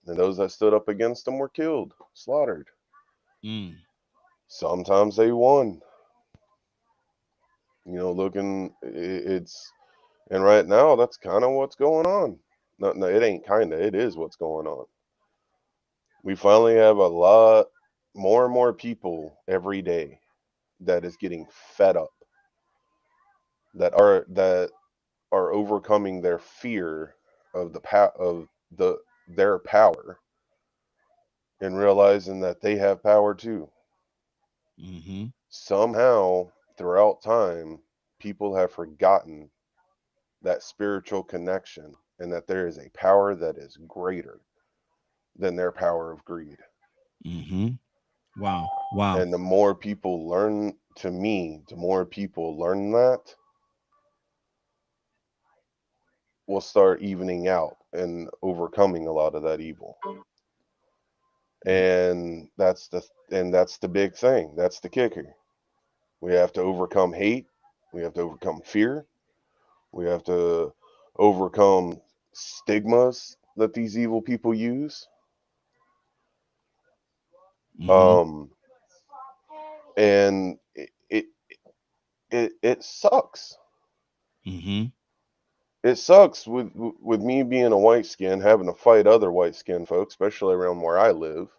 And those that stood up against them were killed, slaughtered. Mm. Sometimes they won. You know, and right now that's kind of what's going on. No, it ain't kind of, it is what's going on. We finally have a lot more and more people every day that is getting fed up, that are overcoming their fear of their power, and realizing that they have power too. Mm-hmm. Somehow throughout time, people have forgotten that spiritual connection, and that there is a power that is greater than their power of greed. Mm-hmm. Wow. And the more people learn that, we'll start evening out and overcoming a lot of that evil. And that's the big thing. That's the kicker. We have to overcome hate. We have to overcome fear. We have to overcome stigmas that these evil people use. Mm-hmm. And it sucks. Mm-hmm. It sucks with me being a white skin, having to fight other white skin folks, especially around where I live,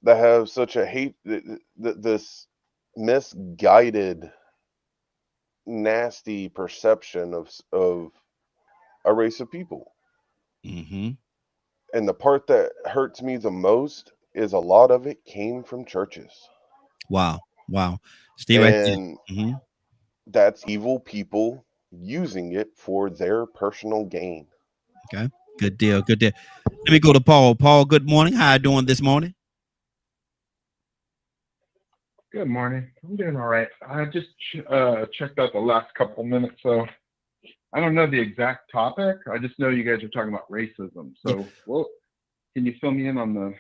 that have such a hate, this misguided, nasty perception of a race of people. Mm-hmm. And the part that hurts me the most is a lot of it came from churches. Wow. Stay right there. Mm-hmm. That's evil people using it for their personal gain. Okay. Good deal. Let me go to Paul. Paul, good morning. How you doing this morning? Good morning. I'm doing all right. I just checked out the last couple minutes, so I don't know the exact topic. I just know you guys are talking about racism. So, well, can you fill me in on the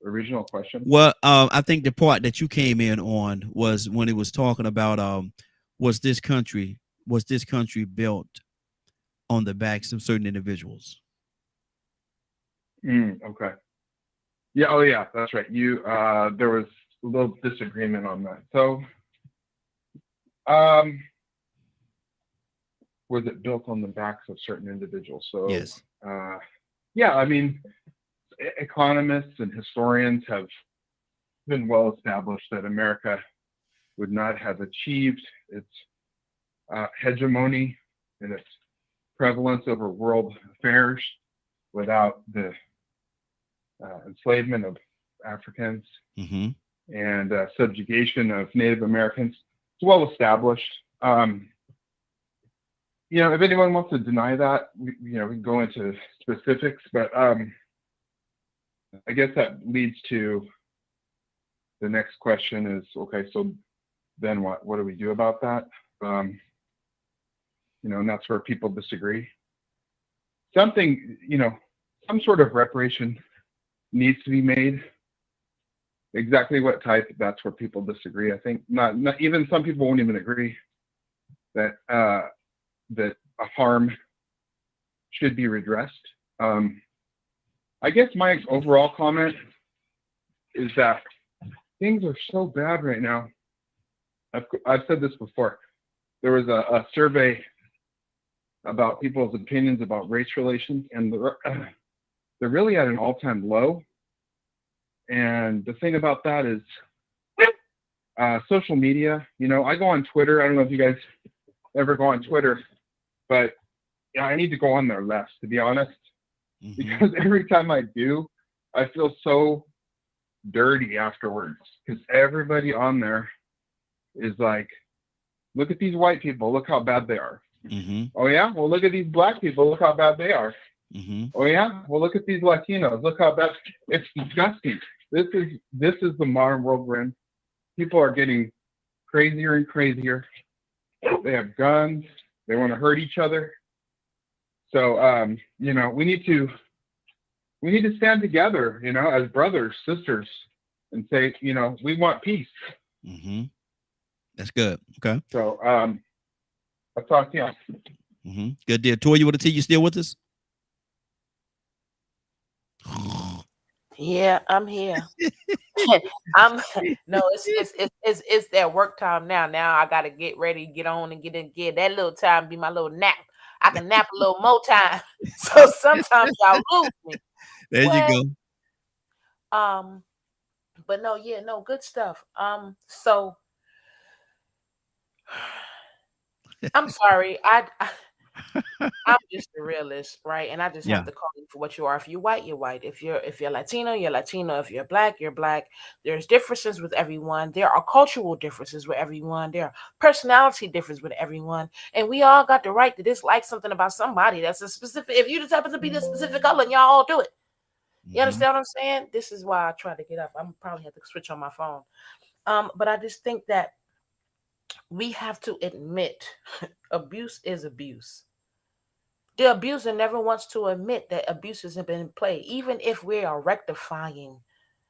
original question? Well, I think the part that you came in on was when it was talking about was this country built on the backs of certain individuals? Okay. Yeah. Oh, yeah. That's right. You there was a little disagreement on that. So, was it built on the backs of certain individuals? So, yes. Yeah. I mean, economists and historians have been well established that America would not have achieved its hegemony and its prevalence over world affairs without the enslavement of Africans and subjugation of Native Americans. It's well established. You know, if anyone wants to deny that, we can go into specifics, but I guess that leads to the next question is, okay, so then what do we do about that? You know, and that's where people disagree. Something, you know, some sort of reparation needs to be made. Exactly what type, that's where people disagree. I think not even some people won't even agree that that a harm should be redressed. I guess my overall comment is that things are so bad right now. I've said this before. There was a survey about people's opinions about race relations, and they're really at an all-time low. And the thing about that is social media. You know, I go on Twitter. I don't know if you guys ever go on Twitter, but yeah, I need to go on there less, to be honest, because every time I do, I feel so dirty afterwards, because everybody on there is like, look at these white people, look how bad they are. Oh yeah, well look at these black people, look how bad they are. Oh yeah, well look at these Latinos, look how bad. It's disgusting. This is the modern world we're in. People are getting crazier and crazier. They have guns. They want to hurt each other. So you know, we need to stand together, you know, as brothers, sisters, and say, you know, we want peace. That's good. Okay. So I'll talk to you. Good deal. Toy, you want to tell you still with us? Yeah, I'm here. I'm no, it's that work time now. Now I gotta get ready, get on, and get that little time be my little nap. I can nap a little more time. So sometimes y'all lose me. There you go. But no, yeah, no, good stuff. So I'm sorry. I'm just a realist, right? And I just have to call you for what you are. If you're white, you're white. If you're Latino, you're Latino. If you're black, you're black. There's differences with everyone. There are cultural differences with everyone. There are personality differences with everyone. And we all got the right to dislike something about somebody that's a specific. If you just happen to be the specific color, and y'all all do it. You understand what I'm saying? This is why I try to get up. I'm probably have to switch on my phone. But I just think that we have to admit abuse is abuse. The abuser never wants to admit that abuses have been in play, even if we are rectifying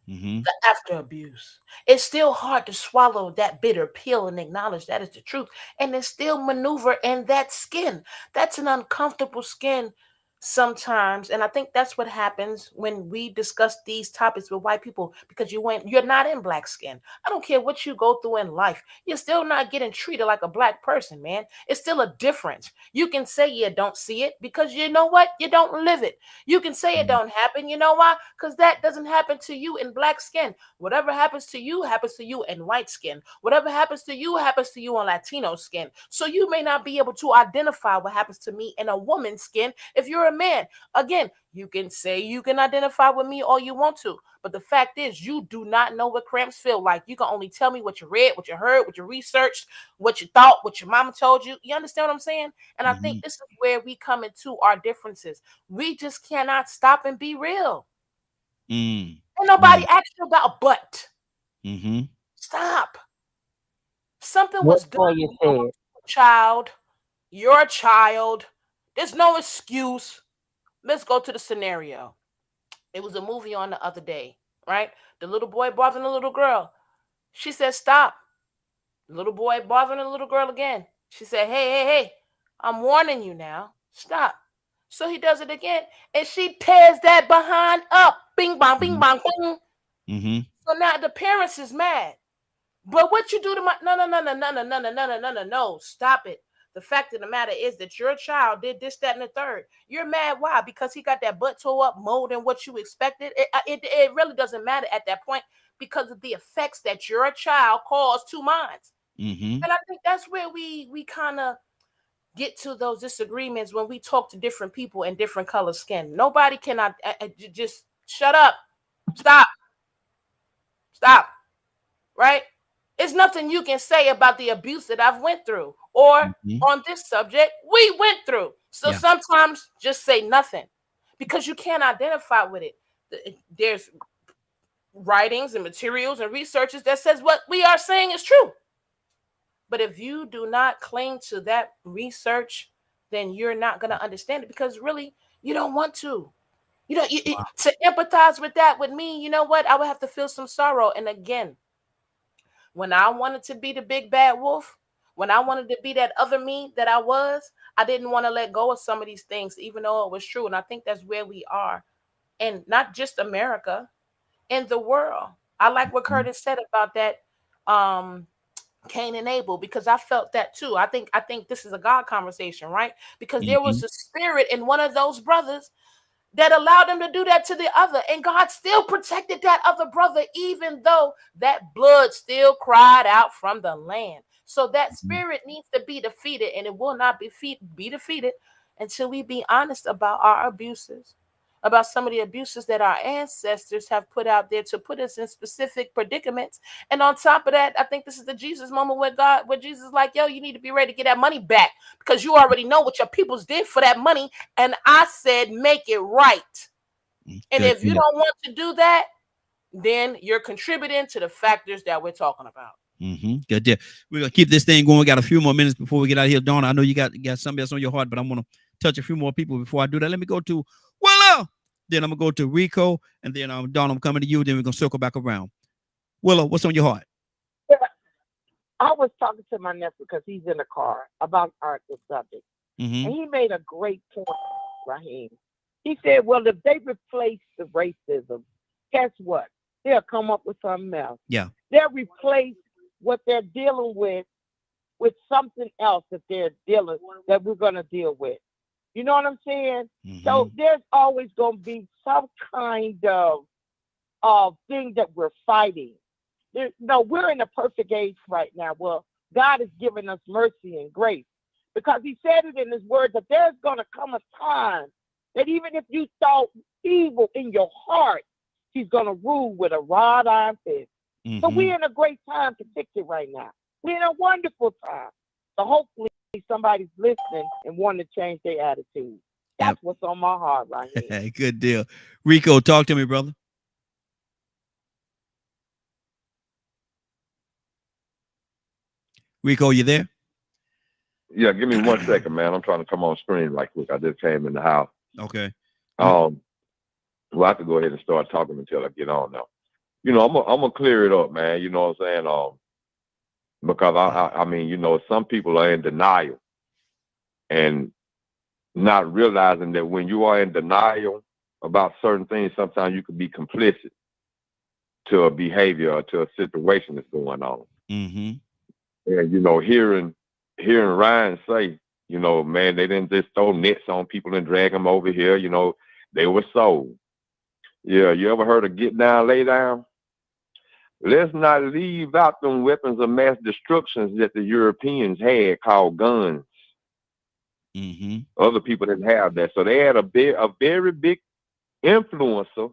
the after abuse. It's still hard to swallow that bitter pill and acknowledge that is the truth, and then still maneuver in that skin. That's an uncomfortable skin sometimes, and I think that's what happens when we discuss these topics with white people, because you're not in black skin. I don't care what you go through in life, you're still not getting treated like a black person, man. It's still a difference. You can say you don't see it because you know what, you don't live it. You can say it don't happen. You know why? Because that doesn't happen to you in black skin. Whatever happens to you in white skin. Whatever happens to you on Latino skin. So you may not be able to identify what happens to me in a woman's skin if you're a man. Again, you can say you can identify with me all you want to, but the fact is you do not know what cramps feel like. You can only tell me what you read, what you heard, what you researched, what you thought, what your mama told you. You understand what I'm saying? And I think this is where we come into our differences. We just cannot stop and be real. And nobody asked you about butt. Stop. Something was done to your child. There's no excuse. Let's go to the scenario. It was a movie on the other day, right? The little boy bothering the little girl. She said, stop. The little boy bothering the little girl again. She said, hey, I'm warning you now. Stop. So he does it again, and she tears that behind up. Bing, bong, bing, bong, bing. So now the parents is mad. But what you do to my... No. Stop it. The fact of the matter is that your child did this, that, and the third. You're mad. Why? Because he got that butt toe up more than what you expected. It really doesn't matter at that point because of the effects that your child caused to mine. Mm-hmm. And I think that's where we kind of get to those disagreements when we talk to different people in different color skin. Nobody cannot just shut up. Stop. Right? It's nothing you can say about the abuse that I've went through or on this subject we went through. So sometimes just say nothing because you can't identify with it. There's writings and materials and researches that says what we are saying is true. But if you do not cling to that research, then you're not going to understand it because really you don't want to. You know, to empathize with that with me, you know what? I would have to feel some sorrow. And again, when I wanted to be the big bad wolf, when I wanted to be that other me that I was, I didn't want to let go of some of these things, even though it was true. And I think that's where we are. And not just America, in the world. I like what Curtis said about that Cain and Abel, because I felt that too. I think this is a God conversation, right? Because there was a spirit in one of those brothers that allowed them to do that to the other. And God still protected that other brother, even though that blood still cried out from the land. So that spirit needs to be defeated, and it will not be defeated until we be honest about our abuses, about some of the abuses that our ancestors have put out there to put us in specific predicaments. And on top of that, I think this is the Jesus moment where Jesus is like, yo, you need to be ready to get that money back because you already know what your peoples did for that money. And I said, make it right. And if you don't want to do that, then you're contributing to the factors that we're talking about. Good deal. We're going to keep this thing going. We got a few more minutes before we get out of here. Dawn, I know you got something else on your heart, but I'm going to touch a few more people before I do that. Let me go to Willow. Then I'm going to go to Rico. And then, Dawn, I'm coming to you. Then we're going to circle back around. Willow, what's on your heart? I was talking to my nephew because he's in the car about the subject. And he made a great point, Raheem. He said, well, if they replace the racism, guess what? They'll come up with something else. Yeah. They'll replace what they're dealing with something else that we're going to deal with. You know what I'm saying? So there's always going to be some kind of thing that we're fighting. We're in a perfect age right now. Well, God has given us mercy and grace because he said it in his word that there's going to come a time that even if you thought evil in your heart, he's going to rule with a rod iron fist. So we're in a great time to fix it right now. We're in a wonderful time. So hopefully somebody's listening and want to change their attitude. That's what's on my heart right here. Good deal. Rico, talk to me, brother. Rico, you there? Yeah, give me 1 second, man. I'm trying to come on screen like quick. I just came in the house. Okay. Well, I have to go ahead and start talking until I get on now. You know, I'm gonna clear it up, man. You know what I'm saying? Because I mean, you know, some people are in denial and not realizing that when you are in denial about certain things, sometimes you could be complicit to a behavior or to a situation that's going on. And you know, hearing Ryan say, you know, man, they didn't just throw nets on people and drag them over here. You know, they were sold. Yeah, you ever heard of get down, lay down? Let's not leave out them weapons of mass destruction that the Europeans had called guns. Other people didn't have that. So they had a very big influencer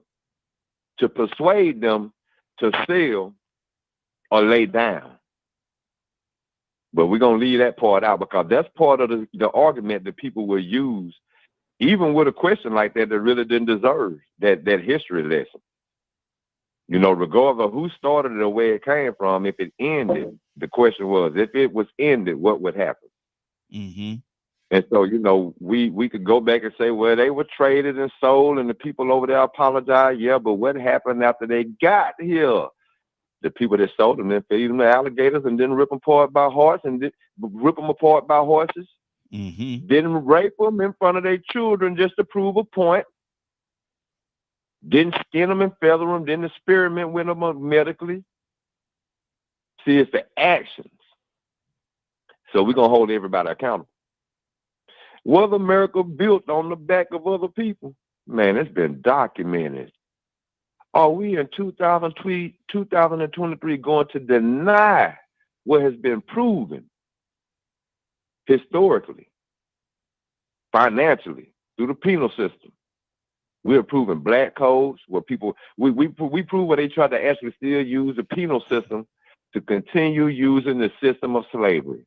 to persuade them to sell or lay down. But we're going to leave that part out because that's part of the argument that people will use, even with a question like that really didn't deserve that history lesson. You know, regardless of who started it or where it came from, if it ended, the question was, if it was ended, what would happen? And so, you know, we could go back and say, well, they were traded and sold and the people over there apologize. Yeah, but what happened after they got here? The people that sold them then feed them to alligators and didn't rip them apart by horses. Didn't rape them in front of their children just to prove a point. Didn't skin them and feather them. Didn't experiment with them medically. See, it's the actions. So we're going to hold everybody accountable. Was America built on the back of other people? Man, it's been documented. Are we in 2023 going to deny what has been proven historically, financially, through the penal system? We're proving black codes where people, we prove where they try to actually still use the penal system to continue using the system of slavery.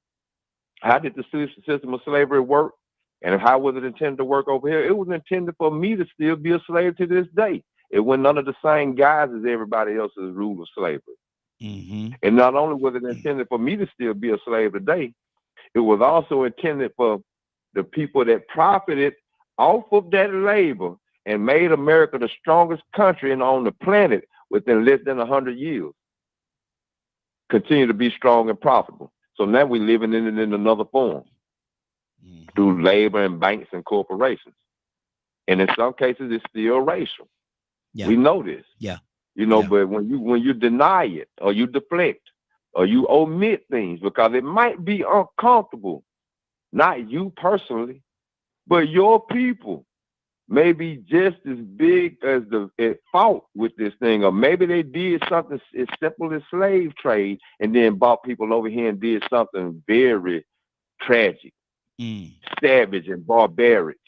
How did the system of slavery work? And how was it intended to work over here? It was intended for me to still be a slave to this day. It went under the same guise as everybody else's rule of slavery. Mm-hmm. And not only was it intended for me to still be a slave today, it was also intended for the people that profited off of that labor and made America the strongest country on the planet within less than 100 years. Continue to be strong and profitable. So now we're living in it in another form through labor and banks and corporations. And in some cases, it's still racial. Yeah. We know this. Yeah. You know, but when you deny it or you deflect or you omit things because it might be uncomfortable, not you personally, but your people may be just as big as at fault with this thing, or maybe they did something as simple as slave trade and then brought people over here and did something very tragic, savage, and barbaric,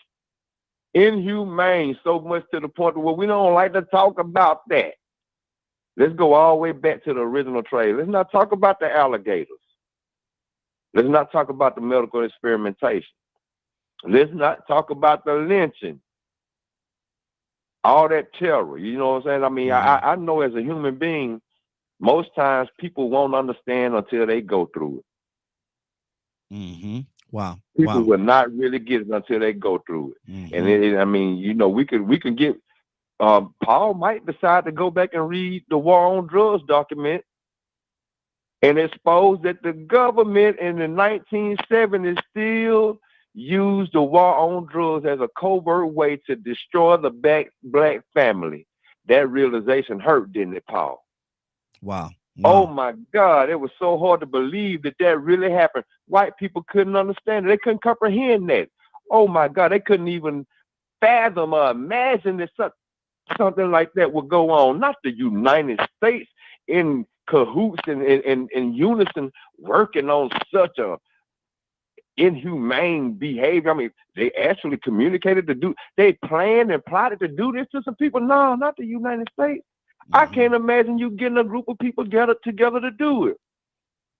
inhumane, so much to the point where we don't like to talk about that. Let's go all the way back to the original trade. Let's not talk about the alligators. Let's not talk about the medical experimentation. Let's not talk about the lynching. All that terror, you know what I'm saying? I mean, I know as a human being, most times people won't understand until they go through it. Mm-hmm. Wow. People will not really get it until they go through it. Mm-hmm. And I mean, you know, we can get, Paul might decide to go back and read the War on Drugs document and expose that the government in the 1970s still used the war on drugs as a covert way to destroy the black family. That realization hurt, didn't it, Paul? Wow. Oh my God, it was so hard to believe that really happened. White people couldn't understand it. They couldn't comprehend that. Oh my God, they couldn't even fathom or imagine that something like that would go on. Not the United States in cahoots and in unison working on such a inhumane behavior. I mean, they actually communicated to do, they planned and plotted to do this to some people. No, not the United States. I can't imagine you getting a group of people together to do it.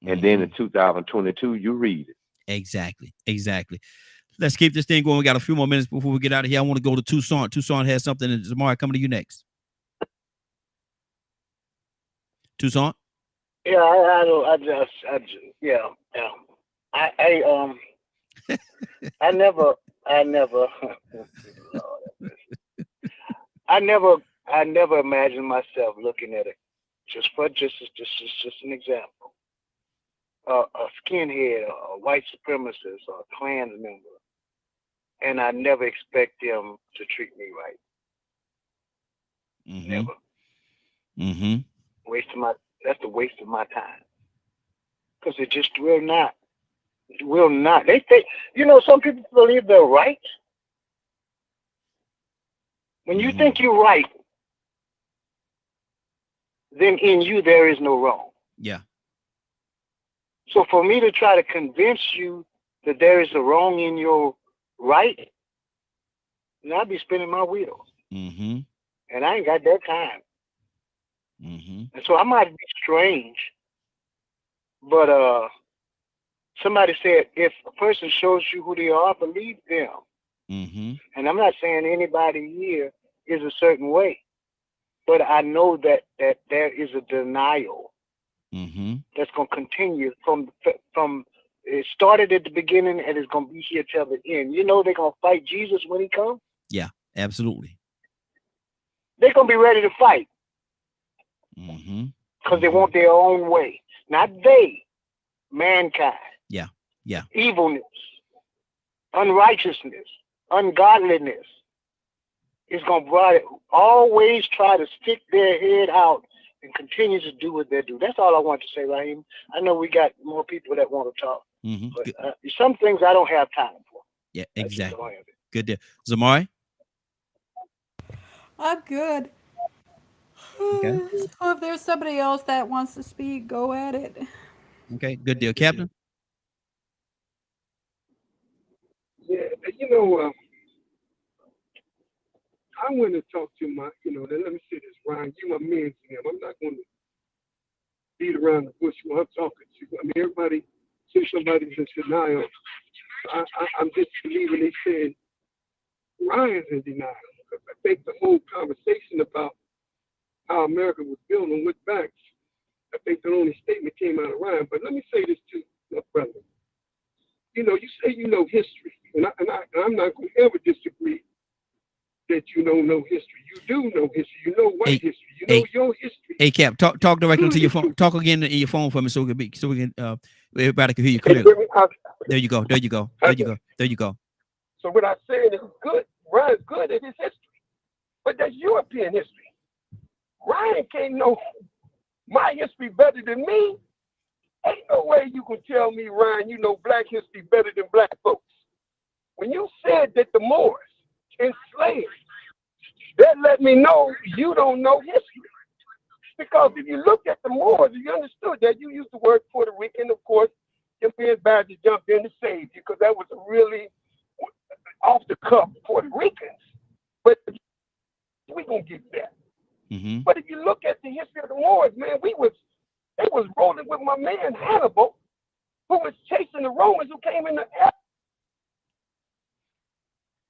And then in 2022, you read it. Exactly. Let's keep this thing going. We got a few more minutes before we get out of here. I want to go to Tucson. Tucson has something, and Zamari, coming to you next. Tucson? Yeah, I never imagined myself looking at it. Just an example. A skinhead, a white supremacist, or a Klan member, and I never expect them to treat me right. Mm-hmm. Never. Mm-hmm. That's a waste of my time. Because it just will not. They think, some people believe they're right. When you think you're right, then in you there is no wrong. Yeah. So for me to try to convince you that there is a wrong in your right, then I'd be spinning my wheels. Mm-hmm. And I ain't got that time. Mm-hmm. And so I might be strange, but somebody said if a person shows you who they are, believe them. Mm-hmm. And I'm not saying anybody here is a certain way, but I know that there is a denial that's going to continue from it started at the beginning and it's going to be here till the end. They're going to fight Jesus when he comes. Yeah, absolutely. They're going to be ready to fight. Mm-hmm. Because they want their own way. Not they, mankind. Yeah. Evilness, unrighteousness, ungodliness. It's going to always try to stick their head out and continue to do what they do. That's all I want to say, Raheem. I know we got more people that want to talk. Mm-hmm. But some things I don't have time for. Yeah, That's just exactly. my opinion. Good deal. Zamari? I'm good. Okay. So if there's somebody else that wants to speak, go at it. Okay, good deal. Captain? Yeah, you know, I want to talk to my, let me say this, Ryan, you my man to him. I'm not going to beat around the bush when I'm talking to. I mean, everybody, since somebody's in denial, I'm just believing they said Ryan's in denial. Because I think the whole conversation about how America was built on what backs, I think the only statement came out of Ryan. But let me say this to my brother. You say you know history, and I'm not going to ever disagree that you don't know history. You do know history. You know white history. You know your history. Hey, Cap, talk directly to your phone. Talk again in your phone for me so we can everybody can hear you clearly. There you go. There you go. There you go. There you go. So what I'm saying is good. Ryan's good at his history, but that's European history. Ryan can't know my history better than me. Ain't no way you can tell me, Ryan, you know black history better than black folks. When you said that the Moors enslaved, that let me know you don't know history. Because if you look at the Moors, you understood that you used the word Puerto Rican, of course, your man Badger jumped in to save you because that was a really off the cuff Puerto Ricans. But we gonna get that. Mm-hmm. But if you look at the history of the Moors, man, they was rolling with my man Hannibal, who was chasing the Romans who came in the air.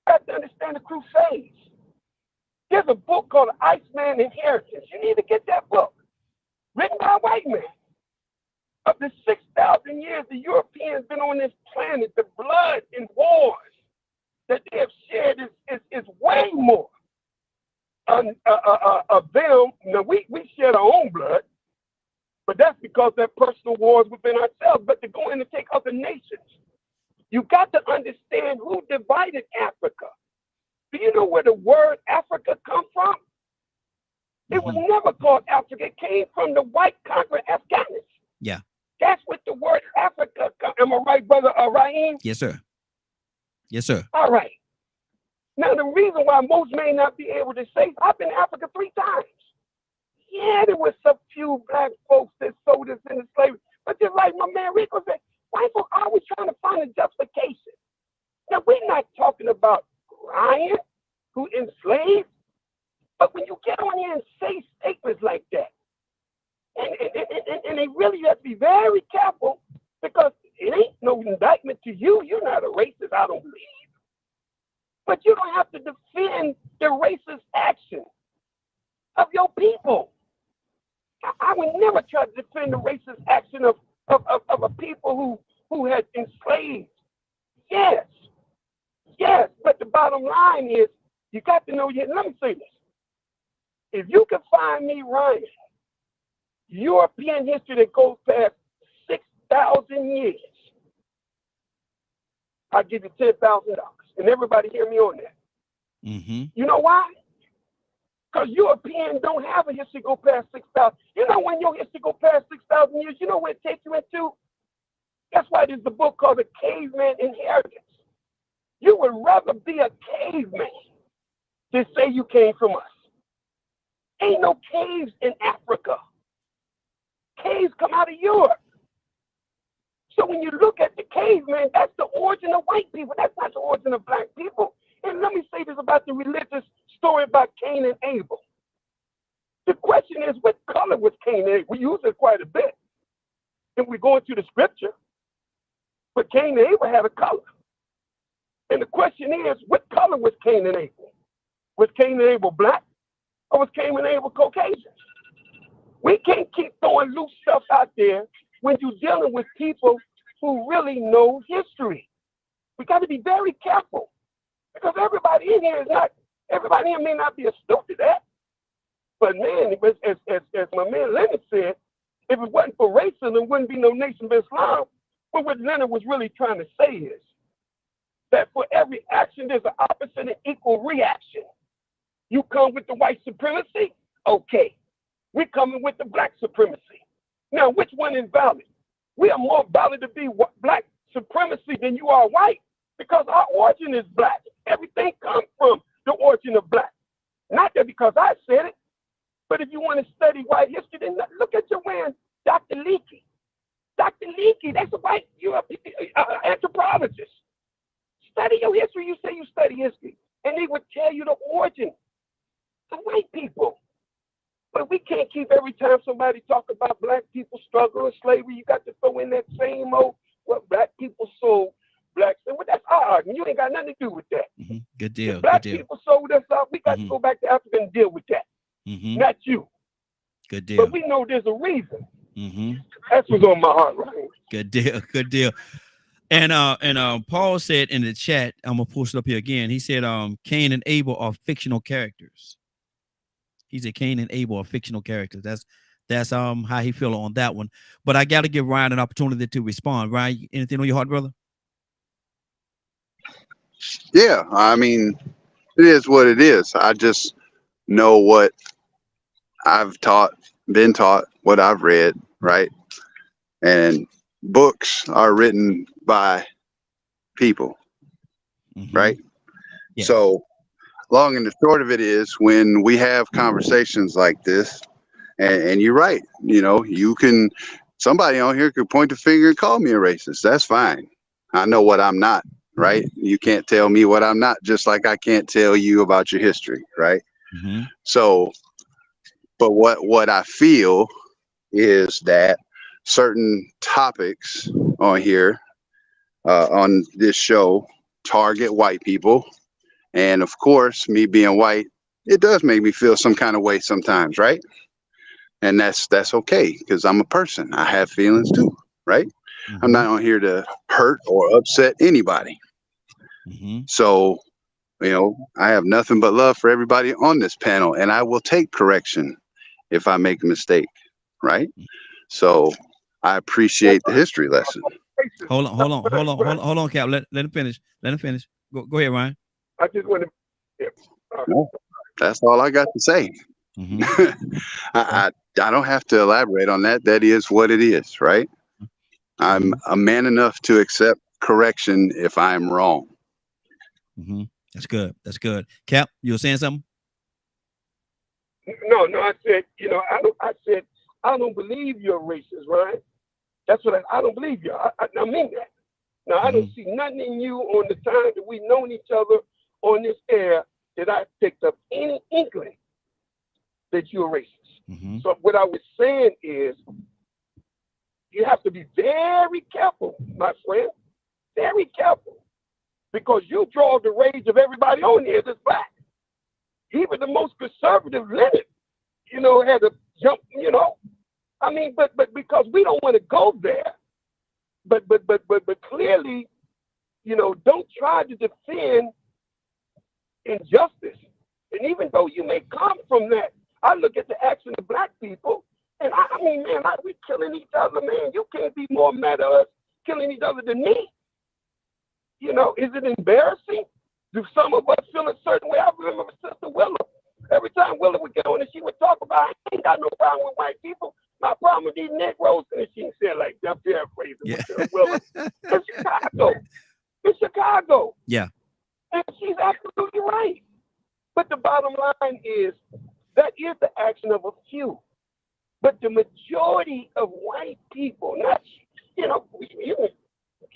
You have to understand the Crusades. There's a book called Iceman Inheritance. You need to get that book. Written by a white man. Of the 6,000 years the Europeans been on this planet, the blood and wars that they have shared is way more of them. Now, we shed our own blood, but that's because they're personal wars within ourselves. But to go in and take other nations, you got to understand who divided Africa. Do you know where the word Africa come from? It was never called Africa. It came from the white conqueror Afghanistan. Yeah. That's what the word Africa comes. Am I right, brother Raheem? Yes, sir. Yes, sir. All right. Now, the reason why most may not be able to say, I've been to Africa 3 times. Yeah, there was some few black folks that sold us into slavery. But just like my man Rico said, white folks are always trying to find a justification. Now, we're not talking about Ryan, who enslaved, but when you get on here and say statements like that, and they really have to be very careful because it ain't no indictment to you. You're not a racist, I don't believe. But you don't have to defend the racist action of your people. I would never try to defend the racist action of a people who had enslaved. Yes, but the bottom line is you got to know. Let me say this. If you can find me, Ryan, European history that goes past 6,000 years, I'll give you $10,000. And everybody hear me on that. Mm-hmm. You know why? Because Europeans don't have a history go past 6,000. You know when your history go past 6,000 years, you know where it takes you into? That's why there's the book called The Caveman Inheritance. You would rather be a caveman than say you came from us. Ain't no caves in Africa. Caves come out of Europe. So when you look at the caveman, that's the origin of white people. That's not the origin of black people. And let me say this about the religious story about Cain and Abel. The question is, what color was Cain and Abel? We use it quite a bit. And we go into the scripture. But Cain and Abel had a color. And the question is, what color was Cain and Abel? Was Cain and Abel black? Or was Cain and Abel Caucasian? We can't keep throwing loose stuff out there when you're dealing with people who really know history. We got to be very careful because everybody in here may not be astute to that. But man, as my man Leonard said, if it wasn't for racism, there wouldn't be no Nation of Islam. But what Leonard was really trying to say is that for every action, there's an opposite and equal reaction. You come with the white supremacy? Okay. We're coming with the black supremacy. Now, which one is valid? We are more valid to be black supremacy than you are white. because our origin is black. Everything comes from the origin of black. Not that because I said it, but if you want to study white history, then look at your man, Dr. Leakey. Dr. Leakey, that's a white anthropologist. Study your history. You say you study history, and they would tell you the origin of white people. But we can't keep every time somebody talk about black people struggle or slavery, you got to throw in that same old what black people sold blacks. And that's our argument. You ain't got nothing to do with that. Good deal. If black Good deal. people sold us out. We got to go back to Africa and deal with that. Not you. Good deal. But we know there's a reason. That's what's on my heart, right? Good deal. Good deal. And Paul said in the chat, I'm gonna post it up here again. He said, Cain and Abel are fictional characters. He said Cain and Abel are fictional characters. That's how he feel on that one. But I got to give Ryan an opportunity to respond. Ryan, anything on your heart, brother? Yeah, I mean, it is what it is. I just know what I've been taught, what I've read, right? And books are written by people, right? Yes. So long and the short of it is, when we have conversations like this, and you're right, somebody on here could point the finger and call me a racist. That's fine. I know what I'm not, right? You can't tell me what I'm not, just like I can't tell you about your history, right? So, but what I feel is that certain topics on here, on this show, target white people. And of course, me being white, it does make me feel some kind of way sometimes, right? And that's okay, because I'm a person. I have feelings too, right? I'm not on here to hurt or upset anybody. So, I have nothing but love for everybody on this panel, and I will take correction if I make a mistake, right? So I appreciate the history lesson. Hold on, Cap. Let him finish. Go ahead, Ryan. I just want to. No, that's all I got to say. I don't have to elaborate on that. That is what it is, right? I'm a man enough to accept correction if I'm wrong. That's good. That's good. Cap, you were saying something? No, I said, I don't believe you're racist, right? That's what I don't believe you. I mean that. Now, I don't see nothing in you on the time that we've known each other on this air that I picked up any inkling that you're racist. So what I was saying is, you have to be very careful, my friend, very careful, because you draw the rage of everybody on here that's black. Even the most conservative Leonard, had to jump, I mean, but because we don't want to go there, but clearly, don't try to defend injustice. And even though you may come from that, I look at the action of black people, and I mean, man, we killing each other, man. You can't be more mad at us killing each other than me. Is it embarrassing? Do some of us feel a certain way? I remember Sister Willa. Every time Willa would get on and she would talk about, I ain't got no problem with white people. My problem with these Negroes. And she said, like, I'm paraphrasing. Willa. In Chicago. Yeah. And she's absolutely right. But the bottom line is, that is the action of a few. But the majority of white people, not, you can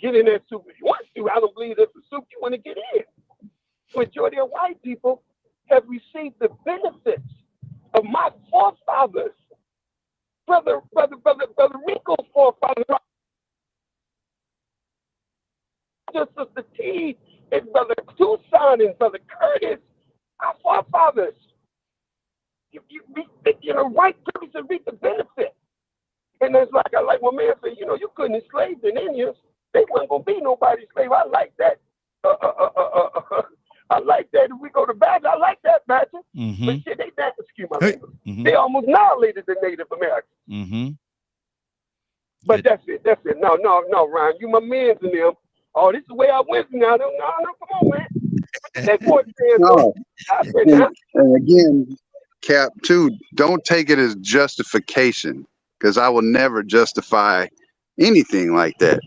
get in that soup if you want to. I don't believe that's the soup you want to get in. Majority of white people have received the benefits of my forefathers, brother Rico's forefathers, Sister T, and Brother Tucson and Brother Curtis, our forefathers. White people reap the benefit. And it's like my man said, you couldn't enslave the Indians. They wasn't gonna be nobody's slave. I like that. I like that. If we go to Badger, I like that, Badger. But shit, they almost annihilated the Native Americans. But that's it. No, Ryan, you my mans in them. Oh, this is the way I went now. No, come on, man. And again, Cap, too, don't take it as justification, because I will never justify anything like that.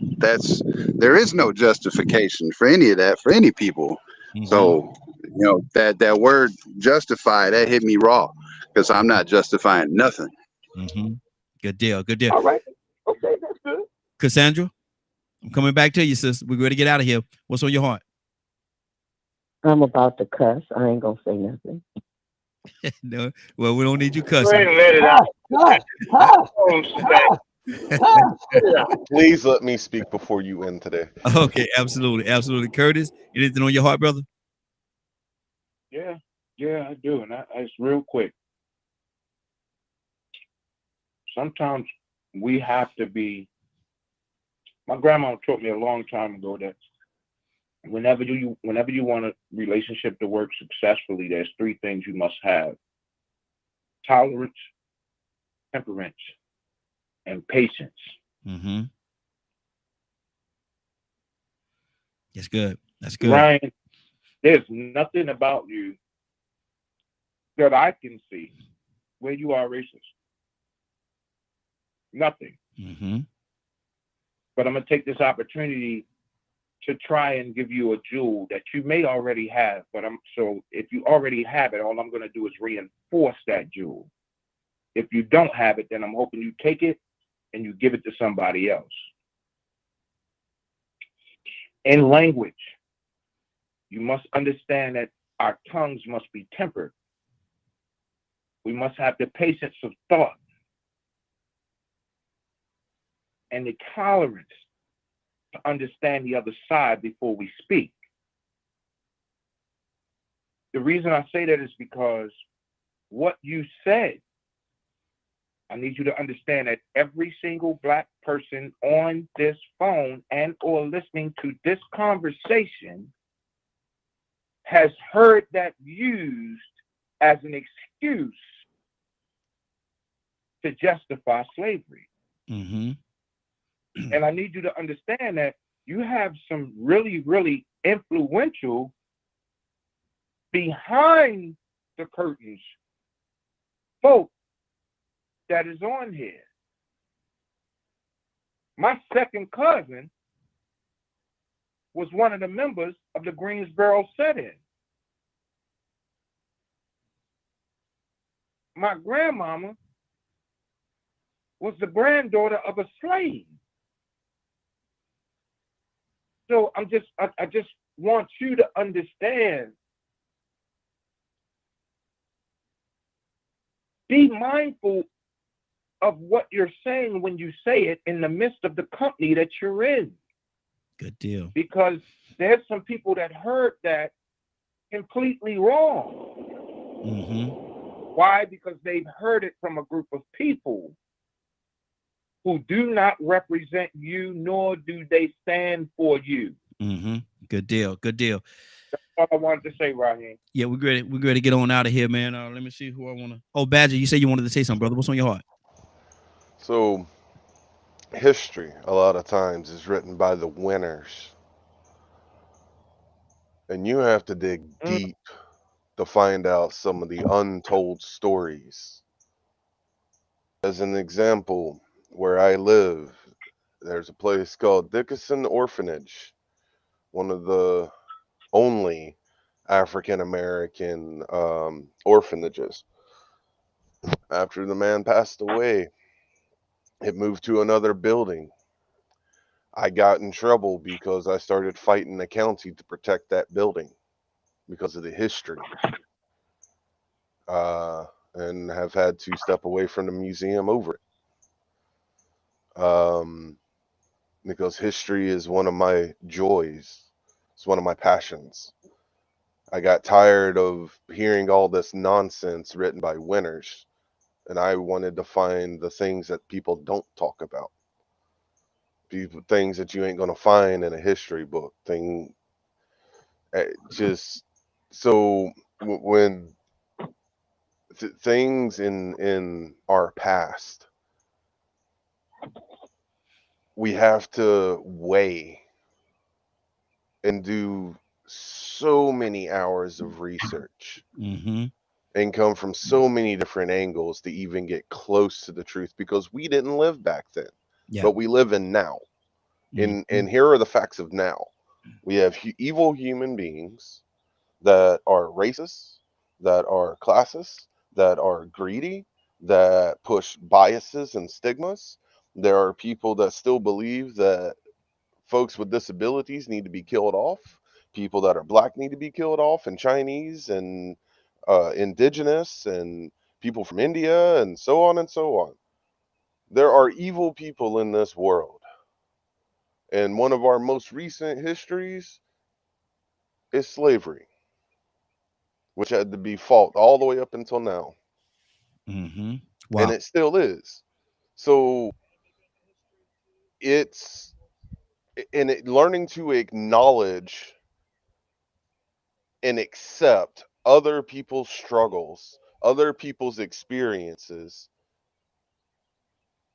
There is no justification for any of that for any people. So, that word justify, that hit me raw, because I'm not justifying nothing. Good deal. Good deal. All right. Okay, that's good. Cassandra, I'm coming back to you, sis. We're ready to get out of here. What's on your heart? I'm about to cuss. I ain't gonna say nothing. No, well, we don't need you Go cussing. ahead and let it out. Please let me speak before you end today. Okay, absolutely, absolutely. Curtis, anything on your heart, brother? Yeah, I do, and it's real quick. Sometimes we have to be. My grandma taught me a long time ago that whenever you want a relationship to work successfully, there's three things you must have: tolerance, temperance, and patience. That's good. That's good. Ryan, there's nothing about you that I can see where you are racist. Nothing. But I'm gonna take this opportunity to try and give you a jewel that you may already have. So if you already have it, all I'm gonna do is reinforce that jewel. If you don't have it, then I'm hoping you take it and you give it to somebody else. In language, you must understand that our tongues must be tempered. We must have the patience of thought and the tolerance to understand the other side before we speak. The reason I say that is because what you said, I need you to understand that every single Black person on this phone and or listening to this conversation has heard that used as an excuse to justify slavery. And I need you to understand that you have some really, really influential behind the curtains folk that is on here. My second cousin was one of the members of the Greensboro sit-in. My grandmama was the granddaughter of a slave. So I just want you to understand. Be mindful of what you're saying when you say it in the midst of the company that you're in. Good deal. Because there's some people that heard that completely wrong. Why? Because they've heard it from a group of people who do not represent you, nor do they stand for you. Good deal. Good deal. That's all I wanted to say, Raheem. Yeah, we're ready to get on out of here, man. Let me see who I want to. Oh, Badger, you said you wanted to say something, brother. What's on your heart? So, history, a lot of times, is written by the winners. And you have to dig deep to find out some of the untold stories. As an example, where I live, there's a place called Dickinson Orphanage, one of the only African American orphanages. After the man passed away, it moved to another building. I got in trouble because I started fighting the county to protect that building because of the history. And have had to step away from the museum over it. Because history is one of my joys. It's one of my passions. I got tired of hearing all this nonsense written by winners, and I wanted to find the things that people don't talk about. Things that you ain't gonna find in a history book. When things in our past, we have to weigh and do so many hours of research and come from so many different angles to even get close to the truth, because we didn't live back then. Yeah. but we live in now. And here are the facts of now. We have evil human beings that are racist, that are classist, that are greedy, that push biases and stigmas. There are people that still believe that folks with disabilities need to be killed off. People that are black need to be killed off, and Chinese and indigenous and people from India and so on and so on. There are evil people in this world. And one of our most recent histories is slavery, which had to be fought all the way up until now. Wow. And it still is. So it's learning to acknowledge and accept other people's struggles, other people's experiences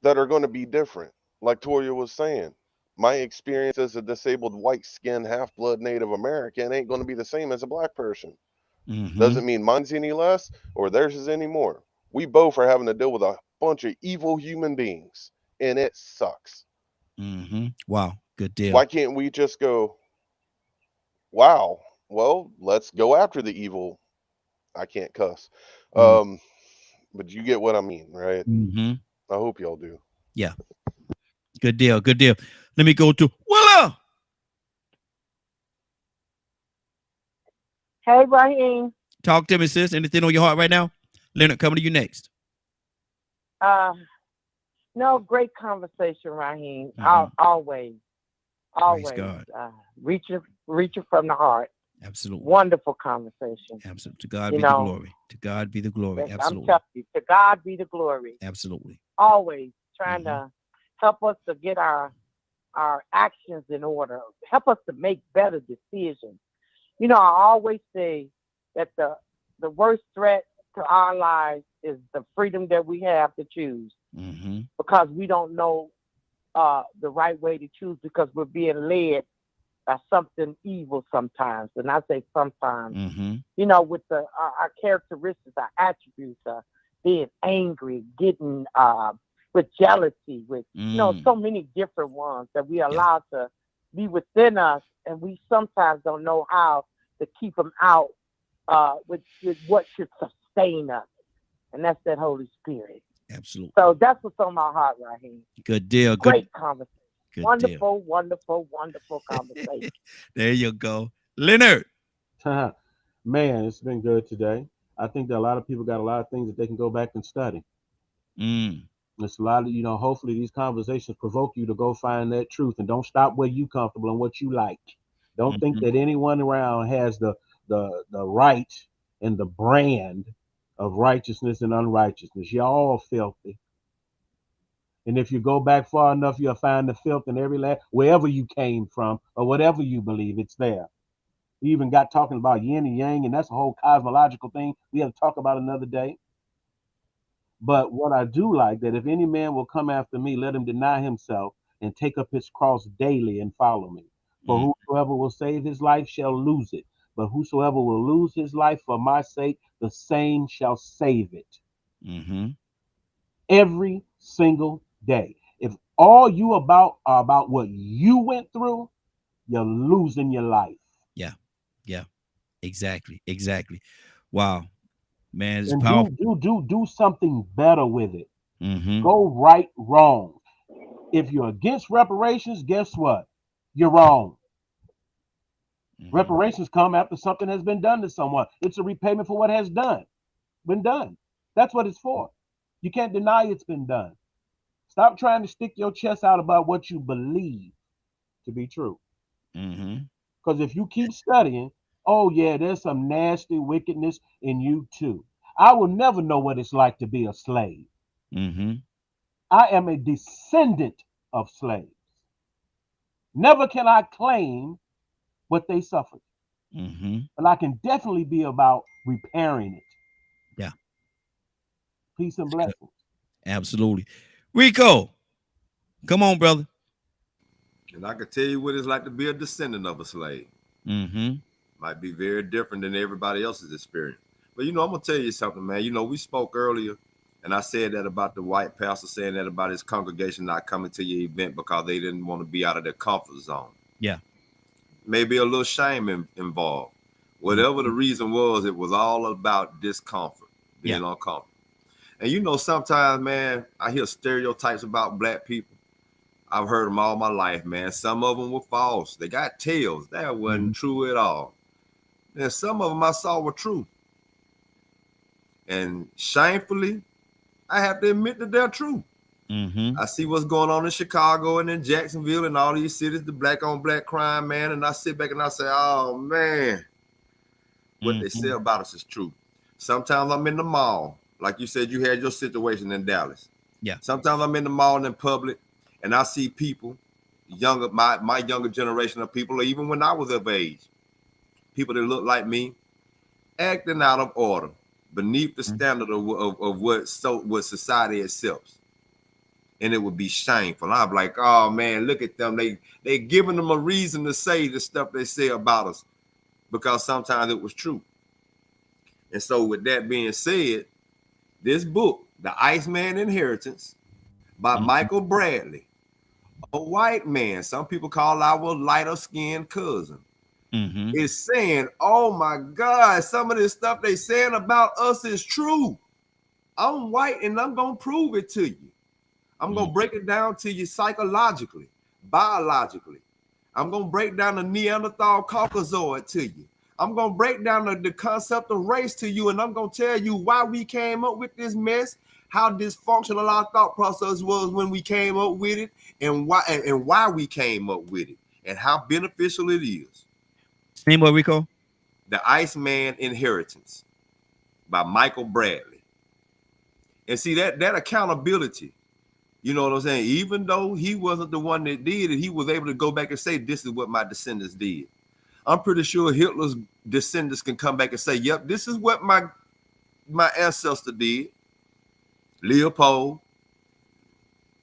that are going to be different. Like Toya was saying, my experience as a disabled white skinned half blood Native American ain't going to be the same as a black person. Doesn't mean mine's any less or theirs is any more. We both are having to deal with a bunch of evil human beings, and it sucks. Wow. Good deal. Why can't we just go, wow, well, let's go after the evil. I can't cuss. But you get what I mean, right? I hope y'all do. Yeah. Good deal. Good deal. Let me go to Willa. Hey, Raheem. Talk to me, sis. Anything on your heart right now? Leonard, coming to you next. No, great conversation, Raheem. Always. God. Reaching from the heart. Absolutely. Wonderful conversation. Absolutely. To God be the glory. To God be the glory. I'm Absolutely. telling you, to God be the glory. Absolutely. Always trying to help us to get our actions in order. Help us to make better decisions. You know, I always say that the worst threat to our lives is the freedom that we have to choose, because we don't know the right way to choose, because we're being led by something evil sometimes. And I say sometimes, you know, with our characteristics, our attributes, being angry, getting with jealousy, with you know, so many different ones that we allow to be within us, and we sometimes don't know how to keep them out with what should sustain us, and that's that Holy Spirit. Absolutely. So that's what's on my heart, Raheem. Good deal. Great conversation. Good wonderful, wonderful, wonderful conversation. There you go. Leonard. Man, it's been good today. I think that a lot of people got a lot of things that they can go back and study. It's a lot of, you know, hopefully these conversations provoke you to go find that truth, and don't stop where you comfortable and what you like. Don't think that anyone around has the right and the brand of righteousness and unrighteousness. You're all filthy. And if you go back far enough, you'll find the filth in every wherever you came from or whatever you believe, it's there. We even got talking about yin and yang, and that's a whole cosmological thing we have to talk about another day. But what I do like, that if any man will come after me, let him deny himself and take up his cross daily and follow me. For whosoever will save his life shall lose it. But whosoever will lose his life for my sake, the same shall save it. Every single day. If all you are about what you went through, you're losing your life. Yeah. Exactly. Wow. Man, it's and powerful. do something better with it. Go right wrong. If you're against reparations, guess what? You're wrong. Reparations come after something has been done to someone. It's a repayment for what has been done. That's what it's for. You can't deny it's been done. Stop trying to stick your chest out about what you believe to be true. Because if you keep studying, oh yeah, there's some nasty wickedness in you too. I will never know what it's like to be a slave. I am a descendant of slaves. Never can I claim what they suffered. But I can definitely be about repairing it. Yeah. Peace and blessings. Absolutely. Rico, come on, brother. And I can tell you what it's like to be a descendant of a slave. Might be very different than everybody else's experience. But, you know, I'm going to tell you something, man. You know, we spoke earlier And I said that about the white pastor saying that about his congregation not coming to your event because they didn't want to be out of their comfort zone. Yeah. Maybe a little shame involved. Whatever the reason was, it was all about discomfort, being uncomfortable. And you know, sometimes, man, I hear stereotypes about black people. I've heard them all my life, man. Some of them were false. They got tails. That wasn't true at all. And some of them I saw were true. And shamefully, I have to admit that they're true. I see what's going on in Chicago and in Jacksonville and all these cities, the black on black crime, man. And I sit back and I say, oh, man, what they say about us is true. Sometimes I'm in the mall. Like you said, you had your situation in Dallas. Yeah. Sometimes I'm in the mall and in public and I see people, younger, my younger generation of people, or even when I was of age, people that look like me, acting out of order, beneath the standard of what society accepts. And it would be shameful. I'm like, oh man, look at them. They giving them a reason to say the stuff they say about us because sometimes it was true. And so with that being said, this book, The Iceman Inheritance by Michael Bradley, a white man, some people call our lighter skinned cousin, is saying, oh my God, some of this stuff they saying about us is true. I'm white and I'm going to prove it to you. I'm going to break it down to you psychologically, biologically. I'm going to break down the Neanderthal Caucasoid to you. I'm going to break down the concept of race to you, and I'm going to tell you why we came up with this mess, how dysfunctional our thought process was when we came up with it, and why we came up with it, and how beneficial it is. Name what, Rico? The Iceman Inheritance by Michael Bradley. And see, that accountability, you know what I'm saying? Even though he wasn't the one that did it, he was able to go back and say, this is what my descendants did. I'm pretty sure Hitler's descendants can come back and say, yep, this is what my ancestor did. Leopold,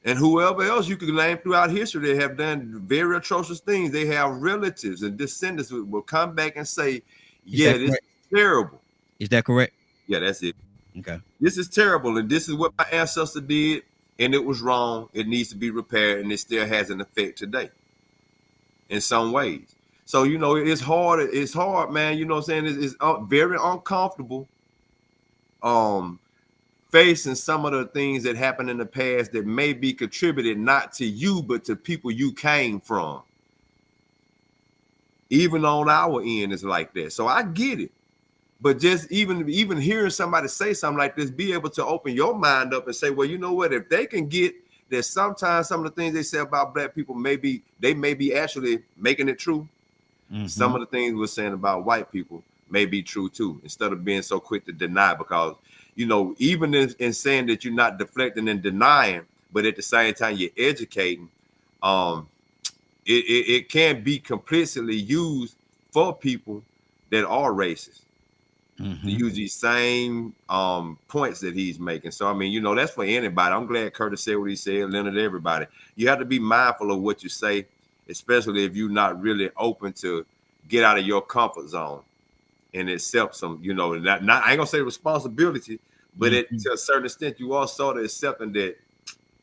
and whoever else you could name throughout history that have done very atrocious things. They have relatives and descendants who will come back and say, yeah, this is terrible. Is that correct? Yeah, that's it. Okay. This is terrible, and this is what my ancestor did, and it was wrong. It needs to be repaired, and it still has an effect today in some ways. So, you know, it's hard. It's hard, man. You know what I'm saying? It's very uncomfortable facing some of the things that happened in the past that may be contributed not to you, but to people you came from. Even on our end, it's like that. So I get it. But just even hearing somebody say something like this, be able to open your mind up and say, well, you know what? If they can get that sometimes some of the things they say about black people, they may be actually making it true. Some of the things we're saying about white people may be true too, instead of being so quick to deny, because, you know, even in saying that you're not deflecting and denying, but at the same time you're educating, it can be complicitly used for people that are racist. To use these same points that he's making. So, I mean, you know, that's for anybody. I'm glad Curtis said what he said, Leonard, everybody. You have to be mindful of what you say, especially if you're not really open to get out of your comfort zone and accept some, you know, not I ain't gonna say responsibility, but to a certain extent, you are sort of accepting that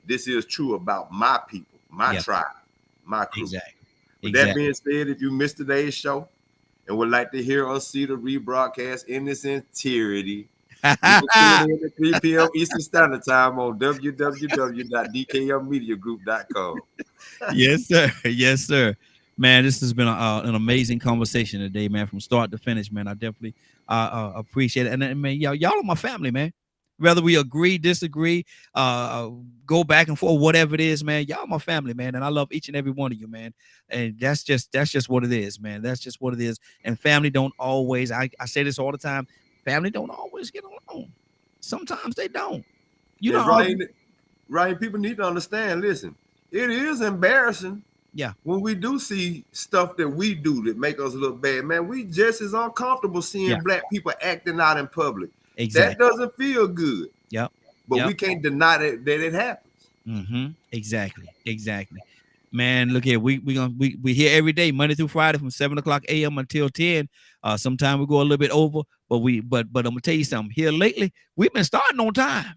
this is true about my people, my tribe, my crew. With that being said, if you missed today's show and would like to hear or see the rebroadcast in its entirety, you can tune in at 3 p.m. Eastern Standard Time on www.dkmmediagroup.com. Yes, sir. Yes, sir. Man, this has been an amazing conversation today, man, from start to finish, man. I definitely appreciate it. And man, y'all are my family, man. Whether we agree, disagree, go back and forth, whatever it is, man, y'all my family, man. And I love each and every one of you, man. And that's just what it is, man. That's just what it is. And family don't always, I say this all the time, family don't always get along. Sometimes they don't. You know, right? People need to understand, listen, it is embarrassing. Yeah. When we do see stuff that we do that make us look bad, man, we just as uncomfortable seeing black people acting out in public. That doesn't feel good. Yep. But we can't deny that it happens. Exactly. Man, look here. We here every day, Monday through Friday, from 7:00 a.m. until 10. Sometimes we go a little bit over, but I'm gonna tell you something. Here lately, we've been starting on time.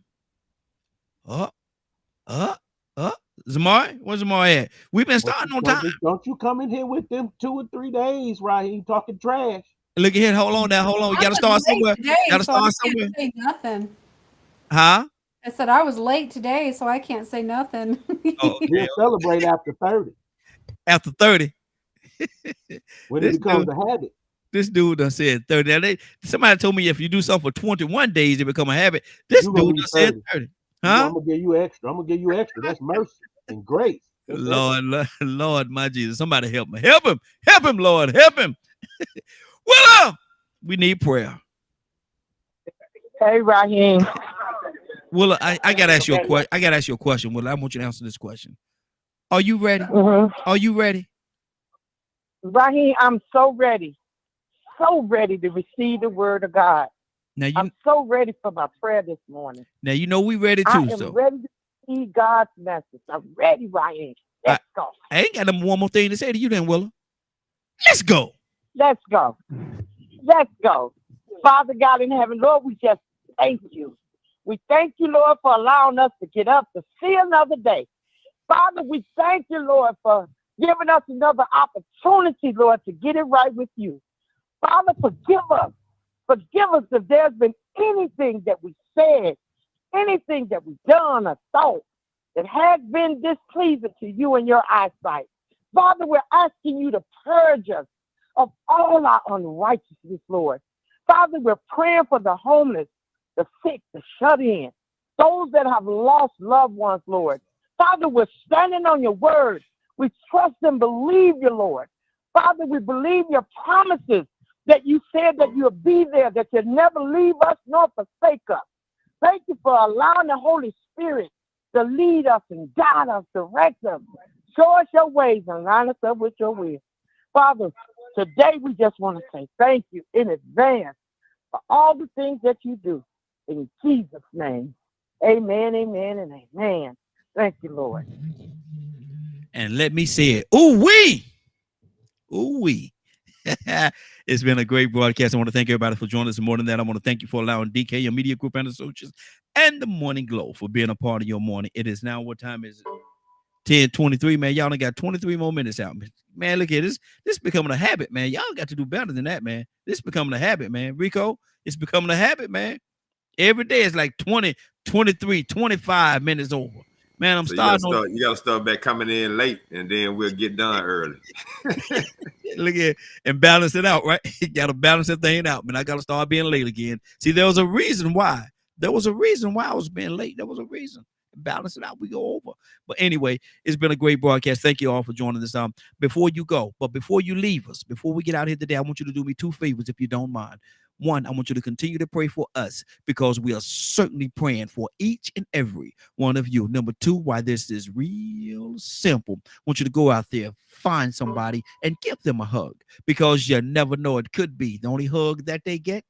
Zamari, where's Zamari at? We've been starting on time. Don't you come in here with them 2 or 3 days, Raheem, talking trash. Look at here. Hold on now. Hold on. You got to start somewhere. Got to start somewhere. Say nothing. Huh? I said I was late today, so I can't say nothing. Oh, okay. We'll celebrate after 30. After 30. When it becomes a habit. This dude done said 30. Now somebody told me if you do something for 21 days, it become a habit. This dude done said 30. Huh? I'm gonna give you extra. I'm gonna give you extra. That's mercy and grace. Lord, my Jesus. Somebody help me. Help him, Lord. Help him. Willow, we need prayer. Hey, Raheem. Willow, I gotta ask you a question. I gotta ask you a question, Willow. I want you to answer this question. Are you ready? Are you ready? Raheem, I'm so ready. So ready to receive the word of God. Now I'm so ready for my prayer this morning. Now you know we ready too. I am ready to receive God's message. I'm ready, Raheem. Let's go. I ain't got one more thing to say to you then, Willow. Let's go. Let's go. Let's go. Father God in heaven, Lord, we just thank you. We thank you, Lord, for allowing us to get up to see another day. Father, we thank you, Lord, for giving us another opportunity, Lord, to get it right with you. Father, forgive us. Forgive us if there's been anything that we said, anything that we've done or thought that has been displeasing to you in your eyesight. Father, we're asking you to purge us of all our unrighteousness, Lord. Father, we're praying for the homeless, the sick, the shut in, those that have lost loved ones, Lord. Father, we're standing on your word. We trust and believe you, Lord. Father, we believe your promises that you said that you'll be there, that you'll never leave us nor forsake us. Thank you for allowing the Holy Spirit to lead us and guide us, direct us, show us your ways and line us up with your will. Father, today we just want to say thank you in advance for all the things that you do. In Jesus' name, amen, amen, and amen. Thank you, Lord. And let me say it. Ooh-wee. Ooh-wee. It's been a great broadcast. I want to thank everybody for joining us. And more than that, I want to thank you for allowing DK, your media group and associates, and the Morning Glow for being a part of your morning. It is now, what time is it? 10:23, man. Y'all done got 23 more minutes out, man. Look at this. This becoming a habit, man. Y'all got to do better than that, man. This becoming a habit, man. Rico, it's becoming a habit, man. Every day it's like 20, 23, 25 minutes over. Man, I'm starting. You got to start back coming in late, and then we'll get done early. Look at and balance it out, right? You got to balance that thing out, man. I got to start being late again. See, there was a reason why. There was a reason why I was being late. There was a reason. Balance it out. We go over. But anyway, it's been a great broadcast. Thank you all for joining us. Before you go, but before you leave us, before we get out here today, I want you to do me 2 favors if you don't mind. One, I want you to continue to pray for us because we are certainly praying for each and every one of you. Number 2, why this is real simple. I want you to go out there, find somebody, and give them a hug because you never know. It could be the only hug that they get,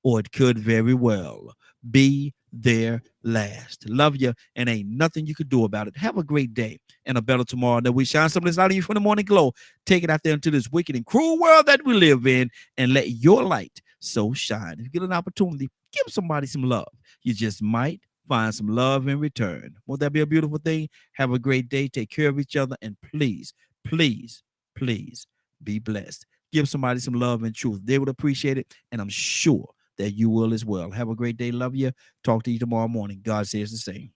or it could very well be their last. Love you, and ain't nothing you could do about it. Have a great day and a better tomorrow. That we shine some of this light on you from the Morning Glow. Take it out there into this wicked and cruel world that we live in and let your light so shine. If you get an opportunity, give somebody some love. You just might find some love in return. Won't that be a beautiful thing? Have a great day. Take care of each other. And please, please, please be blessed. Give somebody some love and truth. They would appreciate it. And I'm sure that you will as well. Have a great day. Love you. Talk to you tomorrow morning. God says the same.